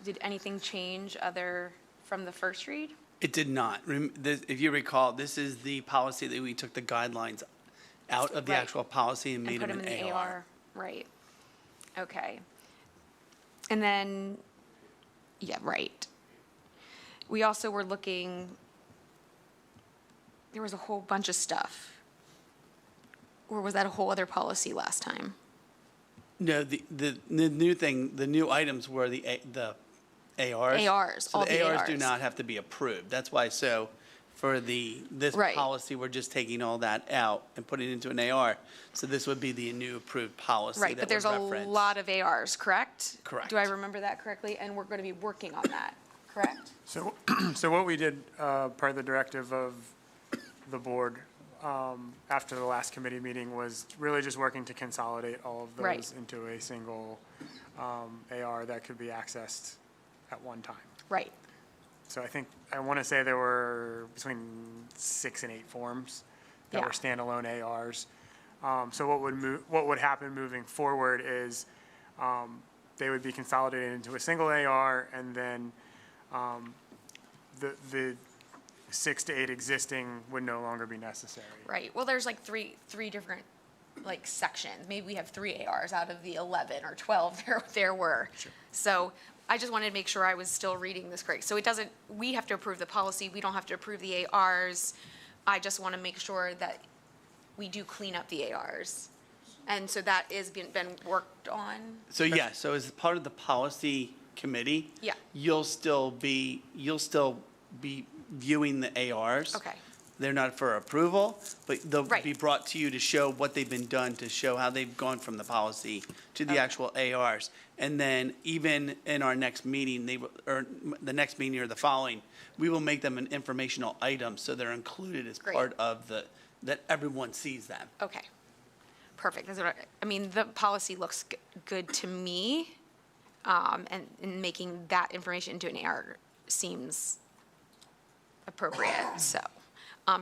Did anything change other from the first read? It did not. If you recall, this is the policy that we took the guidelines out of the Right. actual policy and made put them them in an the AR. Right. Okay. And then, yeah, right. We also were looking, there was a whole bunch of stuff. Or was that a whole other policy last time? No, the new thing, the new items were the ARs. ARs, So all the the ARs do ARs. not have to be approved. That's why, so for this Right. policy, we're just taking all that out and putting it into an AR. So this would be the new approved policy Right, that but there's would a reference. lot of ARs, correct? Correct. Do I remember that correctly? And we're going to be working on that, correct? So what we did, part of the directive of the board after the last committee meeting was really just working to consolidate all of those Right. into a single AR that could be accessed at one time. Right. So I want to say there were between 6 and 8 forms that Yeah. were standalone ARs. So what would happen moving forward is they would be consolidated into a single AR, and then the 6 to 8 existing would no longer be necessary. Right. Well, there's like three different like sections. Maybe we have 3 ARs out of the 11 or 12 there were. So I just wanted to make sure I was still reading this correct. So it doesn't, we have to approve the policy. We don't have to approve the ARs. I just want to make sure that we do clean up the ARs. And so that is been worked on. So yeah, so as part of the policy committee. Yeah. You'll still be viewing the ARs. Okay. They're not for approval, but they'll Right. be brought to you to show what they've been done, to show how they've gone from the policy to the actual ARs. And then even in our next meeting, or the next meeting or the following, we will make them an informational item, so they're included as Great. part of that everyone sees them. Okay. Perfect. That's what I mean, the policy looks good to me. And making that information into an AR seems appropriate, so.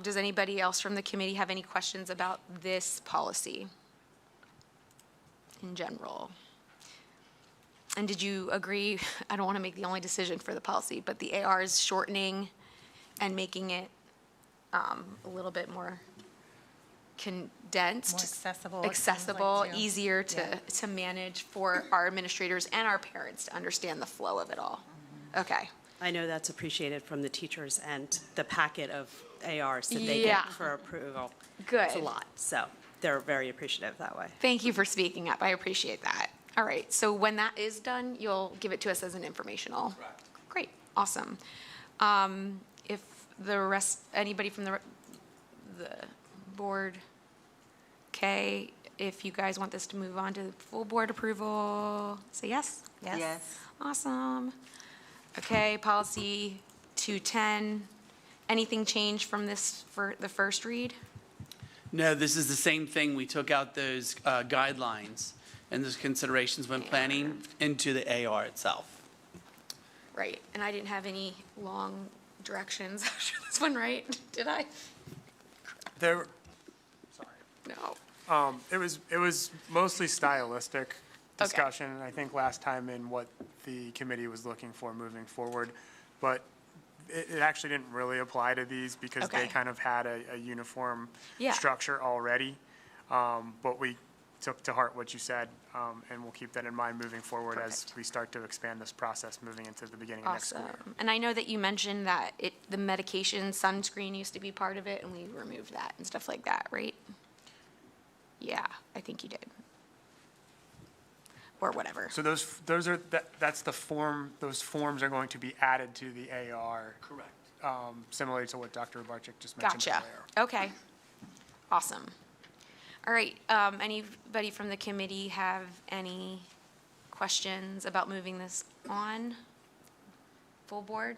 Does anybody else from the committee have any questions about this policy in general? And did you agree, I don't want to make the only decision for the policy, but the AR is shortening and making it a little bit more condensed. More accessible, it seems Accessible, like, too. easier Yeah. to manage for our administrators and our parents to understand the flow of it all. Okay. I know that's appreciated from the teachers and the packet of ARs that they Yeah. get for approval. Good. It's a lot, so they're very appreciative that way. Thank you for speaking up. I appreciate that. All right, so when that is done, you'll give it to us as an informational? Great, awesome. If the rest, anybody from the board, okay, if you guys want this to move on to full board approval, say yes? Yes. Awesome. Okay, policy 210, anything change from this for the first read? No, this is the same thing. We took out those guidelines and those considerations when planning into the AR itself. Right, and I didn't have any long directions after this one, right? Did I? There, No. it was mostly stylistic discussion, I think last time, in what the committee was looking for moving forward. But it actually didn't really apply to these because they Okay. kind of had a uniform Yeah. structure already. But we took to heart what you said, and we'll keep that in mind moving forward as we start to expand this process moving into the beginning of next school year. Awesome. And I know that you mentioned that the medication sunscreen used to be part of it, and we removed that and stuff like that, right? Yeah, I think you did. Or whatever. So that's the form, those forms are going to be added to the AR. Correct. Similar to what Dr. Barczyk just mentioned Gotcha. earlier. Okay. Awesome. All right, anybody from the committee have any questions about moving this on? Full board?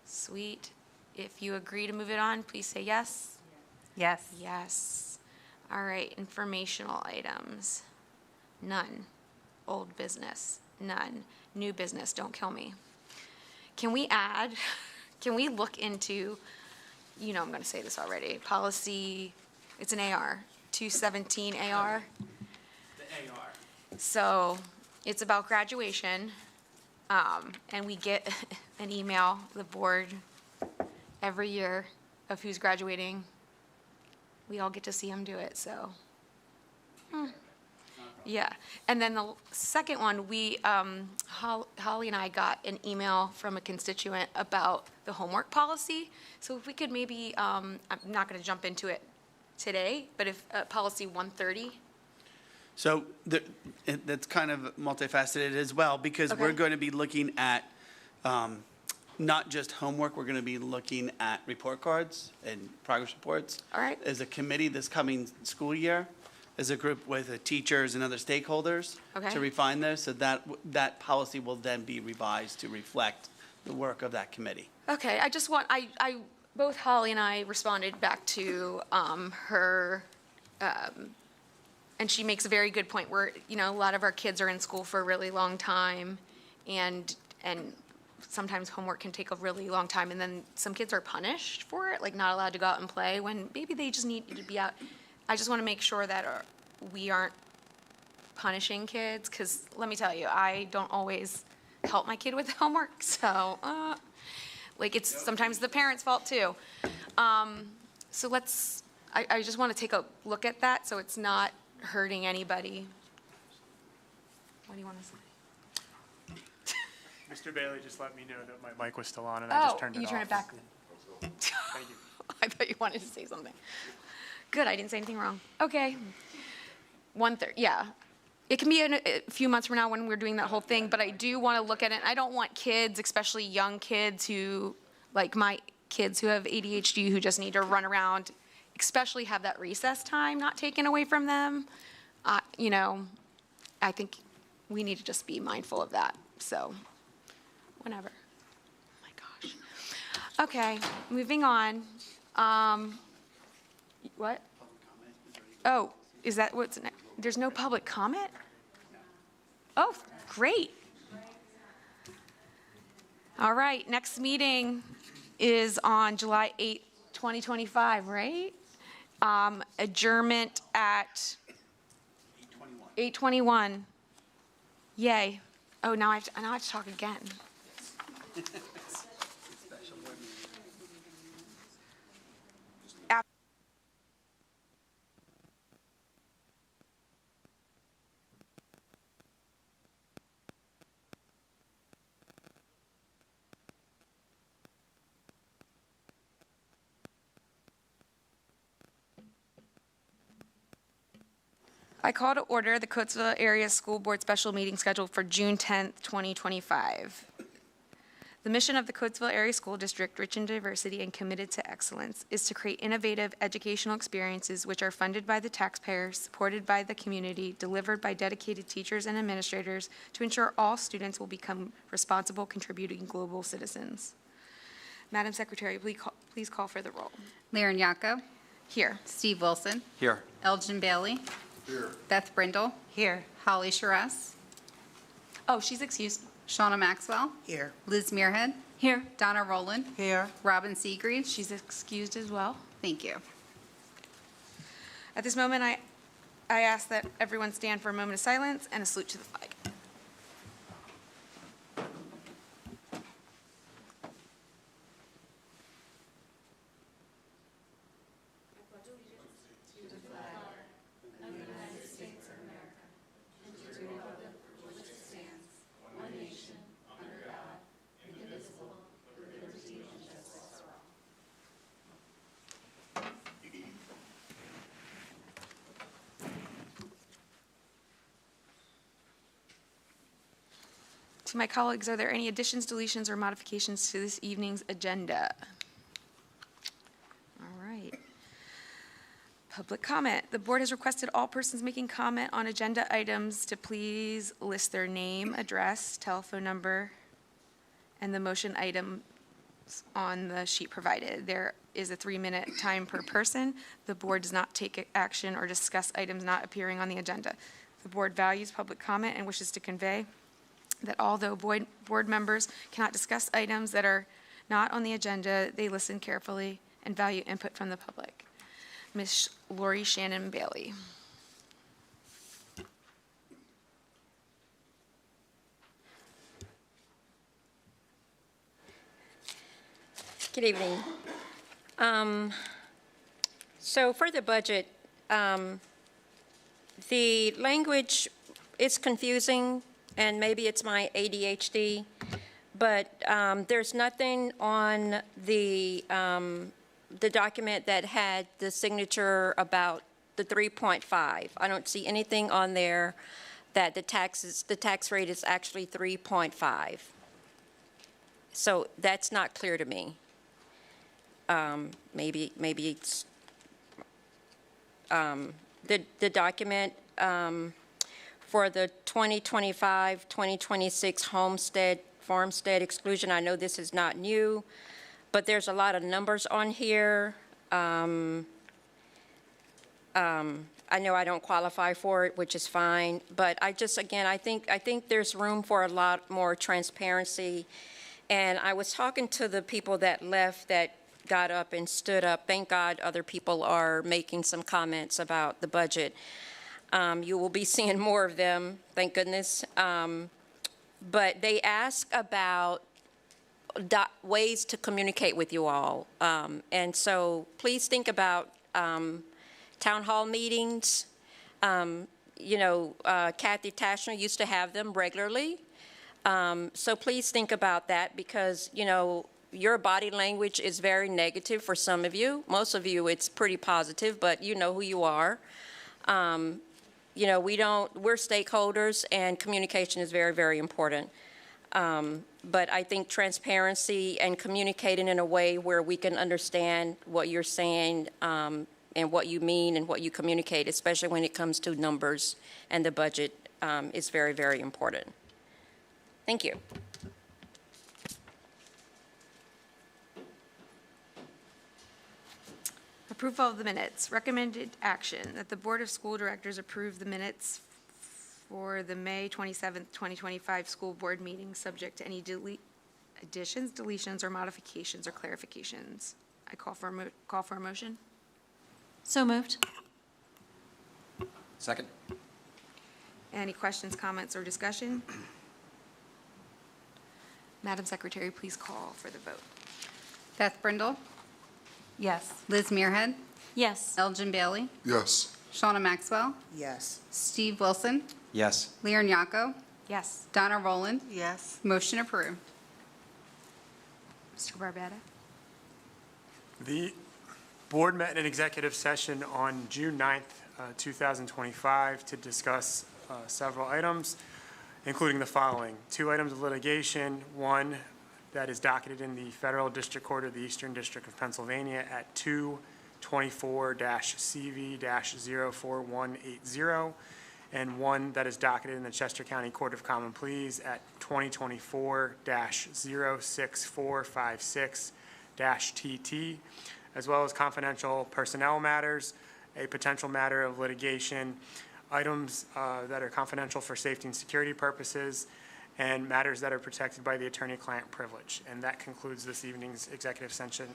Sweet. If you agree to move it on, please say yes. Yes. Yes. All right, informational items. None. Old business. None. New business, don't kill me. Can we look into, I'm going to say this already, policy, it's an AR, 217 AR. The AR. So it's about graduation, and we get an email, the board, every year of who's graduating. We all get to see them do it, so. Yeah, and then the second one, Holly and I got an email from a constituent about the homework policy. So if we could maybe, I'm not going to jump into it today, but if policy 130. So that's kind of multifaceted as well, because we're Okay. going to be looking at not just homework, we're going to be looking at report cards and progress reports. All right. As a committee this coming school year, as a group with the teachers and other stakeholders. Okay. To refine those, so that policy will then be revised to reflect the work of that committee. Okay, I just want, both Holly and I responded back to her, and she makes a very good point where, you know, a lot of our kids are in school for a really long time, and sometimes homework can take a really long time, and then some kids are punished for it, like not allowed to go out and play when maybe they just need to be out. I just want to make sure that we aren't punishing kids, because let me tell you, I don't always help my kid with homework, so like it's sometimes the parents' fault too. So I just want to take a look at that so it's not hurting anybody. What do you want to say? Mr. Bailey just let me know that my mic was still on, and I just turned it off. You turned it back. Thank you. I thought you wanted to say something. Good, I didn't say anything wrong. Okay. 1/3, yeah. It can be a few months from now when we're doing that whole thing, but I do want to look at it. I don't want kids, especially young kids who, like my kids who have ADHD, who just need to run around, especially have that recess time not taken away from them. You know, I think we need to just be mindful of that. So, whenever. Oh my gosh. Okay, moving on. What? Oh, is that what's next? There's no public comment? Oh, great. All right, next meeting is on July 8th, 2025, right? Adjournment at 8:21. Yay. Oh, now I have to talk again. I call to order the Coatesville Area School Board Special Meeting scheduled for June 10th, 2025. The mission of the Coatesville Area School District, rich in diversity and committed to excellence, is to create innovative educational experiences which are funded by the taxpayers, supported by the community, delivered by dedicated teachers and administrators to ensure all students will become responsible, contributing global citizens. Madam Secretary, please call for the roll. Laren Yacco. Here. Steve Wilson. Here. Elgin Bailey. Here. Beth Brindle. Here. Holly Charest. Oh, she's excused. Shauna Maxwell. Here. Liz Muirhead. Here. Donna Rowland. Here. Robin Seagreave. She's excused as well. Thank you. At this moment, I ask that everyone stand for a moment of silence and a salute to the flag. To my colleagues, are there any additions, deletions, or modifications to this evening's agenda? All right. Public comment. The board has requested all persons making comment on agenda items to please list their name, address, telephone number, and the motion items on the sheet provided. There is a 3-minute time per person. The board does not take action or discuss items not appearing on the agenda. The board values public comment and wishes to convey that although board members cannot discuss items that are not on the agenda, they listen carefully and value input from the public. Ms. Lori Shannon Bailey. Good evening. So for the budget, the language is confusing, and maybe it's my ADHD, but there's nothing on the document that had the signature about the 3.5. I don't see anything on there that the tax rate is actually 3.5. So that's not clear to me. Maybe it's the document for the 2025-2026 farmstead exclusion. I know this is not new, but there's a lot of numbers on here. I know I don't qualify for it, which is fine, but I just, again, I think there's room for a lot more transparency. And I was talking to the people that left that got up and stood up. Thank God other people are making some comments about the budget. You will be seeing more of them, thank goodness. But they ask about ways to communicate with you all. And so please think about town hall meetings. Kathy Tashner used to have them regularly. So please think about that because, your body language is very negative for some of you. Most of you, it's pretty positive, but you know who you are. We're stakeholders and communication is very, very important. But I think transparency and communicating in a way where we can understand what you're saying and what you mean and what you communicate, especially when it comes to numbers and the budget, is very, very important. Thank you. Approval of the minutes. Recommended action that the Board of School Directors approve the minutes for the May 27th, 2025 school board meeting, subject to any additions, deletions, or modifications or clarifications. I call for a motion. So moved. Second? Any questions, comments, or discussion? Madam Secretary, please call for the vote. Beth Brindle, Yes. Liz Muirhead, Yes. Elgin Bailey, Yes. Shauna Maxwell, Yes. Steve Wilson, Yes. Lear Nyako, Yes. Donna Rowland. Yes. Motion approved. Mr. Barbetta? The board met in an executive session on June 9th, 2025 to discuss several items, including the following. 2 items of litigation, one that is docketed in the Federal District Court of the Eastern District of Pennsylvania at 224-CV-04180, and one that is docketed in the Chester County Court of Common Pleas at 2024-06456-TT, as well as confidential personnel matters, a potential matter of litigation, items that are confidential for safety and security purposes, and matters that are protected by the attorney-client privilege. And that concludes this evening's executive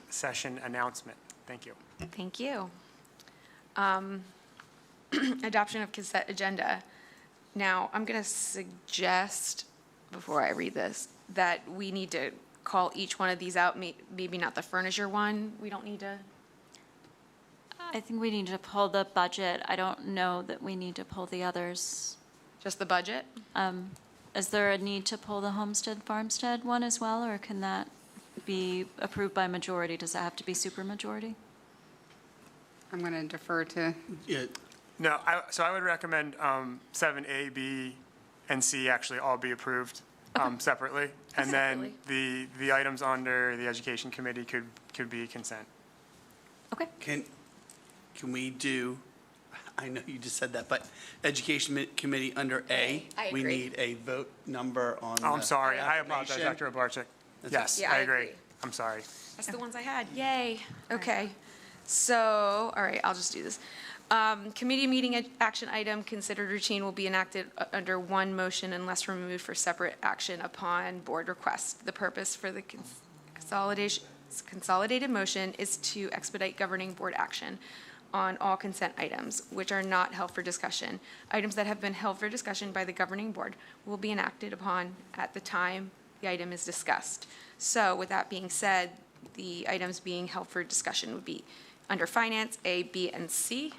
session announcement. Thank you. Thank you. Adoption of consent agenda. Now, I'm going to suggest, before I read this, that we need to call each one of these out, maybe not the furniture one. We don't need to. I think we need to pull the budget. I don't know that we need to pull the others. Just the budget? Is there a need to pull the homestead farmstead one as well, or can that be approved by majority? Does it have to be supermajority? I'm going to defer to. No, so I would recommend 7A, B, and C actually all be approved separately. And then the items under the Education Committee could be consent. Okay. Can we do, I know you just said that, but Education Committee under A? I We agree. need a vote number on Oh, I'm the sorry. I apologize, affirmation. Dr. Obarczyk. Yes, Yeah, I I agree. agree. I'm sorry. That's the ones I had. Yay. Okay. So, all right, I'll just do this. Committee meeting action item considered routine will be enacted under one motion unless removed for separate action upon board request. The purpose for the consolidated motion is to expedite governing board action on all consent items, which are not held for discussion. Items that have been held for discussion by the governing board will be enacted upon at the time the item is discussed. So with that being said, the items being held for discussion would be under finance, A, B, and C.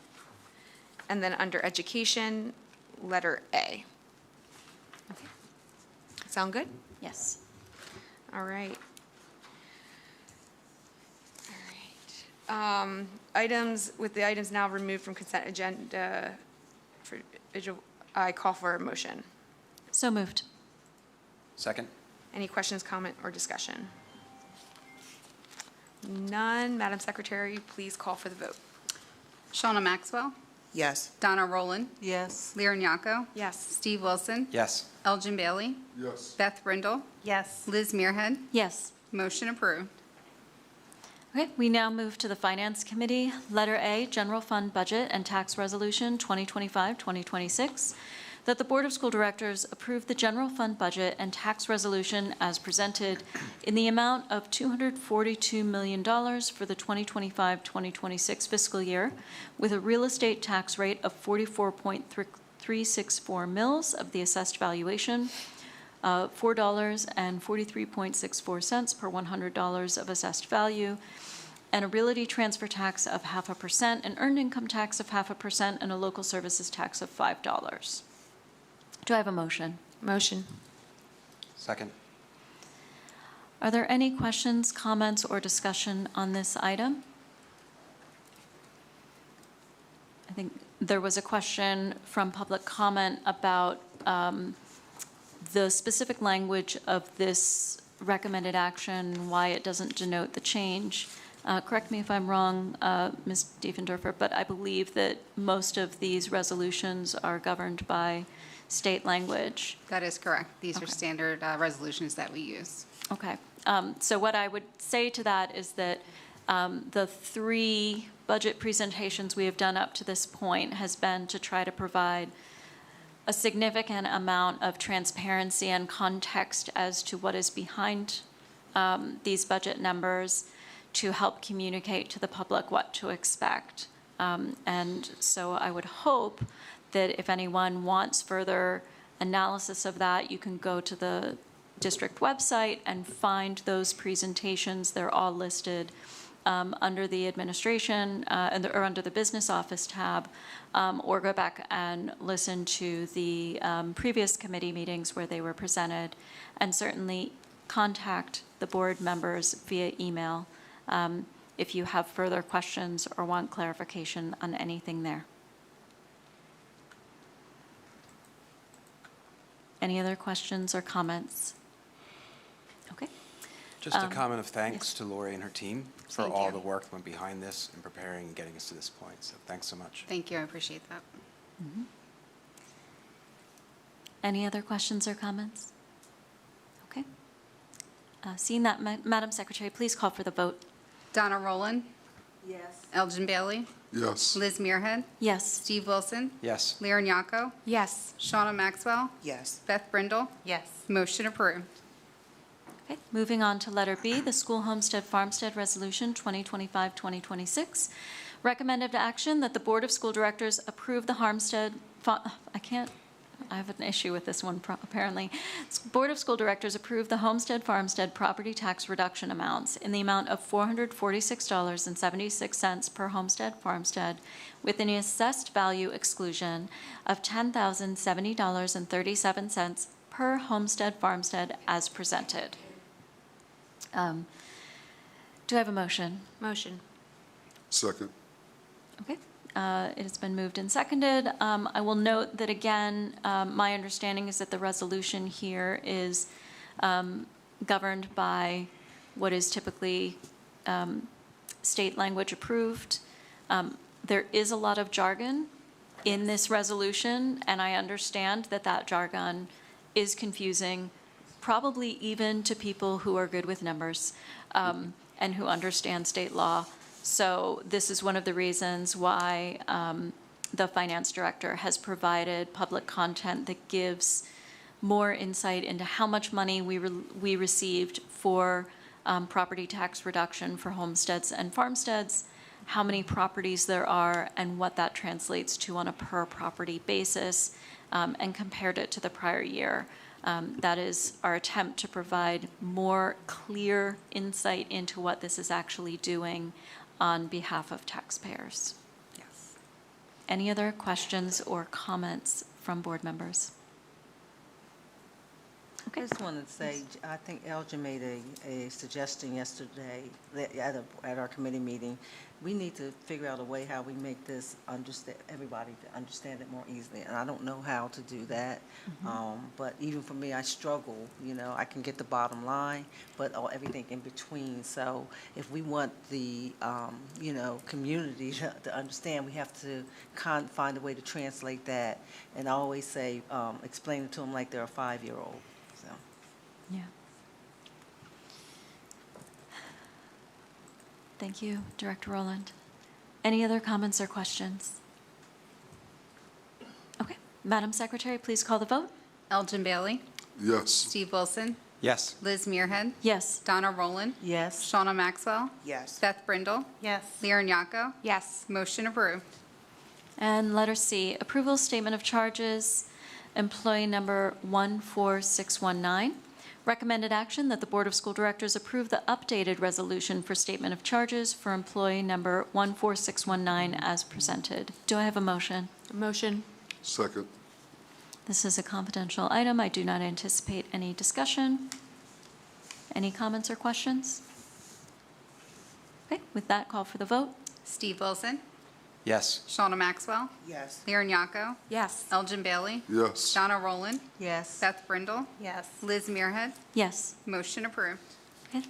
And then under education, letter A. Okay. Sound good? Yes. All right. Items, with the items now removed from consent agenda, I call for a motion. So moved. Second? Any questions, comment, or discussion? None. Madam Secretary, please call for the vote. Shauna Maxwell, Yes. Donna Rowland, Yes. Lear Nyako, Yes. Steve Wilson, Yes. Elgin Bailey, Yes. Beth Brindle, Yes. Liz Muirhead. Yes. Motion approved. Okay, we now move to the Finance Committee. Letter A, General Fund Budget and Tax Resolution 2025-2026, that the Board of School Directors approve the General Fund Budget and Tax Resolution as presented in the amount of $242 million for the 2025-2026 fiscal year, with a real estate tax rate of 44.364 mils of the assessed valuation, $4.43.64 per $100 of assessed value, and a realty transfer tax of 0.5%, an earned income tax of 0.5%, and a local services tax of $5. Do I have a motion? Motion. Second. Are there any questions, comments, or discussion on this item? I think there was a question from public comment about the specific language of this recommended action, why it doesn't denote the change. Correct me if I'm wrong, Ms. Diefendorfer, but I believe that most of these resolutions are governed by state language. That is correct. These are Okay. standard resolutions that we use. Okay. So what I would say to that is that the 3 budget presentations we have done up to this point has been to try to provide a significant amount of transparency and context as to what is behind these budget numbers, to help communicate to the public what to expect. And so I would hope that if anyone wants further analysis of that, you can go to the district website and find those presentations. They're all listed under the administration or under the business office tab, or go back and listen to the previous committee meetings where they were presented, and certainly contact the board members via email if you have further questions or want clarification on anything there. Any other questions or comments? Okay. Just a comment of thanks to Lori and her team for Thank all you. the work that went behind this and preparing and getting us to this point. So thanks so much. Thank you. I appreciate that. Any other questions or comments? Okay. Seeing that, Madam Secretary, please call for the vote. Donna Rowland, Yes. Elgin Bailey, Yes. Liz Muirhead, Yes. Steve Wilson, Yes. Lear Nyako, Yes. Shauna Maxwell, Yes. Beth Brindle. Yes. Motion approved. Okay, moving on to letter B, the School Homestead Farmstead Resolution 2025-2026. Recommended action that the Board of School Directors approve the I have an issue with this one apparently. Board of School Directors approve the Homestead Farmstead property tax reduction amounts in the amount of $446.76 per homestead farmstead, with an assessed value exclusion of $10,070.37 per homestead farmstead as presented. Do I have a motion? Motion. Second. Okay. It has been moved and seconded. I will note that, again, my understanding is that the resolution here is governed by what is typically state language approved. There is a lot of jargon in this resolution, and I understand that that jargon is confusing, probably even to people who are good with numbers and who understand state law. So this is one of the reasons why the finance director has provided public content that gives more insight into how much money we received for property tax reduction for homesteads and farmsteads, how many properties there are, and what that translates to on a per property basis, and compared it to the prior year. That is our attempt to provide more clear insight into what this is actually doing on behalf of taxpayers. Yes. Any other questions or comments from board members? I just wanted to say, I think Elgin made a suggestion yesterday that at our committee meeting. We need to figure out a way how we make this everybody to understand it more easily. And I don't know how to do that. But even for me, I struggle, I can get the bottom line, but everything in between. So if we want the, community to understand, we have to find a way to translate that. And I always say, explain it to them like they're a 5-year-old. So. Yeah. Thank you, Director Rowland. Any other comments or questions? Okay, Madam Secretary, please call the vote. Elgin Bailey, Yes. Steve Wilson, Yes. Liz Muirhead, Yes. Donna Rowland, Yes. Shauna Maxwell, Yes. Beth Brindle, Yes. Liren Yako. Yes. Motion approved. And letter C, approval statement of charges, employee number 14619. Recommended action that the Board of School Directors approve the updated resolution for statement of charges for employee number 14619 as presented. Do I have a motion? Motion. Second. This is a confidential item. I do not anticipate any discussion. Any comments or questions? Okay, with that, call for the vote. Steve Wilson, Yes. Shauna Maxwell, Yes. Liren Yako, Yes. Elgin Bailey, Yes. Donna Rowland, Yes. Beth Brindle, Yes. Liz Muirhead. Yes. Motion approved. Okay.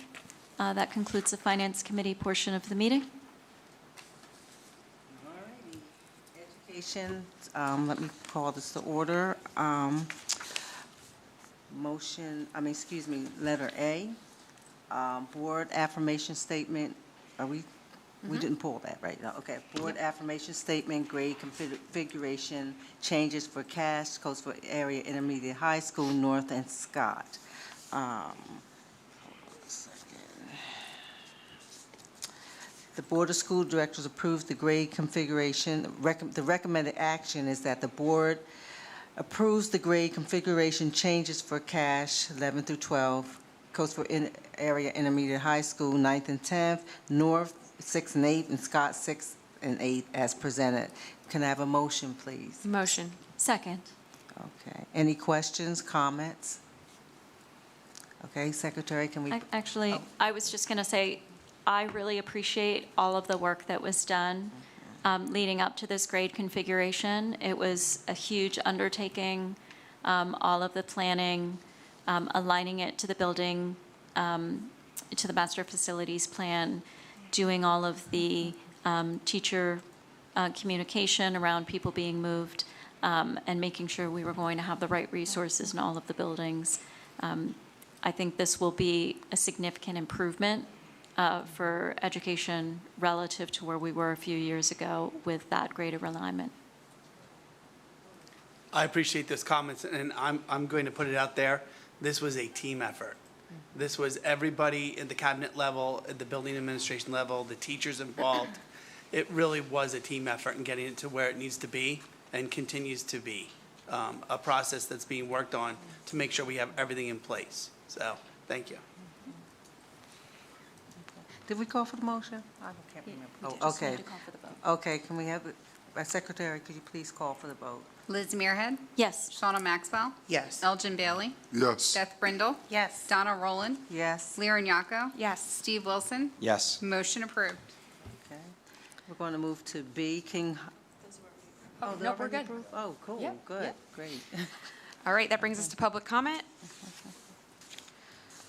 That concludes the Finance Committee portion of the meeting. Education, let me call this to order. Letter A, board affirmation statement, we didn't pull that, right? No, okay. Board affirmation statement, grade configuration, changes for Cass, Coatesville Area Intermediate High School, North and Scott. Hold on a second. The Board of School Directors approves the grade configuration. The recommended action is that the board approves the grade configuration changes for Cash 11 through 12, Coatesville Area Intermediate High School, 9th and 10th, North 6th and 8th, and Scott 6th and 8th as presented. Can I have a motion, please? Motion. Second. Okay. Any questions, comments? Okay, Secretary, can we? Actually, I was just going to say, I really appreciate all of the work that was done leading up to this grade configuration. It was a huge undertaking, all of the planning, aligning it to the building, to the master facilities plan, doing all of the teacher communication around people being moved, and making sure we were going to have the right resources in all of the buildings. I think this will be a significant improvement for education relative to where we were a few years ago with that greater alignment. I appreciate those comments, and I'm going to put it out there. This was a team effort. This was everybody at the cabinet level, at the building administration level, the teachers involved. It really was a team effort in getting it to where it needs to be and continues to be a process that's being worked on to make sure we have everything in place. So, thank you. Did we call for the motion? I can't remember. Oh, okay. Okay, can we have, Secretary, could you please call for the vote? Liz Muirhead, Yes. Shauna Maxwell, Yes. Elgin Bailey, Yes. Beth Brindle, Yes. Donna Rowland, Yes. Liren Yako. Yes. Steve Wilson. Yes. Motion approved. Okay. We're going to move to B, King. Oh, they're no, we're already good. approved? Oh, cool, Yep, good, yep. great. All right, that brings us to public comment.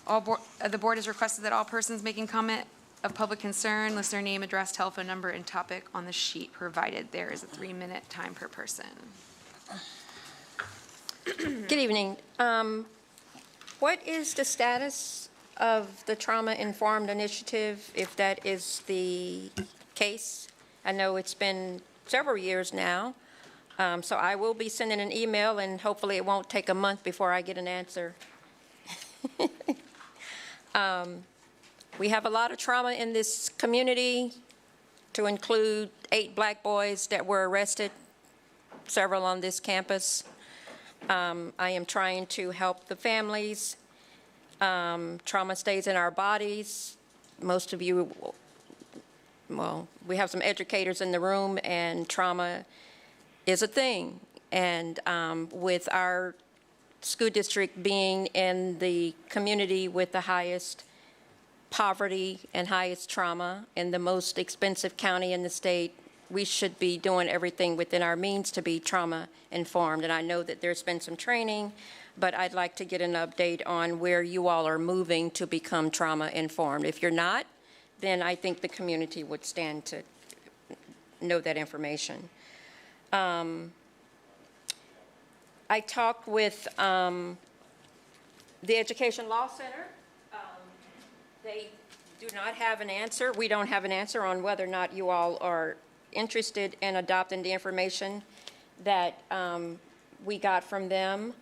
The board has requested that all persons making comment of public concern list their name, address, telephone number, and topic on the sheet provided. There is a 3-minute time per person. Good evening. What is the status of the trauma-informed initiative, if that is the case? I know it's been several years now, so I will be sending an email, and hopefully it won't take a month before I get an answer. We have a lot of trauma in this community, to include 8 black boys that were arrested, several on this campus. I am trying to help the families. Trauma stays in our bodies. Most of you, well, we have some educators in the room, and trauma is a thing. And with our school district being in the community with the highest poverty and highest trauma in the most expensive county in the state, we should be doing everything within our means to be trauma-informed. And I know that there's been some training, but I'd like to get an update on where you all are moving to become trauma-informed. If you're not, then I think the community would stand to know that information. I talked with the Education Law Center. They do not have an answer. We don't have an answer on whether or not you all are interested in adopting the information that we got from them.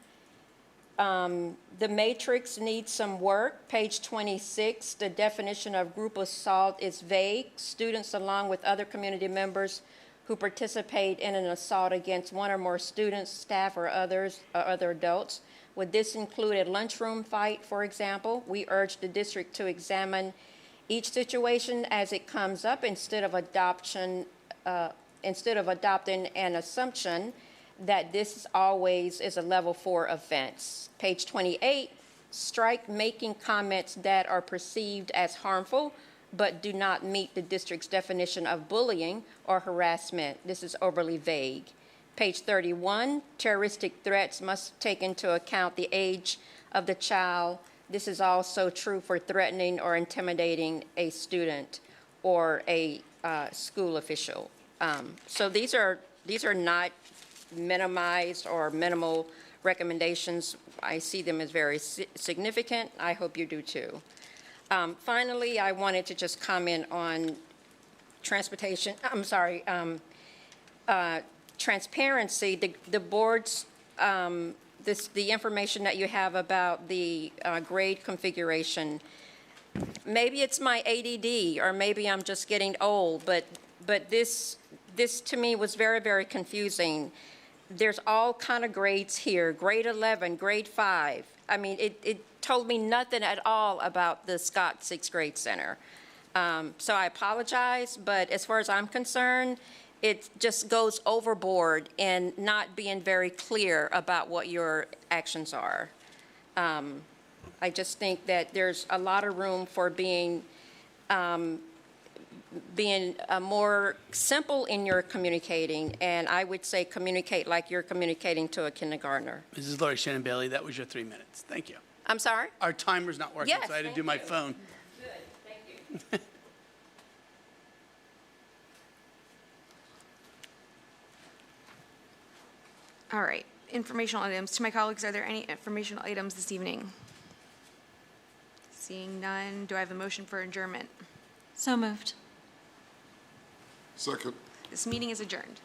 The matrix needs some work. Page 26, the definition of group assault is vague. Students, along with other community members who participate in an assault against one or more students, staff, or others, or other adults. Would this include a lunchroom fight, for example? We urge the district to examine each situation as it comes up instead of adopting an assumption that this always is a level 4 offense. Page 28, strike making comments that are perceived as harmful but do not meet the district's definition of bullying or harassment. This is overly vague. Page 31, terroristic threats must take into account the age of the child. This is also true for threatening or intimidating a student or a school official. So these are not minimized or minimal recommendations. I see them as very significant. I hope you do too. Finally, I wanted to just comment on transparency. The board's, the information that you have about the grade configuration, maybe it's my ADD or maybe I'm just getting old, but this to me was very, very confusing. There's all kind of grades here, grade 11, grade 5. I mean, it told me nothing at all about the Scott 6th grade center. So I apologize, but as far as I'm concerned, it just goes overboard in not being very clear about what your actions are. I just think that there's a lot of room for being more simple in your communicating, and I would say communicate like you're communicating to a kindergartner. Mrs. Lori Shannon Bailey, that was your 3 minutes. Thank you. I'm sorry? Our timer's not working, Yes, so I had to thank do my you. phone. Good, thank you. All right, informational items. To my colleagues, are there any informational items this evening? Seeing none, do I have a motion for adjournment? So moved. Second. This meeting is adjourned.